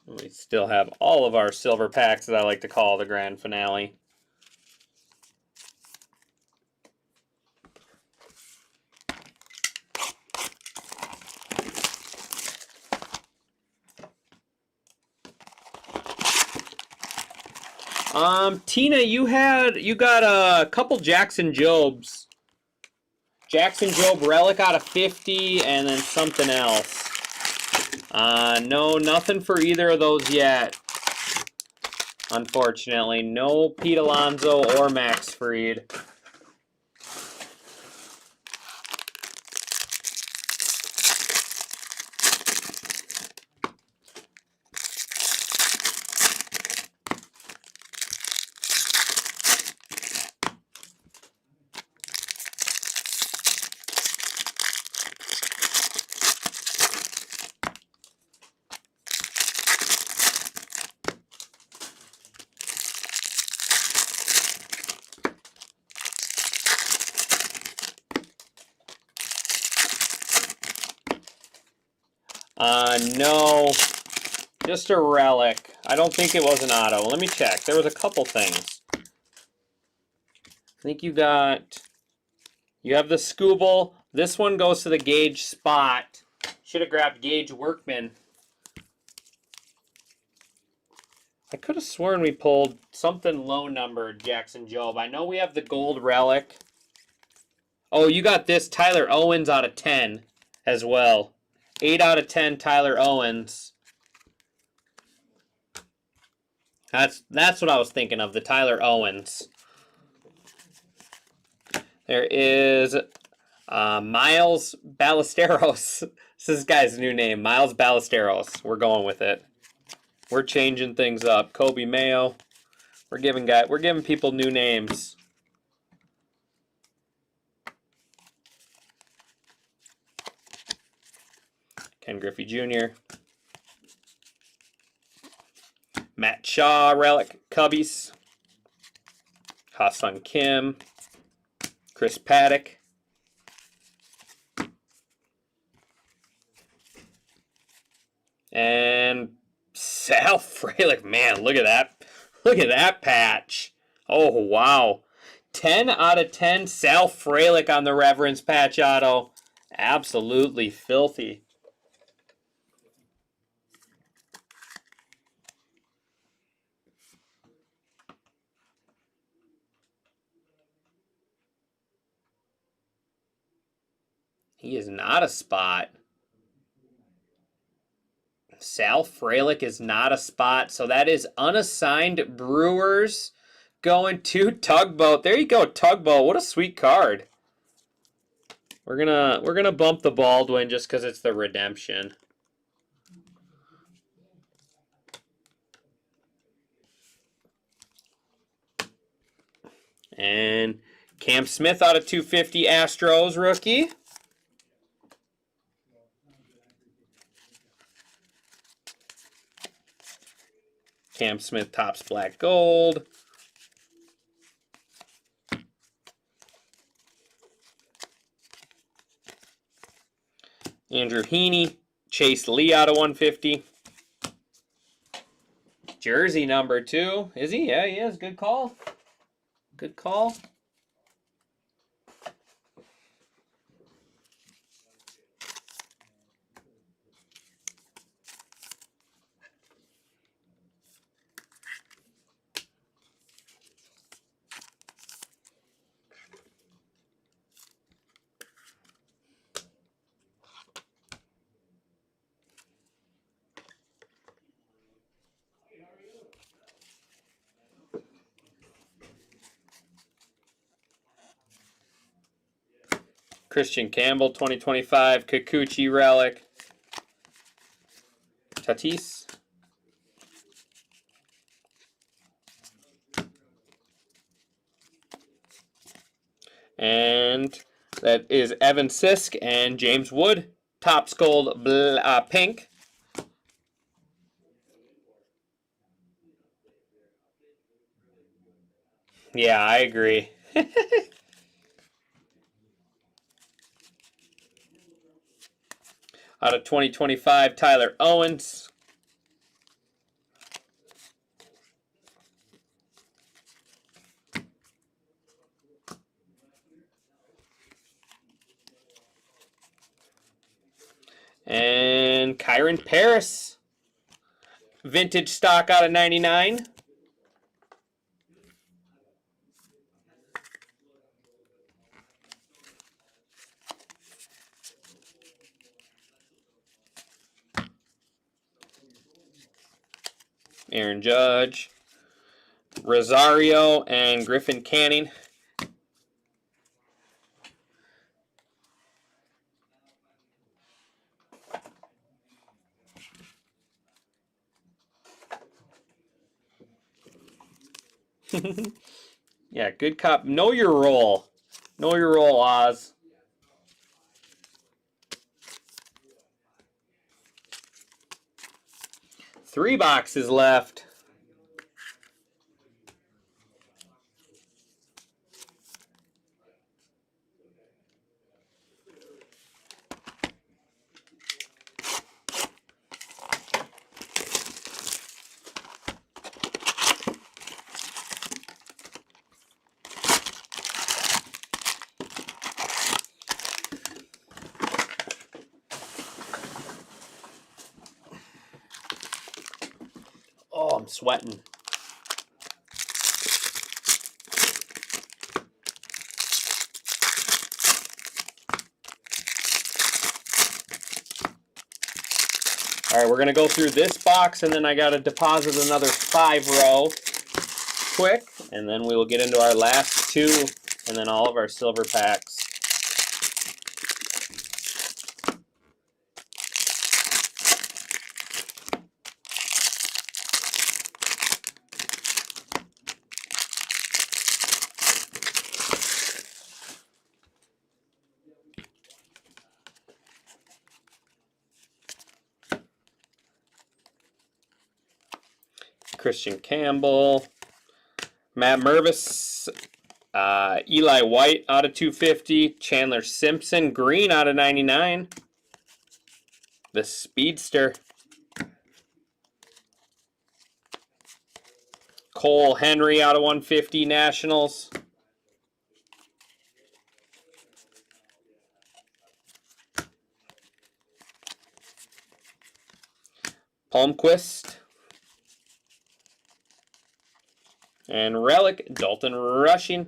We still have all of our silver packs that I like to call the grand finale. Tina, you got a couple Jackson Jobes. Jackson Jobe relic out of 50 and then something else. No, nothing for either of those yet. Unfortunately, no Pete Alonso or Max Fried. No. Just a relic. I don't think it was an auto. Let me check. There was a couple things. I think you have the Scooble. This one goes to the Gage spot. Should have grabbed Gage Workman. I could have sworn we pulled something low numbered, Jackson Job. I know we have the gold relic. Oh, you got this Tyler Owens out of 10 as well. 8 out of 10 Tyler Owens. That's what I was thinking of, the Tyler Owens. There is Miles Ballesteros. This is this guy's new name, Miles Ballesteros. We're going with it. We're changing things up. Kobe Mayo. We're giving people new names. Ken Griffey Jr. Matt Shaw, relic, Cubbies. Ha-Sung Kim. Chris Paddock. And Sal Frelick. Man, look at that. Look at that patch. Oh, wow. 10 out of 10 Sal Frelick on the Reverence patch auto. Absolutely filthy. He is not a spot. Sal Frelick is not a spot. So that is unassigned Brewers going to Tugboat. There you go, Tugboat. What a sweet card. We're gonna bump the Baldwin just because it's the redemption. And Cam Smith out of 250 Astros rookie. Cam Smith Topps Black Gold. Andrew Heaney, Chase Lee out of 150. Jersey number 2. Is he? Yeah, he is. Good call. Good call. Christian Campbell, 2025. Kikuchi relic. Tatis. And that is Evan Sisk and James Wood. Topps Gold pink. Yeah, I agree. Out of 2025, Tyler Owens. And Kyron Paris. Vintage stock out of 99. Aaron Judge, Rosario, and Griffin Canning. Yeah, good cop. Know your role. Know your role, Oz. Three boxes left. Oh, I'm sweating. All right, we're going to go through this box, and then I got to deposit another 5-row quick, and then we will get into our last 2, and then all of our silver packs. Christian Campbell, Matt Mervis, Eli White out of 250, Chandler Simpson, green out of 99, the Speedster, Cole Henry out of 150, Nationals, Palmquist, and Relic, Dalton Rushing.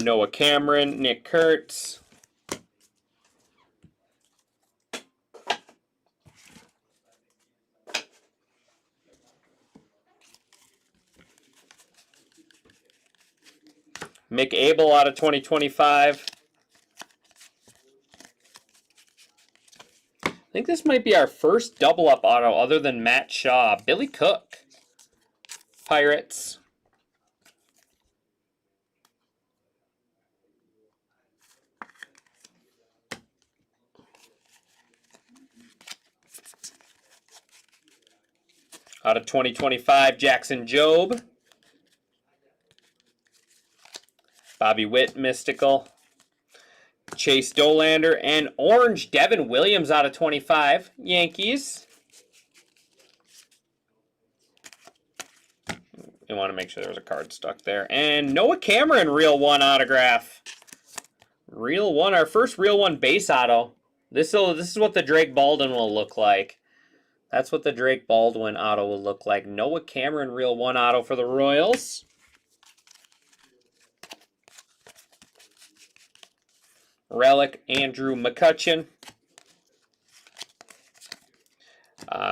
Noah Cameron, Nick Kurtz, Mick Abel out of 2025. I think this might be our first double-up auto other than Matt Shaw. Billy Cook, Pirates. Out of 2025, Jackson Jobe. Bobby Witt, Mystical. Chase Dolander, and orange Devin Williams out of 25, Yankees. You want to make sure there was a card stuck there. And Noah Cameron, Real 1 autograph. Real 1, our first Real 1 base auto. This is what the Drake Baldwin will look like. That's what the Drake Baldwin auto will look like. Noah Cameron, Real 1 auto for the Royals. Relic, Andrew McCutchen.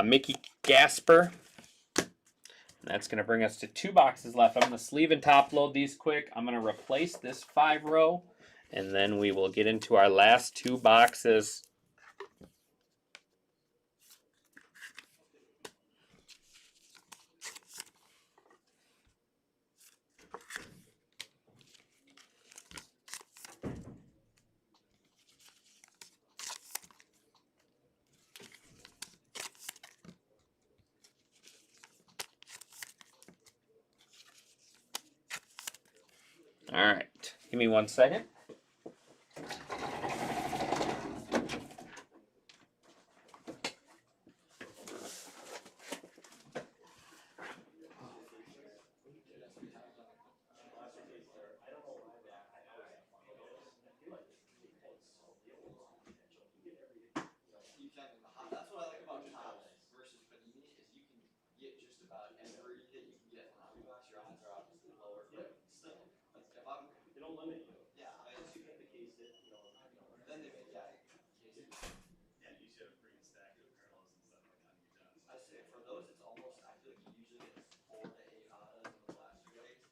Mickey Gasper. That's going to bring us to 2 boxes left. I'm going to sleeve and top load these quick. I'm going to replace this 5-row, and then we will get into our last 2 boxes. All right, give me 1 second. That's what I like about Topps versus Panini is you can get just about every hit you can get in Hobby Box. Your odds are obviously lower, but still, if I'm, they don't limit you. Yeah, I mean, you get the case hit, then they make yeah, you should have freaking stack of Carlos and stuff like on your job. I say for those, it's almost. I feel like you usually get 4 to 8 autos in the last 2 days.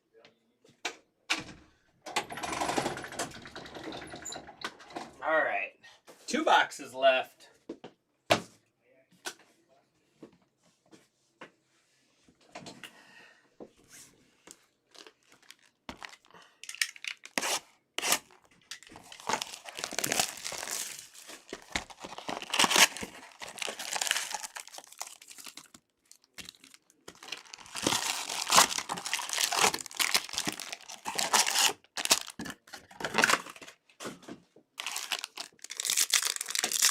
All right, 2 boxes left.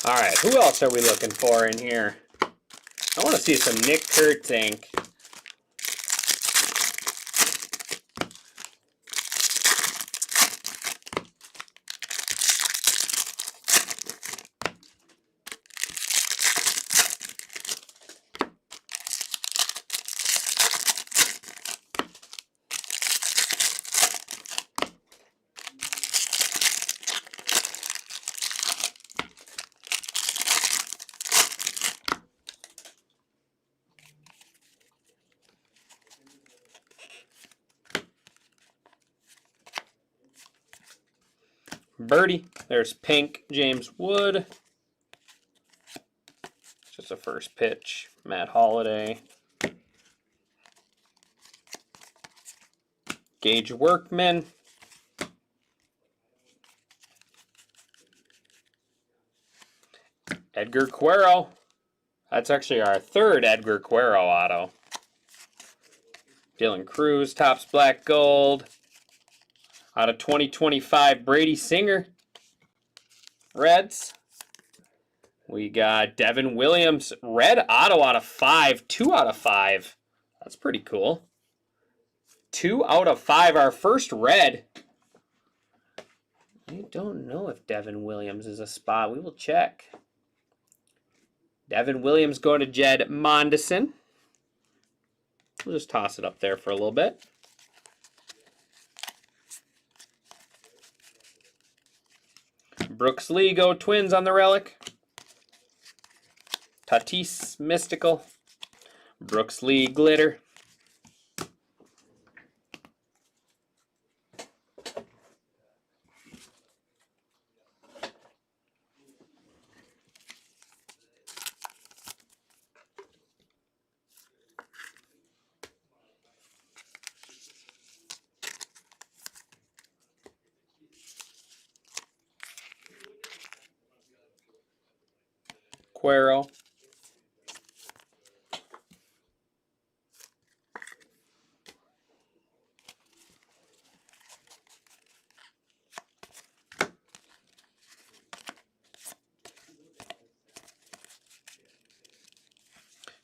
All right, who else are we looking for in here? I want to see some Nick Kurtzink. Birdie. There's pink James Wood. Just a first pitch. Matt Holliday. Gage Workman. Edgar Quero. That's actually our third Edgar Quero auto. Dylan Cruz, Topps Black Gold. Out of 2025, Brady Singer. Reds. We got Devin Williams. Red auto out of 5. 2 out of 5. That's pretty cool. 2 out of 5. Our first red. I don't know if Devin Williams is a spot. We will check. Devin Williams going to Jed Mondison. We'll just toss it up there for a little bit. Brooks Lee go Twins on the relic. Tatis Mystical. Brooks Lee Glitter. Quero.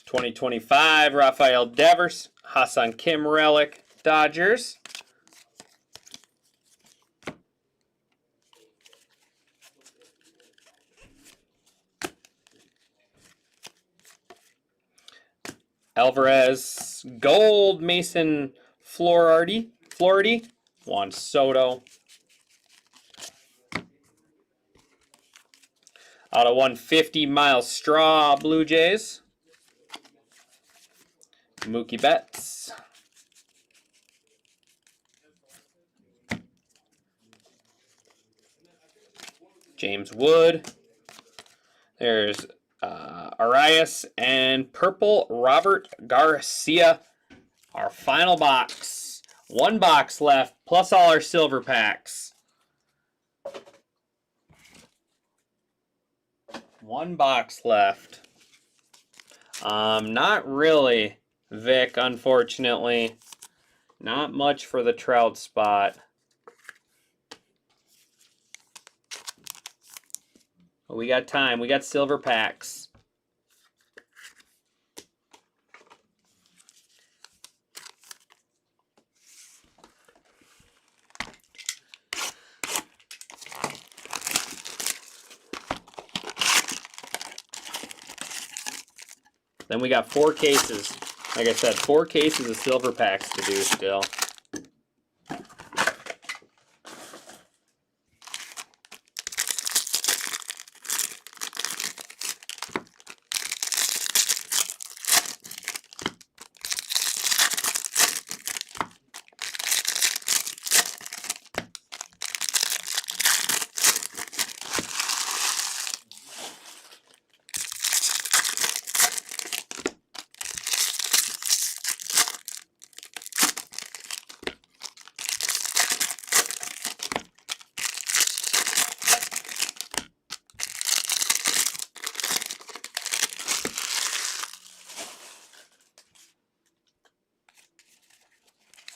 (2025) Rafael Devers, Hassan Kim relic, Dodgers. Alvarez, gold, Mason Floridy, Juan Soto. Out of 150, Miles Straw, Blue Jays. Mookie Betts. James Wood. There's Arias and purple Robert Garcia. Our final box. 1 box left, plus all our silver packs. 1 box left. Not really, Vic, unfortunately. Not much for the Trout spot. But we got time. We got silver packs. Then we got 4 cases. Like I said, 4 cases of silver packs to do still.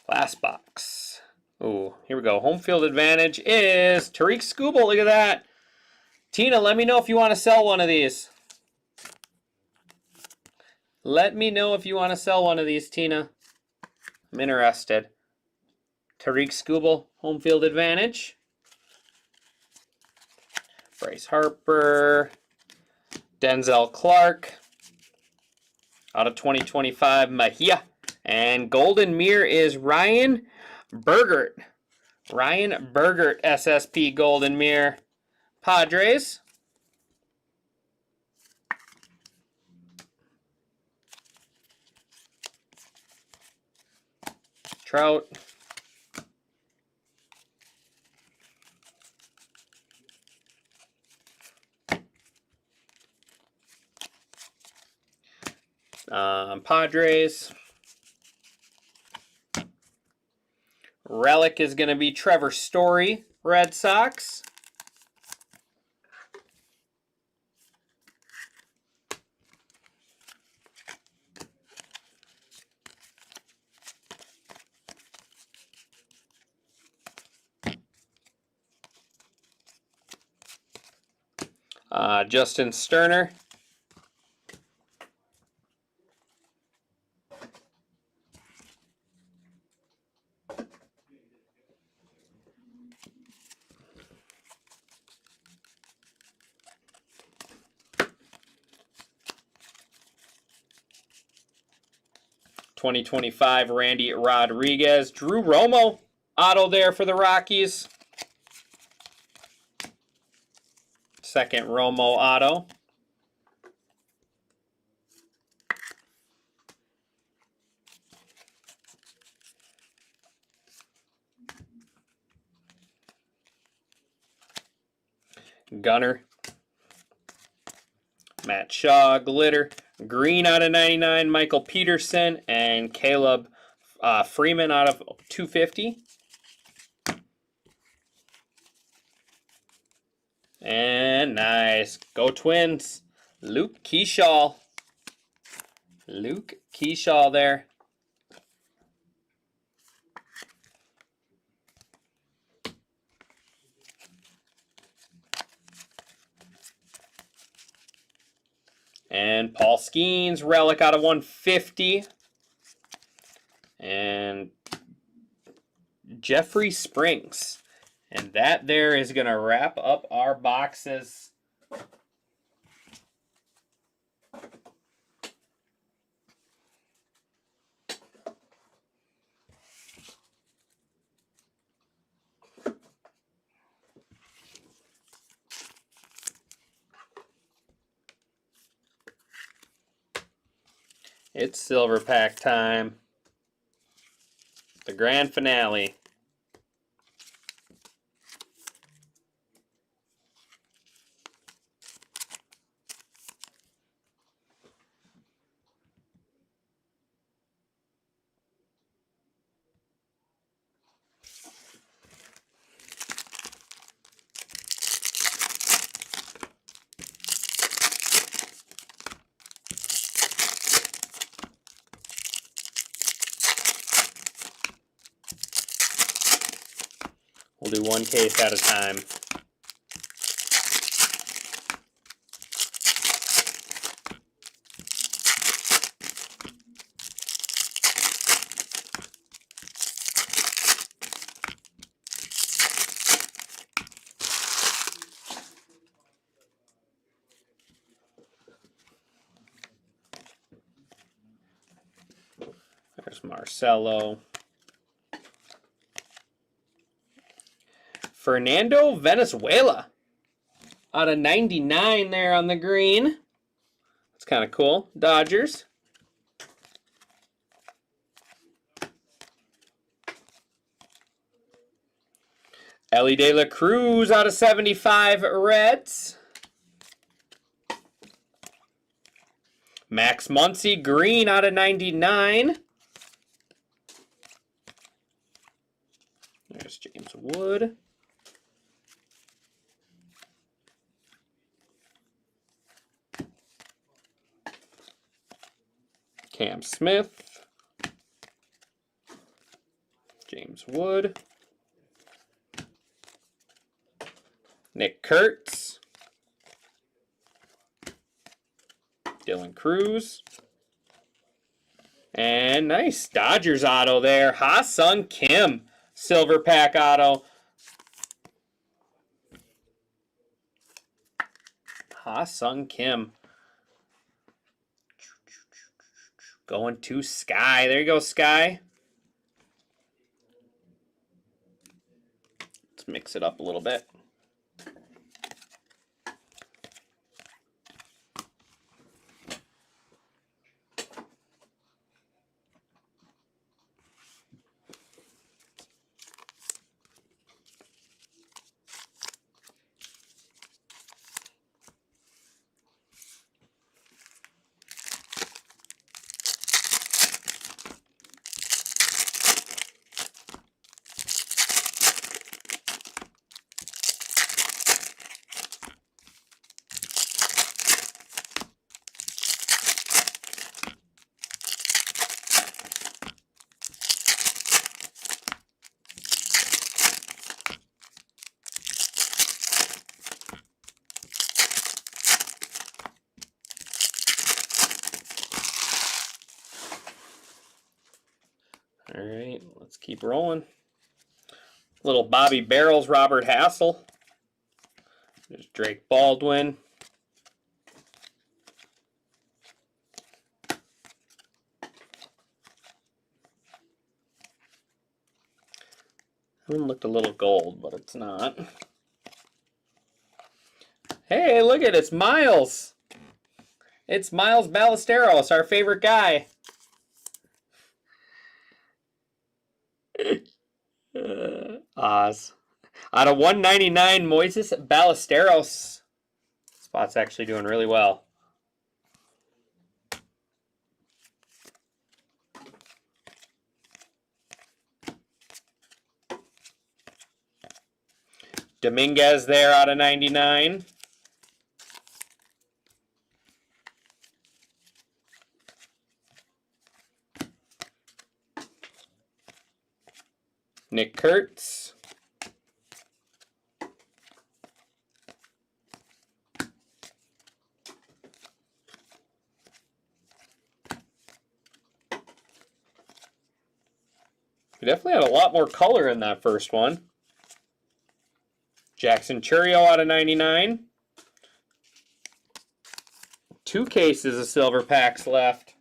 Last box. Oh, here we go. Home field advantage is Tariq Skubal. Look at that. Tina, let me know if you want to sell one of these. Let me know if you want to sell one of these, Tina. I'm interested. Tariq Skubal, home field advantage. Bryce Harper. Denzel Clark. Out of 2025, Mahia. And Golden Mirror is Ryan Bergert. Ryan Bergert, SSP Golden Mirror. Padres. Trout. Padres. Relic is going to be Trevor Story, Red Sox. Justin Sterner. '25 Randy Rodriguez. Drew Romo, auto there for the Rockies. Second Romo auto. Gunner. Matt Shaw, glitter. Green out of 99, Michael Peterson. And Caleb Freeman out of 250. And nice. Go Twins. Luke Keyshaw. Luke Keyshaw there. And Paul Skeens, relic out of 150. And Jeffrey Springs. And that there is going to wrap up our boxes. It's silver pack time. The grand finale. We'll do one case at a time. There's Marcelo. Fernando Venezuela. Out of 99 there on the green. That's kind of cool. Dodgers. Elly De La Cruz out of 75 Reds. Max Muncy green out of 99. There's James Wood. Cam Smith. James Wood. Nick Kurtz. Dylan Cruz. And nice Dodgers auto there. Ha-Sung Kim, silver pack auto. Ha-Sung Kim. Going to Sky. There you go, Sky. Let's mix it up a little bit. All right, let's keep rolling. Little Bobby Barrels, Robert Hassel. There's Drake Baldwin. That one looked a little gold, but it's not. Hey, look at it, it's Miles. It's Miles Ballesteros, our favorite guy. Oz. Out of 199, Moises Ballesteros. Spot's actually doing really well. Dominguez there out of 99. Nick Kurtz. We definitely had a lot more color in that first one. Jackson Chourio out of 99. 2 cases of silver packs left.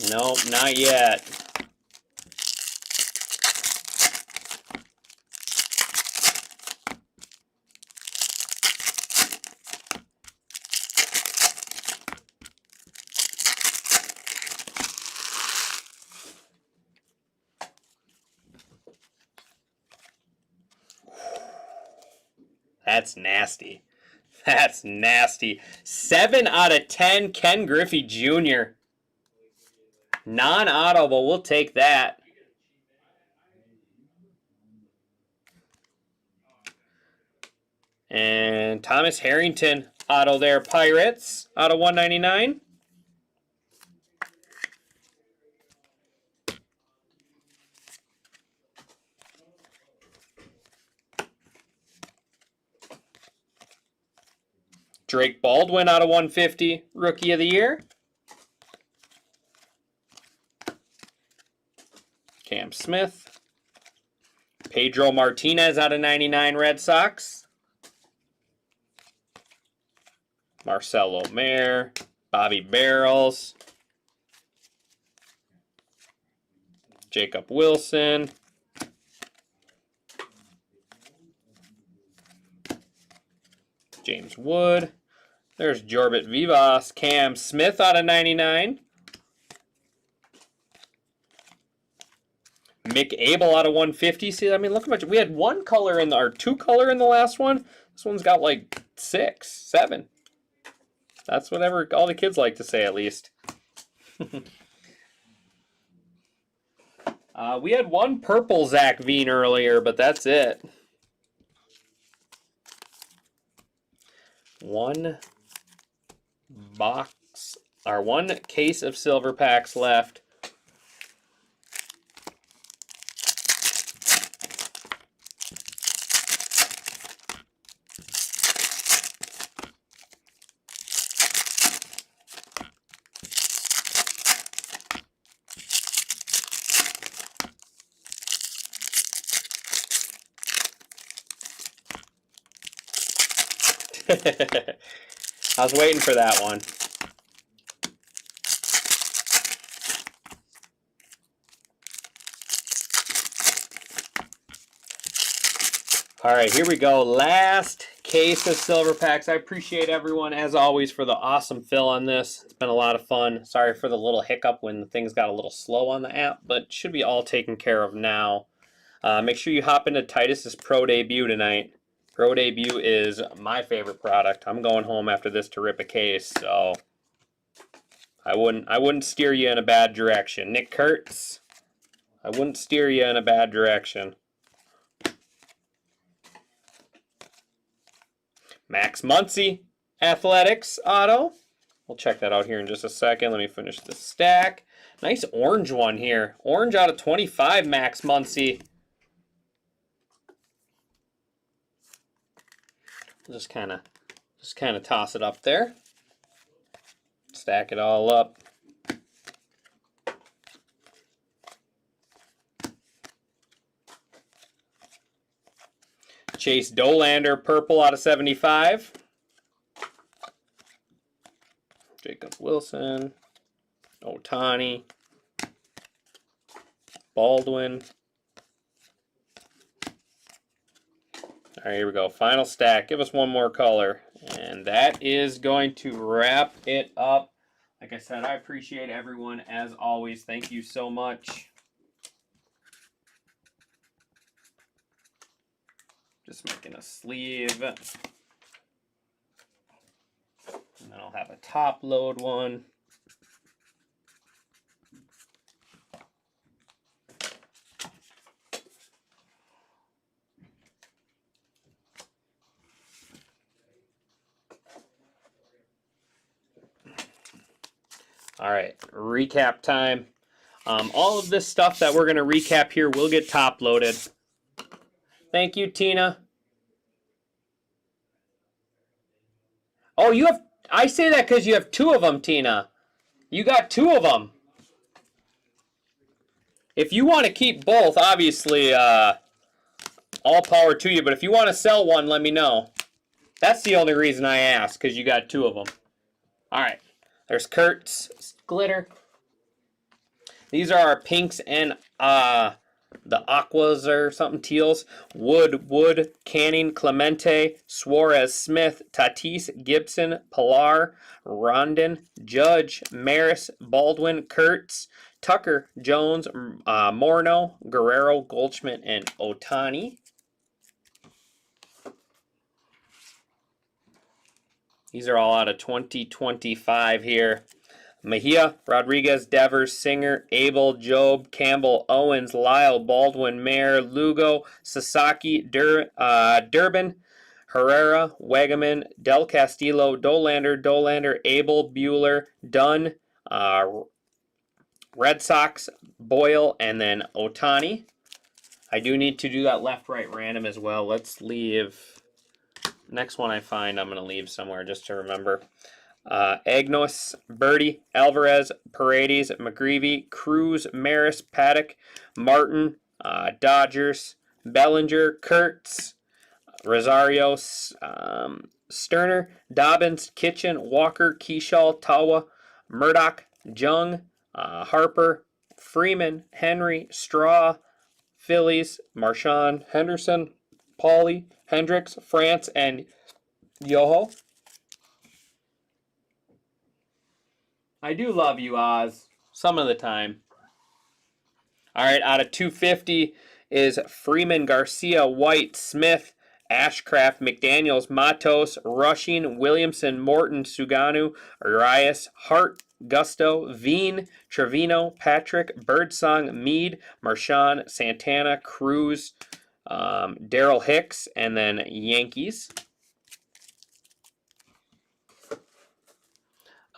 Nope, not yet. That's nasty. That's nasty. 7 out of 10, Ken Griffey Jr. Non-auto, but we'll take that. And Thomas Harrington, auto there, Pirates, out of 199. Drake Baldwin out of 150, Rookie of the Year. Cam Smith. Pedro Martinez out of 99, Red Sox. Marcelo Mayer. Bobby Barrels. Jacob Wilson. James Wood. There's Jorbit Vivas. Cam Smith out of 99. Mick Abel out of 150. See, I mean, look how much. We had 1 color in the, or 2 color in the last one. This one's got like 6, 7. That's whatever all the kids like to say, at least. We had 1 purple Zach Veen earlier, but that's it. One box, or one case of silver packs left. I was waiting for that one. All right, here we go. Last case of silver packs. I appreciate everyone, as always, for the awesome fill on this. It's been a lot of fun. Sorry for the little hiccup when things got a little slow on the app, but should be all taken care of now. Make sure you hop into Titus's Pro Debut tonight. Pro Debut is my favorite product. I'm going home after this to rip a case, so I wouldn't steer you in a bad direction. Nick Kurtz, I wouldn't steer you in a bad direction. Max Muncy, Athletics auto. We'll check that out here in just a second. Let me finish the stack. Nice orange one here. Orange out of 25, Max Muncy. Just kind of toss it up there. Stack it all up. Chase Dolander, purple out of 75. Jacob Wilson. Ohtani. Baldwin. All right, here we go. Final stack. Give us one more color. And that is going to wrap it up. Like I said, I appreciate everyone as always. Thank you so much. Just making a sleeve. And then I'll have a top load one. All right, recap time. All of this stuff that we're going to recap here will get top loaded. Thank you, Tina. Oh, you have, I say that because you have two of them, Tina. You got two of them. If you want to keep both, obviously, all power to you. But if you want to sell one, let me know. That's the only reason I asked, because you got two of them. All right. There's Kurtz glitter. These are our pinks and the aquas or something, teals. Wood, Canning, Clemente, Suarez, Smith, Tatis, Gibson, Pilar, Rondon, Judge, Maris, Baldwin, Kurtz, Tucker, Jones, Morneau, Guerrero, Goldschmidt, and Ohtani. These are all out of 2025 here. Mejia, Rodriguez, Devers, Singer, Abel, Job, Campbell, Owens, Lyle, Baldwin, Mayer, Lugo, Sasaki, Durbin, Herrera, Wegman, Del Castillo, Dolander, Abel, Bueller, Dunn, Red Sox, Boyle, and then Ohtani. I do need to do that left-right random as well. Let's leave. Next one I find, I'm going to leave somewhere just to remember. Agnos, Birdie, Alvarez, Paredes, McGreevy, Cruz, Maris, Paddock, Martin, Dodgers, Bellinger, Kurtz, Rosario, Sterner, Dobbins, Kitchen, Walker, Keyshaw, Tawa, Murdoch, Jung, Harper, Freeman, Henry, Straw, Phillies, Marchand, Henderson, Pauly, Hendricks, France, and Yoho. I do love you, Oz. Some of the time. All right, out of 250 is Freeman, Garcia, White, Smith, Ashcraft, McDaniels, Matos, Rushing, Williamson, Morton, Suganu, Arias, Hart, Gusto, Veen, Trevino, Patrick, Birdsong, Meade, Marchand, Santana, Cruz, Daryl Hicks, and then Yankees.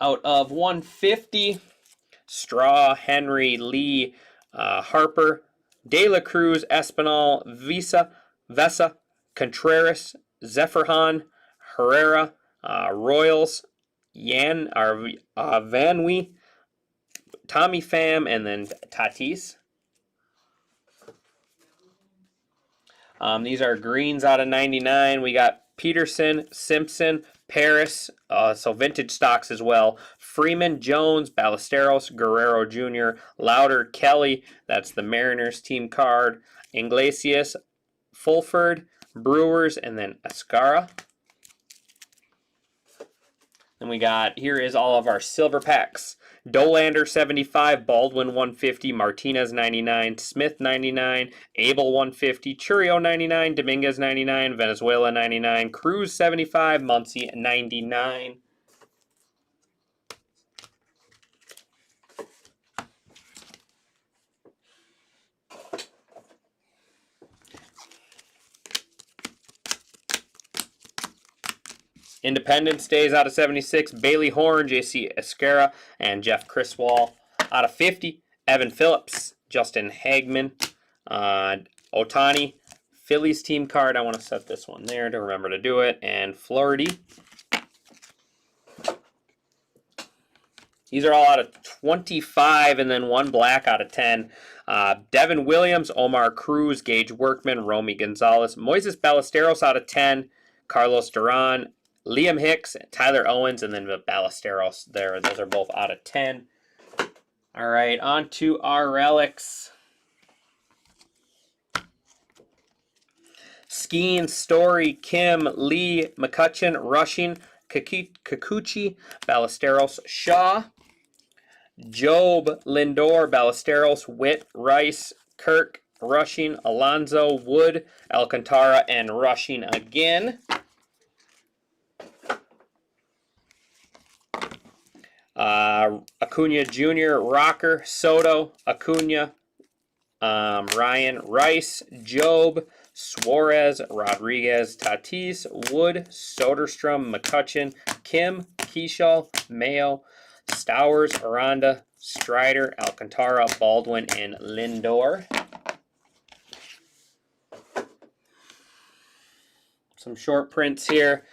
Out of 150, Straw, Henry, Lee, Harper, De La Cruz, Espinal, Vesa, Contreras, Zephyrhan, Herrera, Royals, Vanwy, Tommy Pham, and then Tatis. These are greens out of 99. We got Peterson, Simpson, Paris, so vintage stocks as well. Freeman, Jones, Ballesteros, Guerrero Jr., Louder, Kelly, that's the Mariners team card, Iglesias, Fulford, Brewers, and then Ascara. Then we got, here is all of our silver packs. Dolander 75, Baldwin 150, Martinez 99, Smith 99, Abel 150, Churio 99, Dominguez 99, Venezuela 99, Cruz 75, Muncy 99. Independence Days out of 76, Bailey Horn, JC Esquera, and Jeff Criswell. Out of 50, Evan Phillips, Justin Hagman, Otani, Phillies team card. I want to set this one there to remember to do it. And Flaherty. These are all out of 25 and then one black out of 10. Devin Williams, Omar Cruz, Gage Workman, Romy Gonzalez, Moises Ballesteros out of 10, Carlos Duran, Liam Hicks, Tyler Owens, and then the Ballesteros there. Those are both out of 10. All right, on to our relics. Skeen, Story, Kim, Lee, McCutcheon, Rushing, Kikuchi, Ballesteros, Shaw, Job, Lindor, Ballesteros, Witt, Rice, Kirk, Rushing, Alonso, Wood, Alcantara, and Rushing again. Acuna Jr., Rocker, Soto, Acuna, Ryan, Rice, Job, Suarez, Rodriguez, Tatis, Wood, Soderstrom, McCutcheon, Kim, Kershaw, Mayo, Stowers, Aranda, Strider, Alcantara, Baldwin, and Lindor. Some short prints here.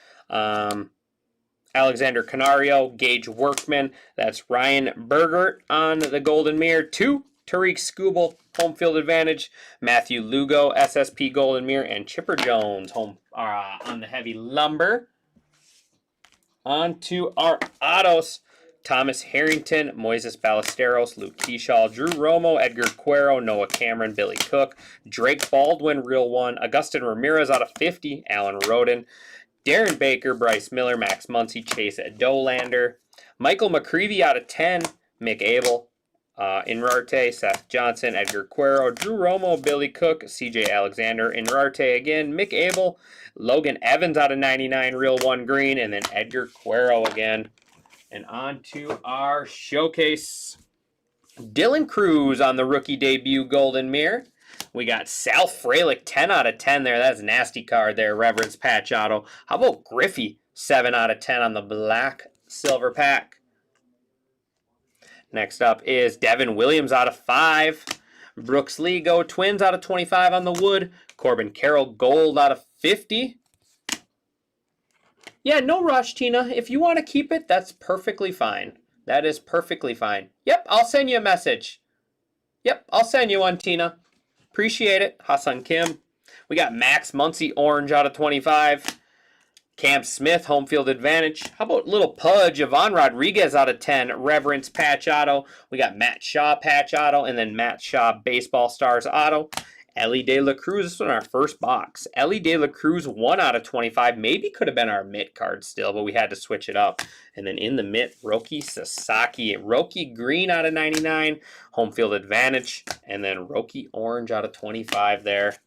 Alexander Canario, Gage Workman. That's Ryan Bergert on the Golden Mirror. 2, Tariq Skubal, home field advantage. Matthew Lugo, SSP Golden Mirror. And Chipper Jones home on the heavy lumber. On to our autos. Thomas Harrington, Moises Ballesteros, Luke Kershaw, Drew Romo, Edgar Cuero, Noah Cameron, Billy Cook, Drake Baldwin, Real One, Augustin Ramirez out of 50, Alan Roden, Darren Baker, Bryce Miller, Max Muncy, Chase Dolander, Michael McCreevy out of 10, Mick Abel, Inrarte, Seth Johnson, Edgar Cuero, Drew Romo, Billy Cook, CJ Alexander, Inrarte again, Mick Abel, Logan Evans out of 99, Real One Green, and then Edgar Cuero again. And on to our showcase. Dylan Cruz on the rookie debut Golden Mirror. We got Sal Frelick, 10 out of 10 there. That's a nasty card there, Reverence Patch Auto. How about Griffey, 7 out of 10 on the black silver pack. Next up is Devin Williams out of 5. Brooks Lee Go Twins out of 25 on the wood. Corbin Carroll Gold out of 50. Yeah, no rush, Tina. If you want to keep it, that's perfectly fine. That is perfectly fine. Yep, I'll send you a message. Yep, I'll send you one, Tina. Appreciate it. Hassan Kim. We got Max Muncy Orange out of 25. Cam Smith, home field advantage. How about little Pudge, Ivan Rodriguez out of 10. Reverence Patch Auto. We got Matt Shaw Patch Auto, and then Matt Shaw Baseball Stars Auto. Ellie De La Cruz, this was our first box. Ellie De La Cruz, 1 out of 25. Maybe could have been our mitt card still, but we had to switch it up. And then in the mitt, Roki Sasaki. Roki Green out of 99. Home field advantage. And then Roki Orange out of 25 there.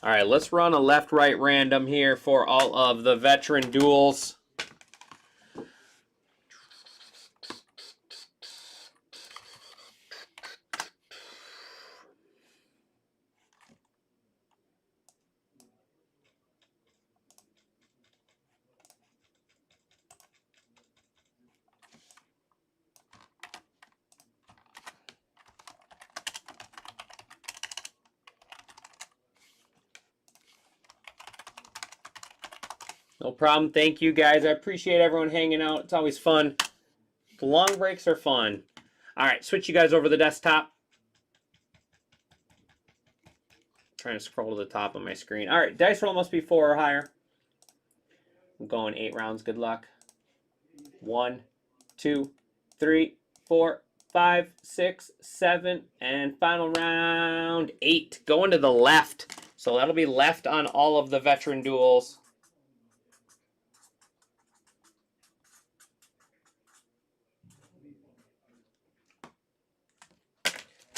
All right, let's run a left-right random here for all of the veteran duels. No problem. Thank you, guys. I appreciate everyone hanging out. It's always fun. The long breaks are fun. All right, switch you guys over to the desktop. Trying to scroll to the top of my screen. All right, dice roll must be 4 or higher. I'm going 8 rounds. Good luck. 1, 2, 3, 4, 5, 6, 7, and final round 8. Going to the left. So that'll be left on all of the veteran duels.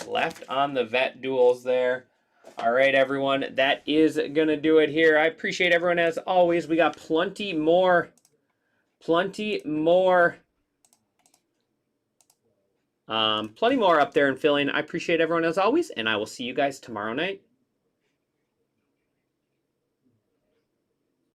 Left on the vet duels there. All right, everyone. That is going to do it here. I appreciate everyone as always. We got plenty more up there and filling. I appreciate everyone as always, and I will see you guys tomorrow night.